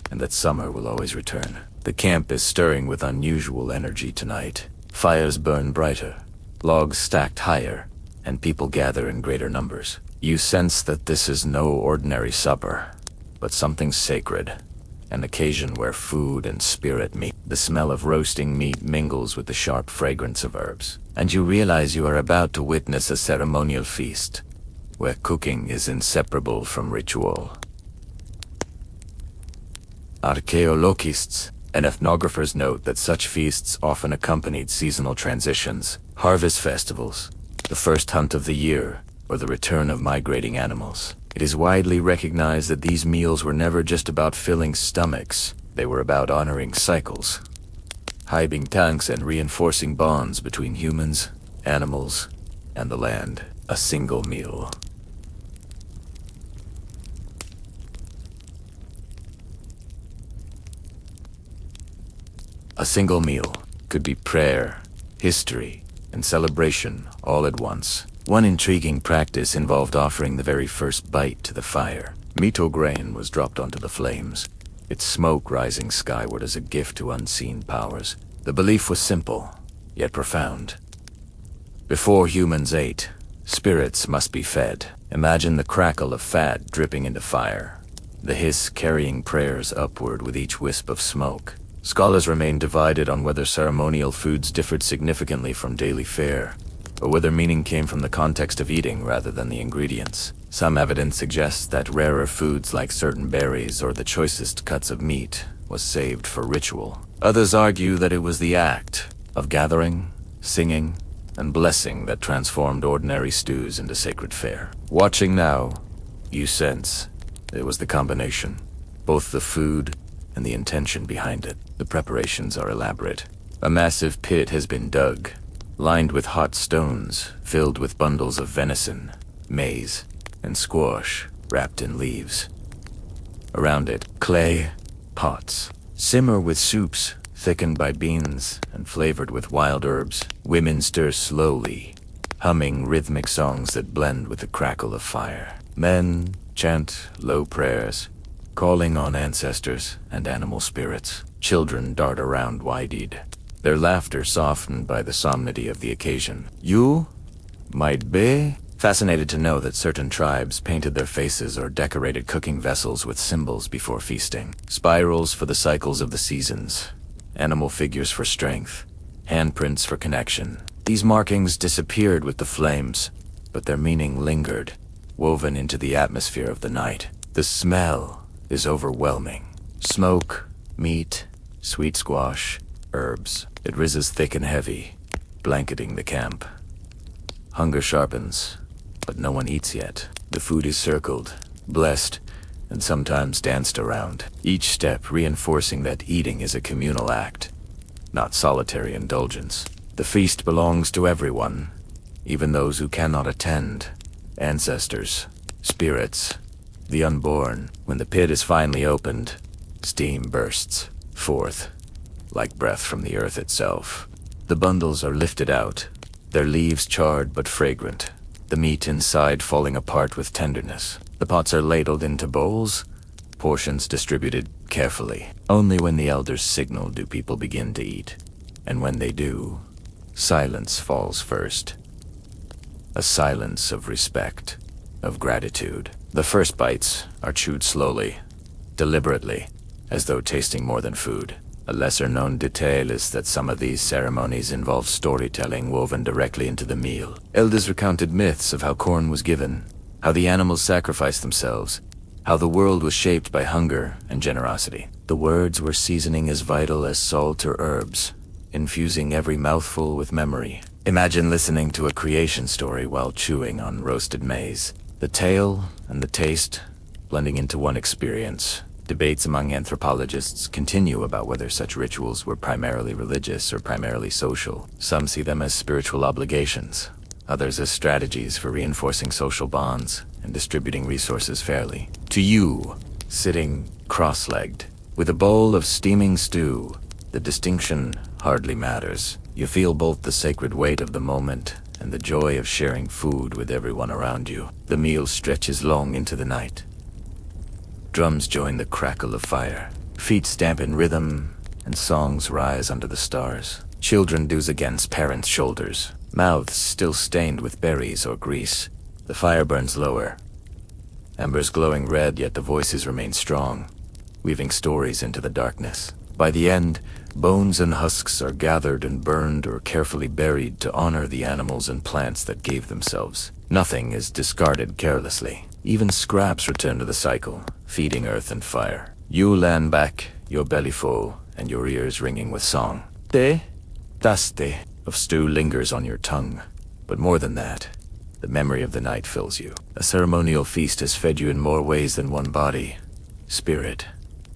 A: and that summer will always return. The camp is stirring with unusual energy tonight. Fires burn brighter, logs stacked higher, and people gather in greater numbers. You sense that this is no ordinary supper, but something sacred, an occasion where food and spirit meet. The smell of roasting meat mingles with the sharp fragrance of herbs, and you realize you are about to witness a ceremonial feast, where cooking is inseparable from ritual. Archaeologists and ethnographers note that such feasts often accompanied seasonal transitions, harvest festivals, the first hunt of the year, or the return of migrating animals. It is widely recognized that these meals were never just about filling stomachs. They were about honoring cycles, hiding tanks and reinforcing bonds between humans, animals, and the land. A single meal. A single meal could be prayer, history, and celebration all at once. One intriguing practice involved offering the very first bite to the fire. Mito grain was dropped onto the flames, its smoke rising skyward as a gift to unseen powers. The belief was simple, yet profound. Before humans ate, spirits must be fed. Imagine the crackle of fat dripping into fire, the hiss carrying prayers upward with each wisp of smoke. Scholars remain divided on whether ceremonial foods differed significantly from daily fare, or whether meaning came from the context of eating rather than the ingredients. Some evidence suggests that rarer foods like certain berries or the choicest cuts of meat was saved for ritual. Others argue that it was the act of gathering, singing, and blessing that transformed ordinary stews into sacred fare. Watching now, you sense it was the combination, both the food and the intention behind it. The preparations are elaborate. A massive pit has been dug, lined with hot stones, filled with bundles of venison, maize, and squash wrapped in leaves. Around it, clay pots simmer with soups thickened by beans and flavored with wild herbs. Women stir slowly, humming rhythmic songs that blend with the crackle of fire. Men chant low prayers, calling on ancestors and animal spirits. Children dart around wide-eyed, their laughter softened by the solemnity of the occasion. You might be fascinated to know that certain tribes painted their faces or decorated cooking vessels with symbols before feasting. Spirals for the cycles of the seasons, animal figures for strength, handprints for connection. These markings disappeared with the flames, but their meaning lingered, woven into the atmosphere of the night. The smell is overwhelming. Smoke, meat, sweet squash, herbs. It rises thick and heavy, blanketing the camp. Hunger sharpens, but no one eats yet. The food is circled, blessed, and sometimes danced around, each step reinforcing that eating is a communal act, not solitary indulgence. The feast belongs to everyone, even those who cannot attend. Ancestors, spirits, the unborn. When the pit is finally opened, steam bursts forth, like breath from the earth itself. The bundles are lifted out, their leaves charred but fragrant, the meat inside falling apart with tenderness. The pots are ladled into bowls, portions distributed carefully. Only when the elders signal do people begin to eat, and when they do, silence falls first. A silence of respect, of gratitude. The first bites are chewed slowly, deliberately, as though tasting more than food. A lesser-known detail is that some of these ceremonies involve storytelling woven directly into the meal. Elders recounted myths of how corn was given, how the animals sacrificed themselves, how the world was shaped by hunger and generosity. The words were seasoning as vital as salt or herbs, infusing every mouthful with memory. Imagine listening to a creation story while chewing on roasted maize. The tale and the taste blending into one experience. Debates among anthropologists continue about whether such rituals were primarily religious or primarily social. Some see them as spiritual obligations, others as strategies for reinforcing social bonds and distributing resources fairly. To you, sitting cross-legged, with a bowl of steaming stew, the distinction hardly matters. You feel both the sacred weight of the moment and the joy of sharing food with everyone around you. The meal stretches long into the night. Drums join the crackle of fire. Feet stamp in rhythm, and songs rise under the stars. Children doze against parents' shoulders, mouths still stained with berries or grease. The fire burns lower, embers glowing red, yet the voices remain strong, weaving stories into the darkness. By the end, bones and husks are gathered and burned or carefully buried to honor the animals and plants that gave themselves. Nothing is discarded carelessly. Even scraps return to the cycle, feeding earth and fire. You land back, your belly full, and your ears ringing with song. Te, taste of stew lingers on your tongue. But more than that, the memory of the night fills you. A ceremonial feast has fed you in more ways than one body, spirit,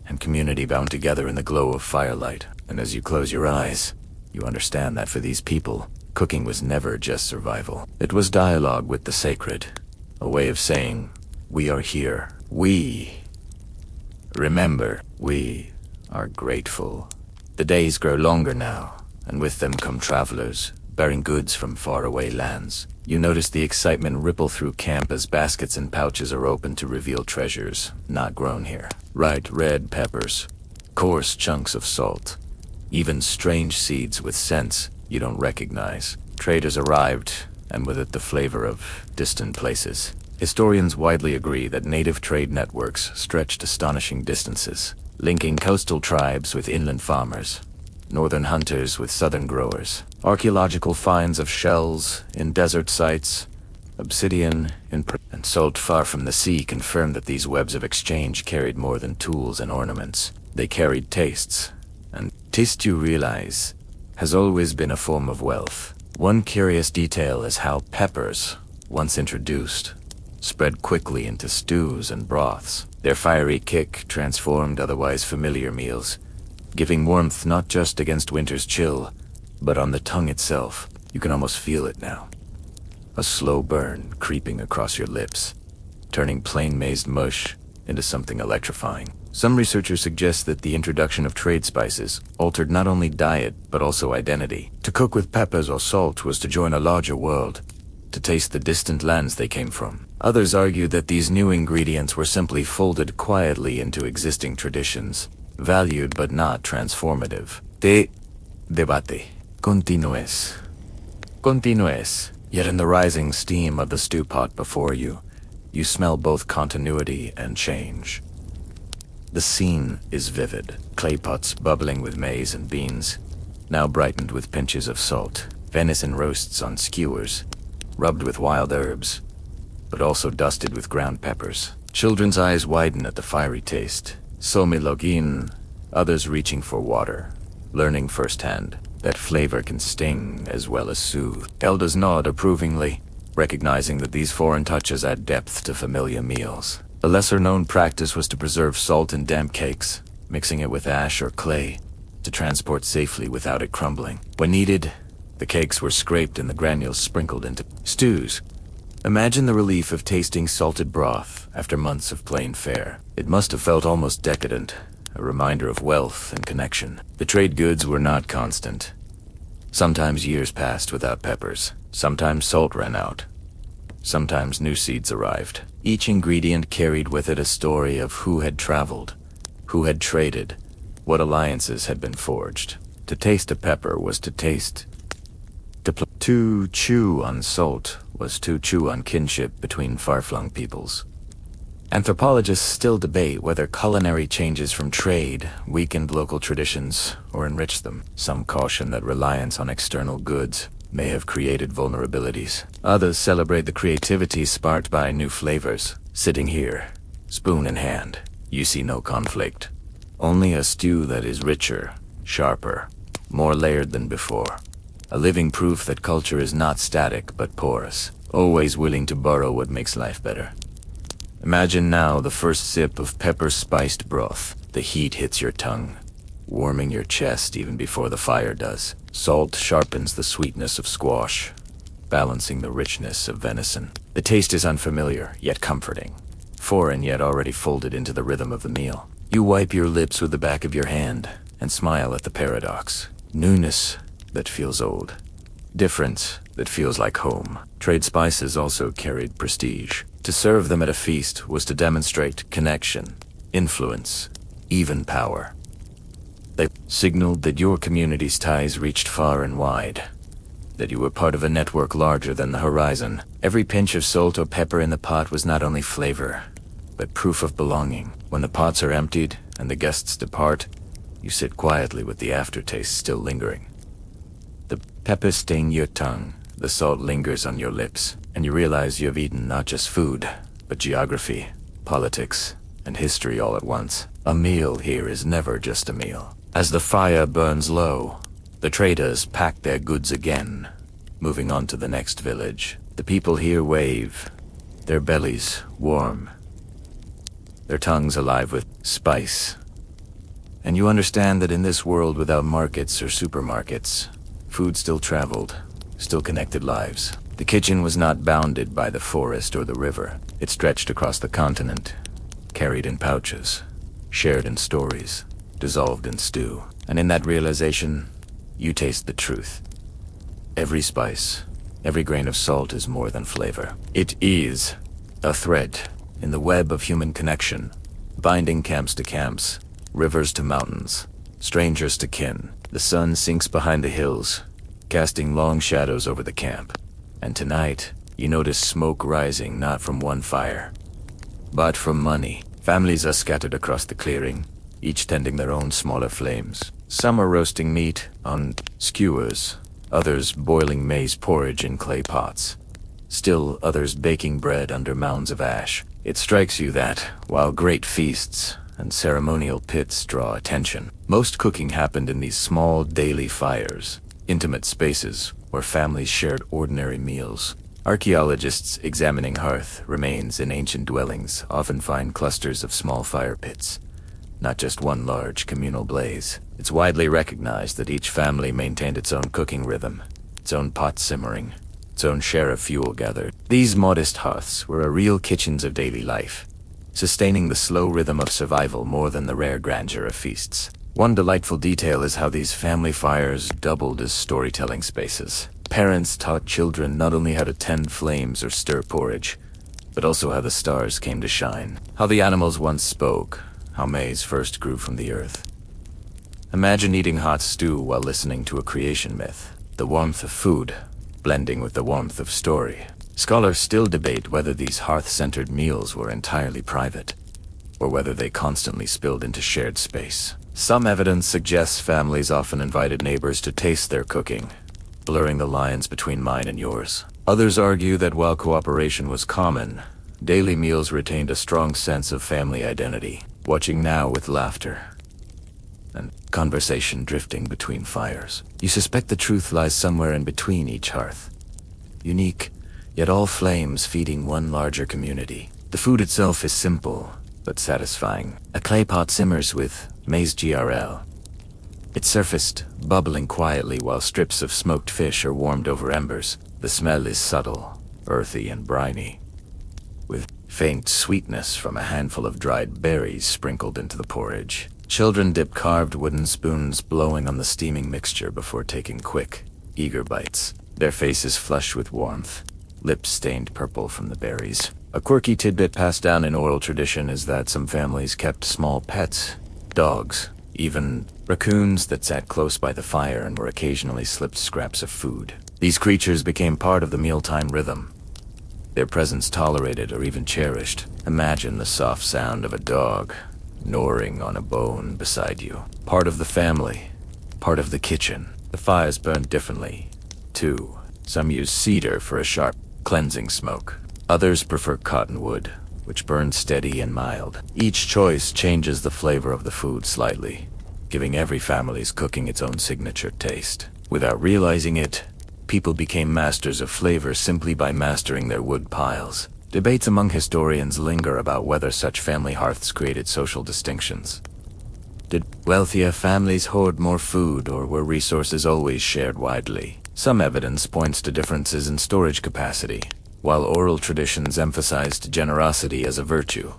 A: and community bound together in the glow of firelight. And as you close your eyes, you understand that for these people, cooking was never just survival. It was dialogue with the sacred, a way of saying, we are here. We remember. We are grateful. The days grow longer now, and with them come travelers, bearing goods from faraway lands. You notice the excitement ripple through camp as baskets and pouches are opened to reveal treasures not grown here. Ripe red peppers, coarse chunks of salt, even strange seeds with scents you don't recognize. Traders arrived, and with it the flavor of distant places. Historians widely agree that native trade networks stretched astonishing distances, linking coastal tribes with inland farmers, northern hunters with southern growers. Archaeological finds of shells in desert sites, obsidian in and and salt far from the sea confirmed that these webs of exchange carried more than tools and ornaments. They carried tastes, and taste, you realize, has always been a form of wealth. One curious detail is how peppers, once introduced, spread quickly into stews and broths. Their fiery kick transformed otherwise familiar meals, giving warmth not just against winter's chill, but on the tongue itself. You can almost feel it now. A slow burn creeping across your lips, turning plain mazed mush into something electrifying. Some researchers suggest that the introduction of trade spices altered not only diet, but also identity. To cook with peppers or salt was to join a larger world, to taste the distant lands they came from. Others argue that these new ingredients were simply folded quietly into existing traditions, valued but not transformative. Debate. Continues. Yet in the rising steam of the stew pot before you, you smell both continuity and change. The scene is vivid. Clay pots bubbling with maize and beans, now brightened with pinches of salt. Venison roasts on skewers, rubbed with wild herbs, but also dusted with ground peppers. Children's eyes widen at the fiery taste. Somilogin, others reaching for water, learning firsthand that flavor can sting as well as soothe. Elders nod approvingly, recognizing that these foreign touches add depth to familiar meals. A lesser-known practice was to preserve salt in damp cakes, mixing it with ash or clay to transport safely without it crumbling. When needed, the cakes were scraped and the granules sprinkled into stews. Imagine the relief of tasting salted broth after months of plain fare. It must have felt almost decadent, a reminder of wealth and connection. The trade goods were not constant. Sometimes years passed without peppers. Sometimes salt ran out. Sometimes new seeds arrived. Each ingredient carried with it a story of who had traveled, who had traded, what alliances had been forged. To taste a pepper was to taste. To chew on salt was to chew on kinship between far-flung peoples. Anthropologists still debate whether culinary changes from trade weakened local traditions or enriched them. Some caution that reliance on external goods may have created vulnerabilities. Others celebrate the creativity sparked by new flavors. Sitting here, spoon in hand, you see no conflict. Only a stew that is richer, sharper, more layered than before. A living proof that culture is not static but porous, always willing to borrow what makes life better. Imagine now the first sip of pepper-spiced broth. The heat hits your tongue, warming your chest even before the fire does. Salt sharpens the sweetness of squash, balancing the richness of venison. The taste is unfamiliar, yet comforting. Foreign, yet already folded into the rhythm of the meal. You wipe your lips with the back of your hand and smile at the paradox. Newness that feels old. Difference that feels like home. Trade spices also carried prestige. To serve them at a feast was to demonstrate connection, influence, even power. They signaled that your community's ties reached far and wide, that you were part of a network larger than the horizon. Every pinch of salt or pepper in the pot was not only flavor, but proof of belonging. When the pots are emptied and the guests depart, you sit quietly with the aftertaste still lingering. The pepper sting your tongue, the salt lingers on your lips, and you realize you have eaten not just food, but geography, politics, and history all at once. A meal here is never just a meal. As the fire burns low, the traders pack their goods again, moving on to the next village. The people here wave, their bellies warm, their tongues alive with spice. And you understand that in this world without markets or supermarkets, food still traveled, still connected lives. The kitchen was not bounded by the forest or the river. It stretched across the continent, carried in pouches, shared in stories, dissolved in stew. And in that realization, you taste the truth. Every spice, every grain of salt is more than flavor. It is a thread in the web of human connection, binding camps to camps, rivers to mountains, strangers to kin. The sun sinks behind the hills, casting long shadows over the camp. And tonight, you notice smoke rising not from one fire, but from many. Families are scattered across the clearing, each tending their own smaller flames. Some are roasting meat on skewers, others boiling maize porridge in clay pots. still others baking bread under mounds of ash. It strikes you that, while great feasts and ceremonial pits draw attention, most cooking happened in these small daily fires, intimate spaces where families shared ordinary meals. Archaeologists examining hearth remains in ancient dwellings often find clusters of small fire pits, not just one large communal blaze. It's widely recognized that each family maintained its own cooking rhythm, its own pot simmering, its own share of fuel gathered. These modest hearths were real kitchens of daily life, sustaining the slow rhythm of survival more than the rare grandeur of feasts. One delightful detail is how these family fires doubled as storytelling spaces. Parents taught children not only how to tend flames or stir porridge, but also how the stars came to shine, how the animals once spoke, how maize first grew from the earth. Imagine eating hot stew while listening to a creation myth, the warmth of food blending with the warmth of story. Scholars still debate whether these hearth-centered meals were entirely private, or whether they constantly spilled into shared space. Some evidence suggests families often invited neighbors to taste their cooking, blurring the lines between mine and yours. Others argue that while cooperation was common, daily meals retained a strong sense of family identity, watching now with laughter and conversation drifting between fires. You suspect the truth lies somewhere in between each hearth, unique, yet all flames feeding one larger community. The food itself is simple, but satisfying. A clay pot simmers with maize GRL. It's surfaced, bubbling quietly while strips of smoked fish are warmed over embers. The smell is subtle, earthy and briny, with faint sweetness from a handful of dried berries sprinkled into the porridge. Children dip carved wooden spoons blowing on the steaming mixture before taking quick, eager bites. Their faces flush with warmth, lips stained purple from the berries. A quirky tidbit passed down in oral tradition is that some families kept small pets, dogs, even raccoons that sat close by the fire and were occasionally slipped scraps of food. These creatures became part of the mealtime rhythm, their presence tolerated or even cherished. Imagine the soft sound of a dog gnawing on a bone beside you. Part of the family, part of the kitchen. The fires burned differently, too. Some use cedar for a sharp, cleansing smoke. Others prefer cottonwood, which burns steady and mild. Each choice changes the flavor of the food slightly, giving every family's cooking its own signature taste. Without realizing it, people became masters of flavor simply by mastering their wood piles. Debates among historians linger about whether such family hearths created social distinctions. Did wealthier families hoard more food, or were resources always shared widely? Some evidence points to differences in storage capacity, while oral traditions emphasized generosity as a virtue.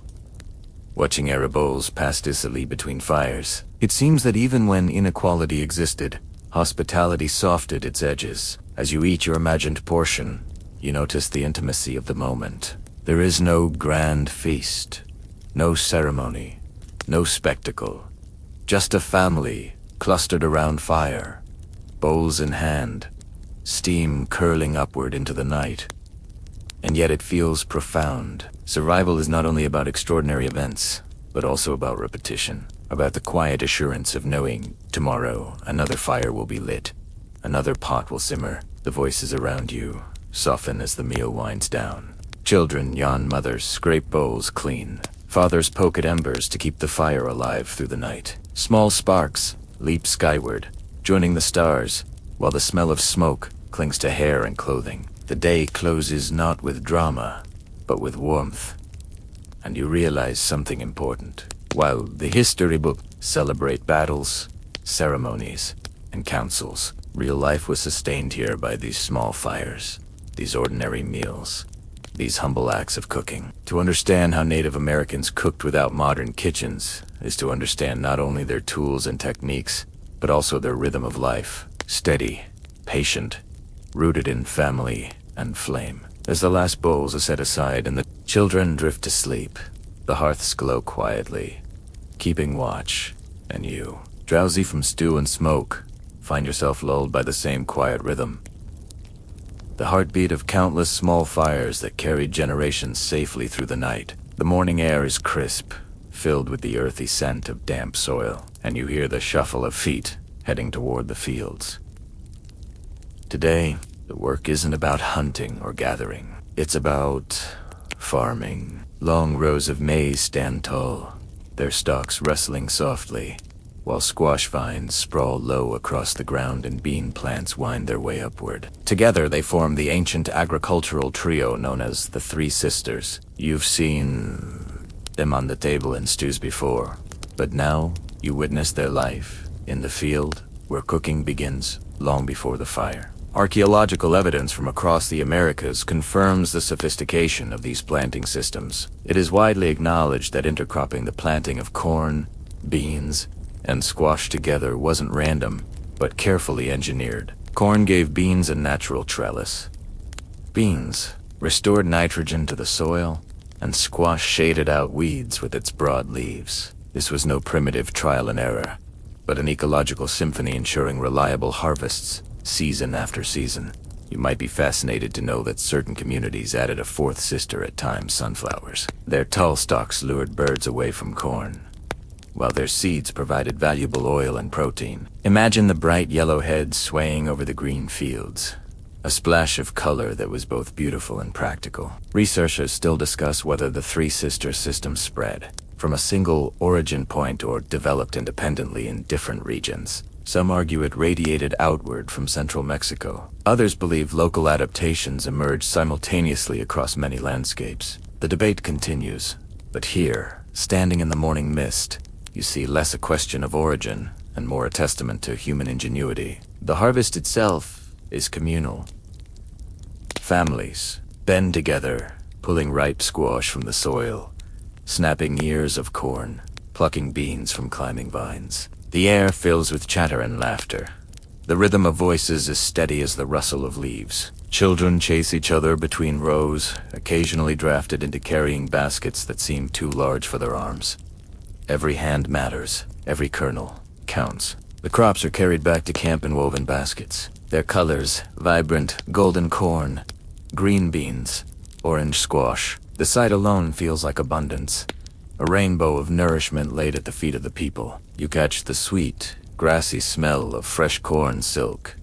A: Watching Arab bowls pass dizzily between fires, it seems that even when inequality existed, hospitality softened its edges. As you eat your imagined portion, you notice the intimacy of the moment. There is no grand feast, no ceremony, no spectacle. Just a family clustered around fire, bowls in hand, steam curling upward into the night. And yet it feels profound. Survival is not only about extraordinary events, but also about repetition, about the quiet assurance of knowing tomorrow another fire will be lit, another pot will simmer. The voices around you soften as the meal winds down. Children yawn, mothers scrape bowls clean. Fathers poke at embers to keep the fire alive through the night. Small sparks leap skyward, joining the stars, while the smell of smoke clings to hair and clothing. The day closes not with drama, but with warmth. And you realize something important. While the history books celebrate battles, ceremonies, and councils, real life was sustained here by these small fires, these ordinary meals, these humble acts of cooking. To understand how Native Americans cooked without modern kitchens is to understand not only their tools and techniques, but also their rhythm of life, steady, patient, rooted in family and flame. As the last bowls are set aside and the children drift to sleep, the hearths glow quietly, keeping watch, and you, drowsy from stew and smoke, find yourself lulled by the same quiet rhythm. The heartbeat of countless small fires that carried generations safely through the night. The morning air is crisp, filled with the earthy scent of damp soil, and you hear the shuffle of feet heading toward the fields. Today, the work isn't about hunting or gathering. It's about farming. Long rows of maize stand tall, their stalks rustling softly, while squash vines sprawl low across the ground and bean plants wind their way upward. Together they form the ancient agricultural trio known as the Three Sisters. You've seen them on the table in stews before, but now you witness their life in the field where cooking begins long before the fire. Archaeological evidence from across the Americas confirms the sophistication of these planting systems. It is widely acknowledged that intercropping, the planting of corn, beans, and squash together wasn't random, but carefully engineered. Corn gave beans a natural trellis. Beans restored nitrogen to the soil, and squash shaded out weeds with its broad leaves. This was no primitive trial and error, but an ecological symphony ensuring reliable harvests season after season. You might be fascinated to know that certain communities added a fourth sister at times, sunflowers. Their tall stalks lured birds away from corn, while their seeds provided valuable oil and protein. Imagine the bright yellow heads swaying over the green fields, a splash of color that was both beautiful and practical. Researchers still discuss whether the Three Sisters system spread from a single origin point or developed independently in different regions. Some argue it radiated outward from central Mexico. Others believe local adaptations emerged simultaneously across many landscapes. The debate continues, but here, standing in the morning mist, you see less a question of origin and more a testament to human ingenuity. The harvest itself is communal. Families band together, pulling ripe squash from the soil, snapping ears of corn, plucking beans from climbing vines. The air fills with chatter and laughter. The rhythm of voices is steady as the rustle of leaves. Children chase each other between rows, occasionally drafted into carrying baskets that seem too large for their arms. Every hand matters. Every kernel counts. The crops are carried back to camp in woven baskets. Their colors, vibrant golden corn, green beans, orange squash. The sight alone feels like abundance. A rainbow of nourishment laid at the feet of the people. You catch the sweet, grassy smell of fresh corn silk,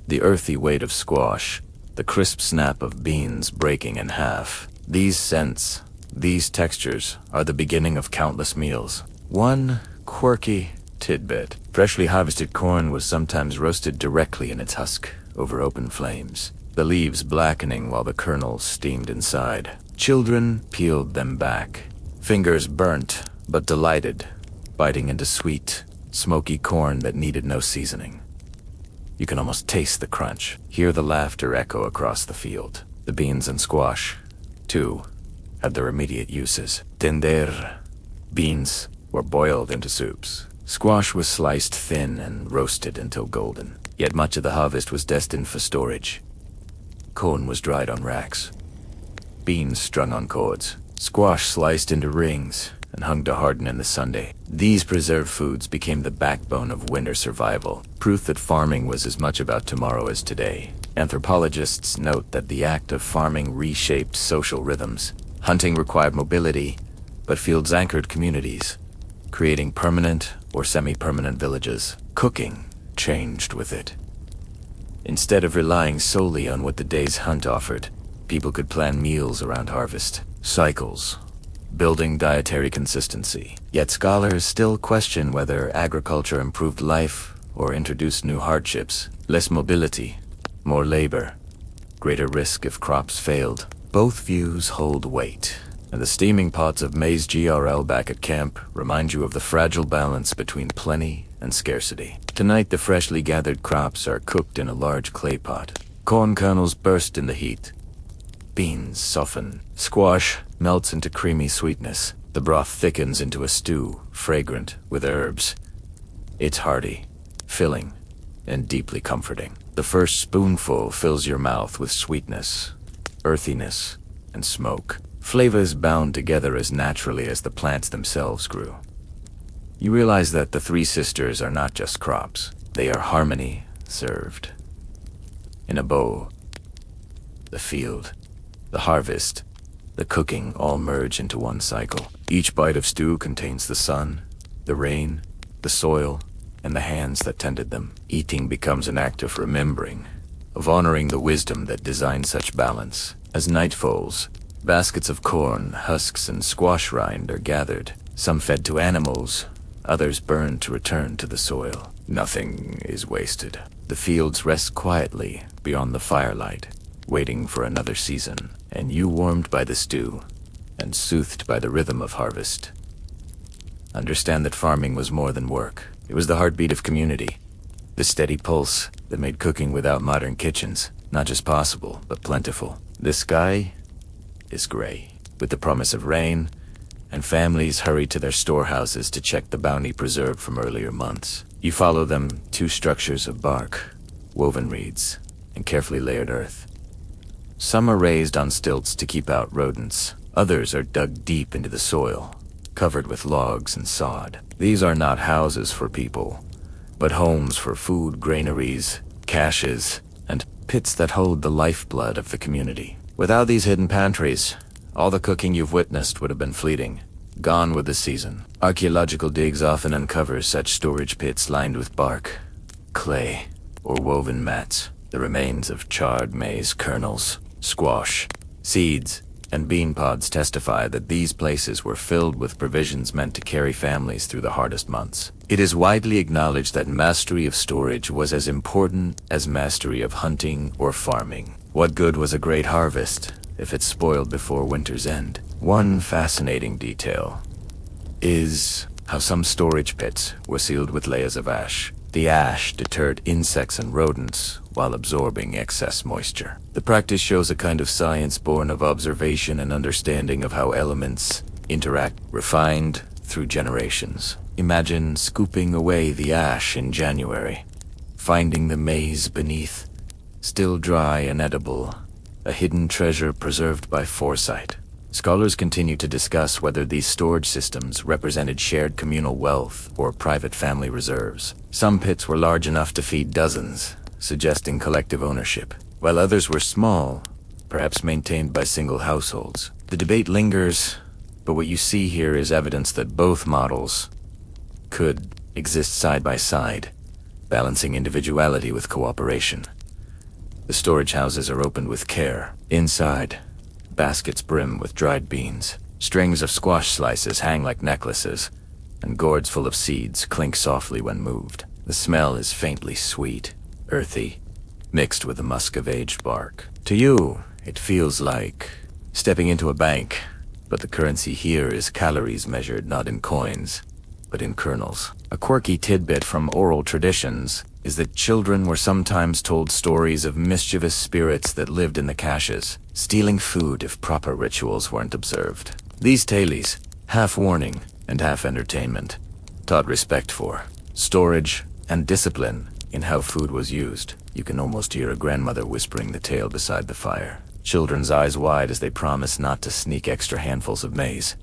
A: the earthy weight of squash, the crisp snap of beans breaking in half. These scents, these textures, are the beginning of countless meals. One quirky tidbit: freshly harvested corn was sometimes roasted directly in its husk over open flames, the leaves blackening while the kernels steamed inside. Children peeled them back, fingers burnt but delighted, biting into sweet, smoky corn that needed no seasoning. You can almost taste the crunch, hear the laughter echo across the field. The beans and squash, too, had their immediate uses. Tender beans were boiled into soups. Squash was sliced thin and roasted until golden. Yet much of the harvest was destined for storage. Corn was dried on racks, beans strung on cords, squash sliced into rings and hung to harden in the sun. These preserved foods became the backbone of winter survival, proof that farming was as much about tomorrow as today. Anthropologists note that the act of farming reshaped social rhythms. Hunting required mobility, but fields anchored communities, creating permanent or semi-permanent villages. Cooking changed with it. Instead of relying solely on what the day's hunt offered, people could plan meals around harvest cycles, building dietary consistency. Yet scholars still question whether agriculture improved life or introduced new hardships. Less mobility, more labor, greater risk if crops failed. Both views hold weight, and the steaming pots of maize GRL back at camp remind you of the fragile balance between plenty and scarcity. Tonight, the freshly gathered crops are cooked in a large clay pot. Corn kernels burst in the heat. Beans soften. Squash melts into creamy sweetness. The broth thickens into a stew, fragrant with herbs. It's hearty, filling, and deeply comforting. The first spoonful fills your mouth with sweetness, earthiness, and smoke. Flavors bound together as naturally as the plants themselves grew. You realize that the Three Sisters are not just crops. They are harmony served in a bowl. The field, the harvest, the cooking all merge into one cycle. Each bite of stew contains the sun, the rain, the soil, and the hands that tended them. Eating becomes an act of remembering, of honoring the wisdom that designed such balance. As night falls, baskets of corn, husks, and squash rind are gathered, some fed to animals, others burned to return to the soil. Nothing is wasted. The fields rest quietly beyond the firelight, waiting for another season, and you warmed by the stew and soothed by the rhythm of harvest. Understand that farming was more than work. It was the heartbeat of community, the steady pulse that made cooking without modern kitchens not just possible, but plentiful. The sky is gray, with the promise of rain, and families hurry to their storehouses to check the bounty preserved from earlier months. You follow them, two structures of bark, woven reeds, and carefully layered earth. Some are raised on stilts to keep out rodents. Others are dug deep into the soil, covered with logs and sod. These are not houses for people, but homes for food granaries, caches, and pits that hold the lifeblood of the community. Without these hidden pantries, all the cooking you've witnessed would have been fleeting, gone with the season. Archaeological digs often uncover such storage pits lined with bark, clay, or woven mats, the remains of charred maize kernels, squash, seeds, and bean pods testify that these places were filled with provisions meant to carry families through the hardest months. It is widely acknowledged that mastery of storage was as important as mastery of hunting or farming. What good was a great harvest if it spoiled before winter's end? One fascinating detail is how some storage pits were sealed with layers of ash. The ash deterred insects and rodents while absorbing excess moisture. The practice shows a kind of science born of observation and understanding of how elements interact, refined through generations. Imagine scooping away the ash in January, finding the maize beneath, still dry and edible, a hidden treasure preserved by foresight. Scholars continue to discuss whether these storage systems represented shared communal wealth or private family reserves. Some pits were large enough to feed dozens, suggesting collective ownership, while others were small, perhaps maintained by single households. The debate lingers, but what you see here is evidence that both models could exist side by side, balancing individuality with cooperation. The storage houses are opened with care. Inside, baskets brim with dried beans. Strings of squash slices hang like necklaces, and gourds full of seeds clink softly when moved. The smell is faintly sweet, earthy, mixed with the musk of aged bark. To you, it feels like stepping into a bank, but the currency here is calories measured not in coins, but in kernels. A quirky tidbit from oral traditions is that children were sometimes told stories of mischievous spirits that lived in the caches, stealing food if proper rituals weren't observed. These tales, half warning and half entertainment, taught respect for storage and discipline in how food was used. You can almost hear a grandmother whispering the tale beside the fire, children's eyes wide as they promise not to sneak extra handfuls of maize.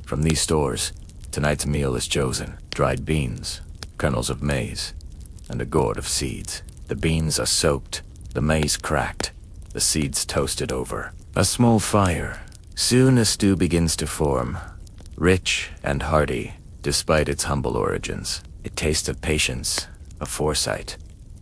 A: From these stores, tonight's meal is chosen: dried beans, kernels of maize, and a gourd of seeds. The beans are soaked, the maize cracked, the seeds toasted over a small fire. Soon a stew begins to form, rich and hearty, despite its humble origins. It tastes of patience, of foresight,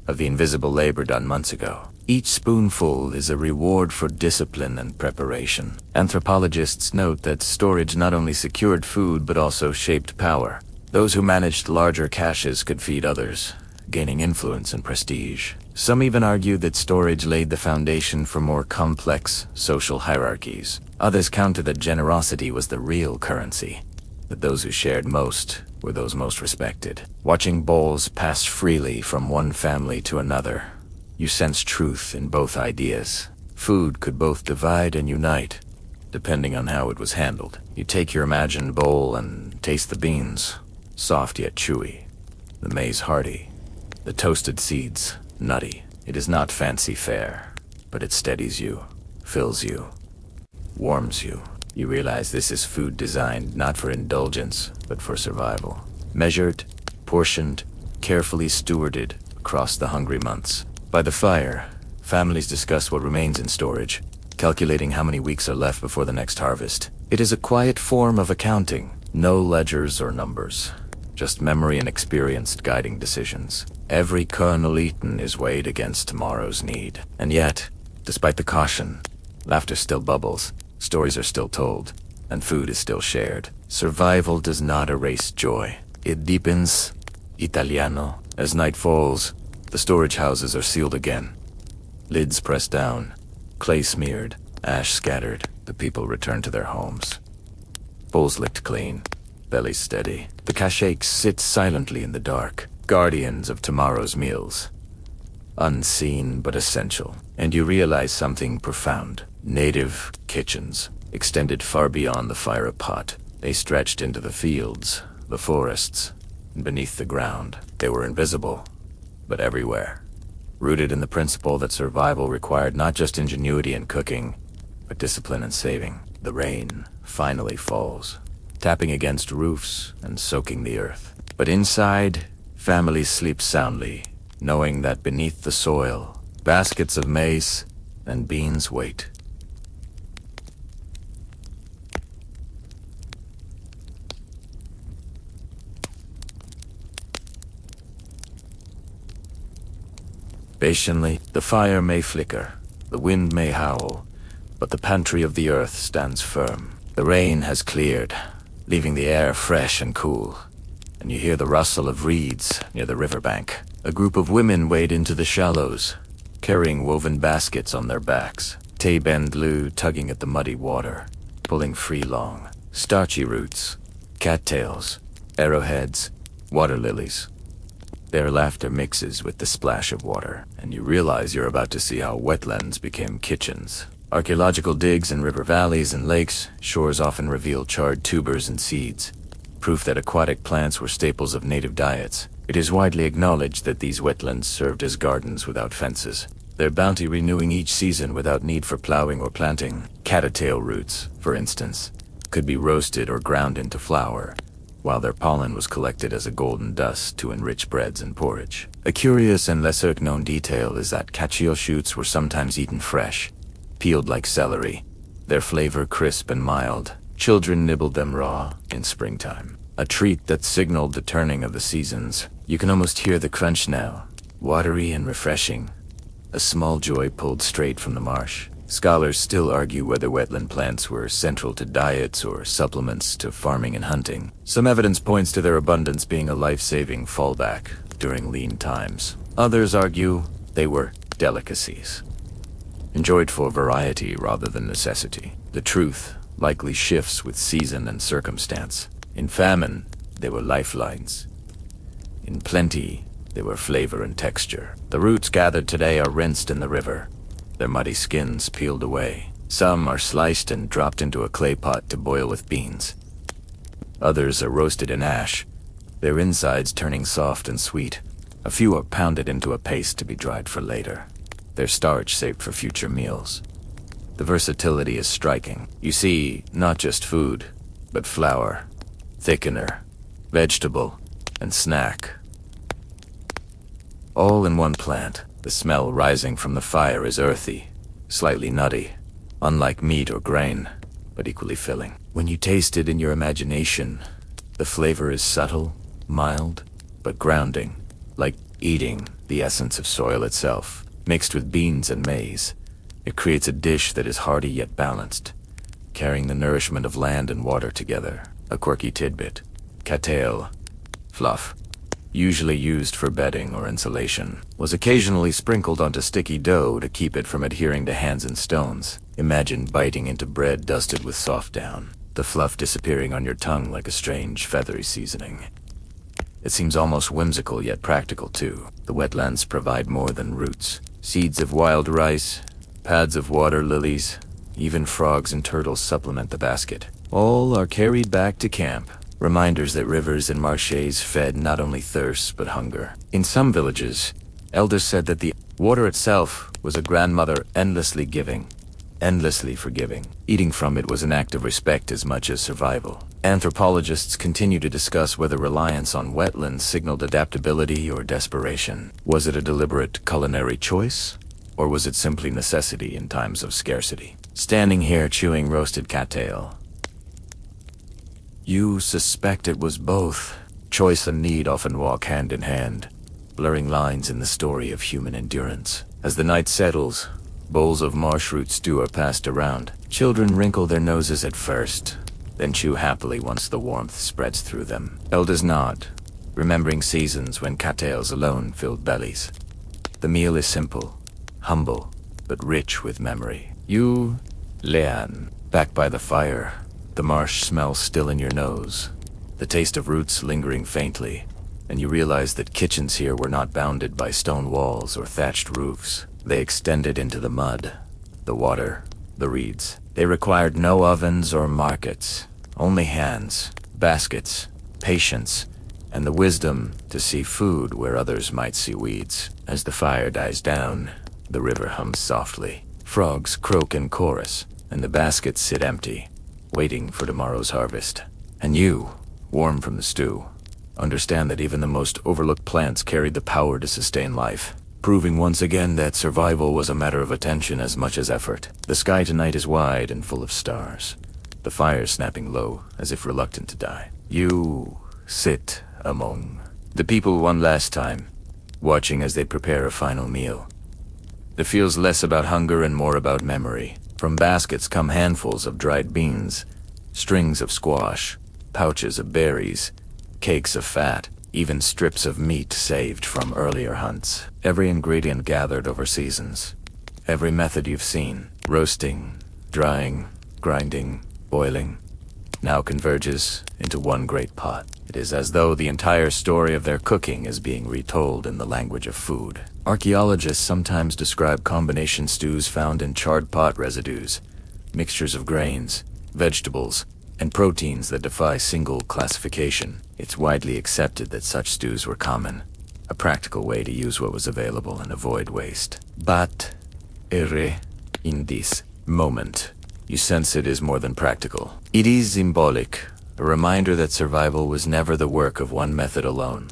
A: of the invisible labor done months ago. Each spoonful is a reward for discipline and preparation. Anthropologists note that storage not only secured food but also shaped power. Those who managed larger caches could feed others, gaining influence and prestige. Some even argue that storage laid the foundation for more complex social hierarchies. Others counter that generosity was the real currency, that those who shared most were those most respected. Watching bowls pass freely from one family to another, you sense truth in both ideas. Food could both divide and unite, depending on how it was handled. You take your imagined bowl and taste the beans, soft yet chewy, the maize hearty, the toasted seeds nutty. It is not fancy fare, but it steadies you, fills you, warms you. You realize this is food designed not for indulgence, but for survival. Measured, portioned, carefully stewarded across the hungry months. By the fire, families discuss what remains in storage, calculating how many weeks are left before the next harvest. It is a quiet form of accounting. No ledgers or numbers, just memory and experience guiding decisions. Every kernel eaten is weighed against tomorrow's need. And yet, despite the caution, Laughter still bubbles, stories are still told, and food is still shared. Survival does not erase joy. It deepens. Italiano. As night falls, the storage houses are sealed again. Lids pressed down, clay smeared, ash scattered. The people return to their homes. Bowls licked clean, bellies steady. The cachets sit silently in the dark, guardians of tomorrow's meals. Unseen but essential. And you realize something profound. Native kitchens extended far beyond the fire pot. They stretched into the fields, the forests, and beneath the ground. They were invisible, but everywhere. Rooted in the principle that survival required not just ingenuity in cooking, but discipline in saving. The rain finally falls, tapping against roofs and soaking the earth. But inside, families sleep soundly, knowing that beneath the soil, baskets of maize and beans wait. Patiently, the fire may flicker, the wind may howl, but the pantry of the earth stands firm. The rain has cleared, leaving the air fresh and cool, and you hear the rustle of reeds near the riverbank. A group of women wade into the shallows, carrying woven baskets on their backs. Tabe and Lou tugging at the muddy water, pulling free long. Starchy roots, cattails, arrowheads, water lilies. Their laughter mixes with the splash of water, and you realize you're about to see how wetlands became kitchens. Archaeological digs in river valleys and lakes, shores often reveal charred tubers and seeds, proof that aquatic plants were staples of native diets. It is widely acknowledged that these wetlands served as gardens without fences, their bounty renewing each season without need for plowing or planting. Cattail roots, for instance, could be roasted or ground into flour, while their pollen was collected as a golden dust to enrich breads and porridge. A curious and lesser-known detail is that cattail shoots were sometimes eaten fresh, peeled like celery, their flavor crisp and mild. Children nibbled them raw in springtime, a treat that signaled the turning of the seasons. You can almost hear the crunch now, watery and refreshing, a small joy pulled straight from the marsh. Scholars still argue whether wetland plants were central to diets or supplements to farming and hunting. Some evidence points to their abundance being a life-saving fallback during lean times. Others argue they were delicacies, enjoyed for variety rather than necessity. The truth likely shifts with season and circumstance. In famine, they were lifelines. In plenty, they were flavor and texture. The roots gathered today are rinsed in the river, their muddy skins peeled away. Some are sliced and dropped into a clay pot to boil with beans. Others are roasted in ash, their insides turning soft and sweet. A few are pounded into a paste to be dried for later, their starch saved for future meals. The versatility is striking. You see not just food, but flour, thickener, vegetable, and snack, all in one plant. The smell rising from the fire is earthy, slightly nutty, unlike meat or grain, but equally filling. When you taste it in your imagination, the flavor is subtle, mild, but grounding, like eating the essence of soil itself. Mixed with beans and maize, it creates a dish that is hearty yet balanced, carrying the nourishment of land and water together. A quirky tidbit: cattail, fluff, usually used for bedding or insulation, was occasionally sprinkled onto sticky dough to keep it from adhering to hands and stones. Imagine biting into bread dusted with soft down, the fluff disappearing on your tongue like a strange, feathery seasoning. It seems almost whimsical yet practical too. The wetlands provide more than roots. Seeds of wild rice, pads of water lilies, even frogs and turtles supplement the basket. All are carried back to camp, reminders that rivers and marshes fed not only thirst but hunger. In some villages, elders said that the water itself was a grandmother endlessly giving, endlessly forgiving. Eating from it was an act of respect as much as survival. Anthropologists continue to discuss whether reliance on wetlands signaled adaptability or desperation. Was it a deliberate culinary choice, or was it simply necessity in times of scarcity? Standing here chewing roasted cattail, you suspect it was both. Choice and need often walk hand in hand, blurring lines in the story of human endurance. As the night settles, Bowls of marsh root stew are passed around. Children wrinkle their noses at first, then chew happily once the warmth spreads through them. Elders nod, remembering seasons when cattails alone filled bellies. The meal is simple, humble, but rich with memory. You, Leanne, back by the fire, the marsh smell still in your nose, the taste of roots lingering faintly, and you realize that kitchens here were not bounded by stone walls or thatched roofs. They extended into the mud, the water, the reeds. They required no ovens or markets, only hands, baskets, patience, and the wisdom to see food where others might see weeds. As the fire dies down, the river hums softly. Frogs croak in chorus, and the baskets sit empty, waiting for tomorrow's harvest. And you, warm from the stew, understand that even the most overlooked plants carried the power to sustain life, proving once again that survival was a matter of attention as much as effort. The sky tonight is wide and full of stars, the fire snapping low as if reluctant to die. You sit among the people one last time, watching as they prepare a final meal. It feels less about hunger and more about memory. From baskets come handfuls of dried beans, strings of squash, pouches of berries, cakes of fat, even strips of meat saved from earlier hunts. Every ingredient gathered over seasons. Every method you've seen, roasting, drying, grinding, boiling, now converges into one great pot. It is as though the entire story of their cooking is being retold in the language of food. Archaeologists sometimes describe combination stews found in charred pot residues, mixtures of grains, vegetables, and proteins that defy single classification. It's widely accepted that such stews were common, a practical way to use what was available and avoid waste. But in this moment, you sense it is more than practical. It is symbolic, a reminder that survival was never the work of one method alone,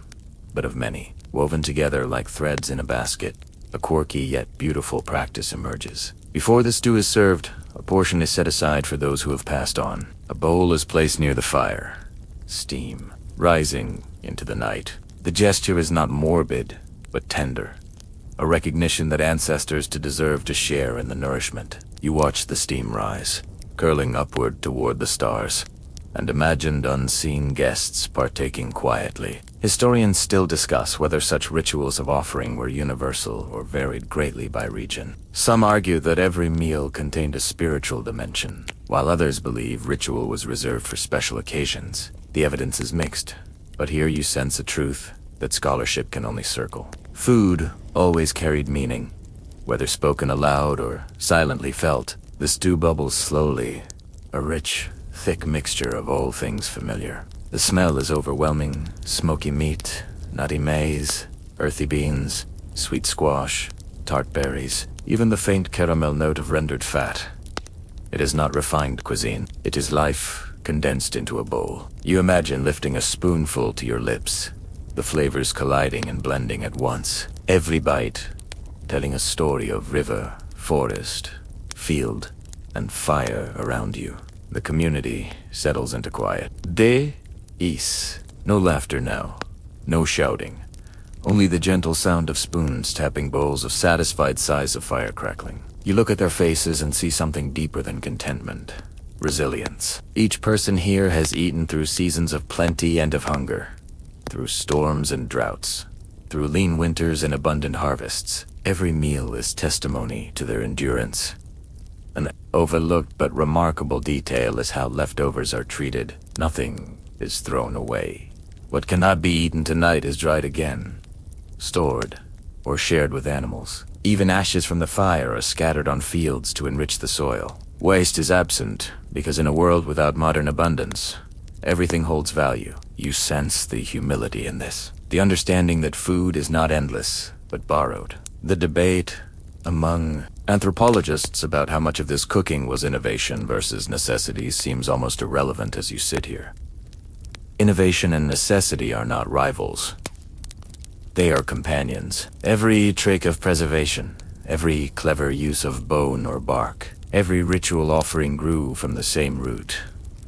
A: but of many. Woven together like threads in a basket, a quirky yet beautiful practice emerges. Before the stew is served, a portion is set aside for those who have passed on. A bowl is placed near the fire, steam rising into the night. The gesture is not morbid, but tender, a recognition that ancestors deserve to share in the nourishment. You watch the steam rise, curling upward toward the stars, and imagined unseen guests partaking quietly. Historians still discuss whether such rituals of offering were universal or varied greatly by region. Some argue that every meal contained a spiritual dimension, while others believe ritual was reserved for special occasions. The evidence is mixed, but here you sense a truth that scholarship can only circle. Food always carried meaning, whether spoken aloud or silently felt. The stew bubbles slowly, a rich, thick mixture of all things familiar. The smell is overwhelming: smoky meat, nutty maize, earthy beans, sweet squash, tart berries, even the faint caramel note of rendered fat. It is not refined cuisine. It is life condensed into a bowl. You imagine lifting a spoonful to your lips, the flavors colliding and blending at once. Every bite telling a story of river, forest, field, and fire around you. The community settles into quiet. No laughter now, no shouting. Only the gentle sound of spoons tapping bowls of satisfied sighs of fire crackling. You look at their faces and see something deeper than contentment. Resilience. Each person here has eaten through seasons of plenty and of hunger, through storms and droughts, through lean winters and abundant harvests. Every meal is testimony to their endurance. An overlooked but remarkable detail is how leftovers are treated. Nothing is thrown away. What cannot be eaten tonight is dried again, stored, or shared with animals. Even ashes from the fire are scattered on fields to enrich the soil. Waste is absent, because in a world without modern abundance, everything holds value. You sense the humility in this, the understanding that food is not endless, but borrowed. The debate among anthropologists about how much of this cooking was innovation versus necessity seems almost irrelevant as you sit here. Innovation and necessity are not rivals. They are companions. Every trick of preservation, every clever use of bone or bark, every ritual offering grew from the same root,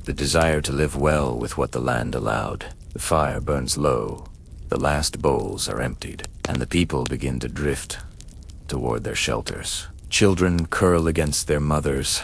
A: the desire to live well with what the land allowed. The fire burns low, the last bowls are emptied, and the people begin to drift toward their shelters. Children curl against their mothers,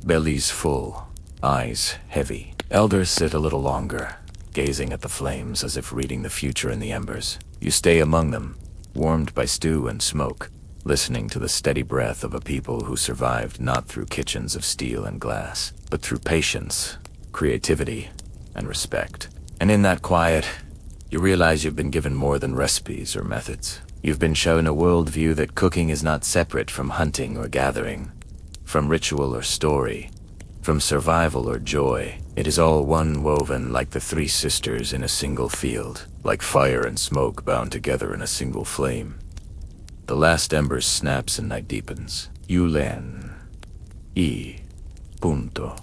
A: bellies full, eyes heavy. Elders sit a little longer, gazing at the flames as if reading the future in the embers. You stay among them, warmed by stew and smoke, listening to the steady breath of a people who survived not through kitchens of steel and glass, but through patience, creativity, and respect. And in that quiet, you realize you've been given more than recipes or methods. You've been shown a worldview that cooking is not separate from hunting or gathering, from ritual or story, from survival or joy. It is all one woven like the three sisters in a single field, like fire and smoke bound together in a single flame. The last ember snaps and night deepens. You learn. Punto.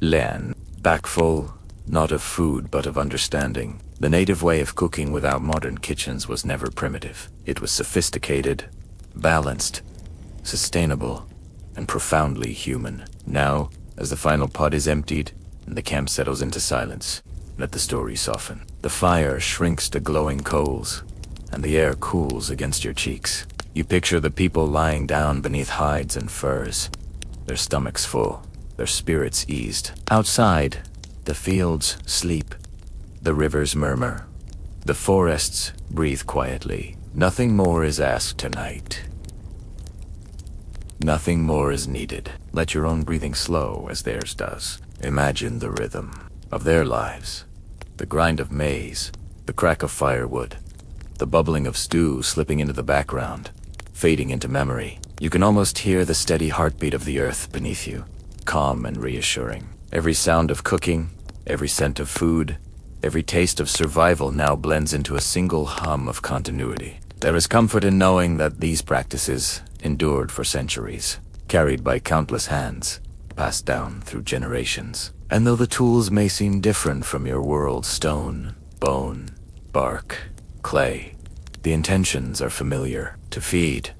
A: Learn. Back full, not of food but of understanding. The native way of cooking without modern kitchens was never primitive. It was sophisticated, balanced, sustainable, and profoundly human. Now, as the final pot is emptied and the camp settles into silence, let the story soften. The fire shrinks to glowing coals, and the air cools against your cheeks. You picture the people lying down beneath hides and furs, their stomachs full, their spirits eased. Outside, the fields sleep, the rivers murmur, the forests breathe quietly. Nothing more is asked tonight. Nothing more is needed. Let your own breathing slow as theirs does. Imagine the rhythm of their lives, the grind of maize, the crack of firewood, the bubbling of stew slipping into the background, fading into memory. You can almost hear the steady heartbeat of the earth beneath you, calm and reassuring. Every sound of cooking, every scent of food, every taste of survival now blends into a single hum of continuity. There is comfort in knowing that these practices endured for centuries, carried by countless hands, passed down through generations. And though the tools may seem different from your world, stone, bone, bark, clay, the intentions are familiar: to feed,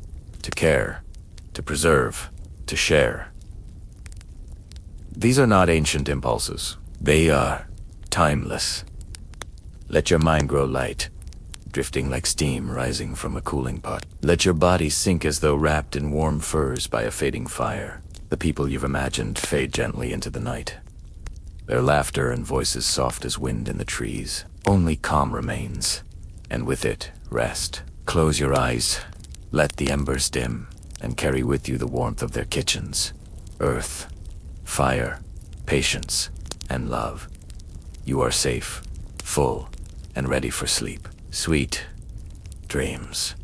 A: to care, to preserve, to share. These are not ancient impulses. They are timeless. Let your mind grow light, drifting like steam rising from a cooling pot. Let your body sink as though wrapped in warm furs by a fading fire. The people you've imagined fade gently into the night, their laughter and voices soft as wind in the trees. Only calm remains, and with it, rest. Close your eyes, let the embers dim, and carry with you the warmth of their kitchens. Earth, fire, patience, and love. You are safe, full, and ready for sleep. Sweet dreams.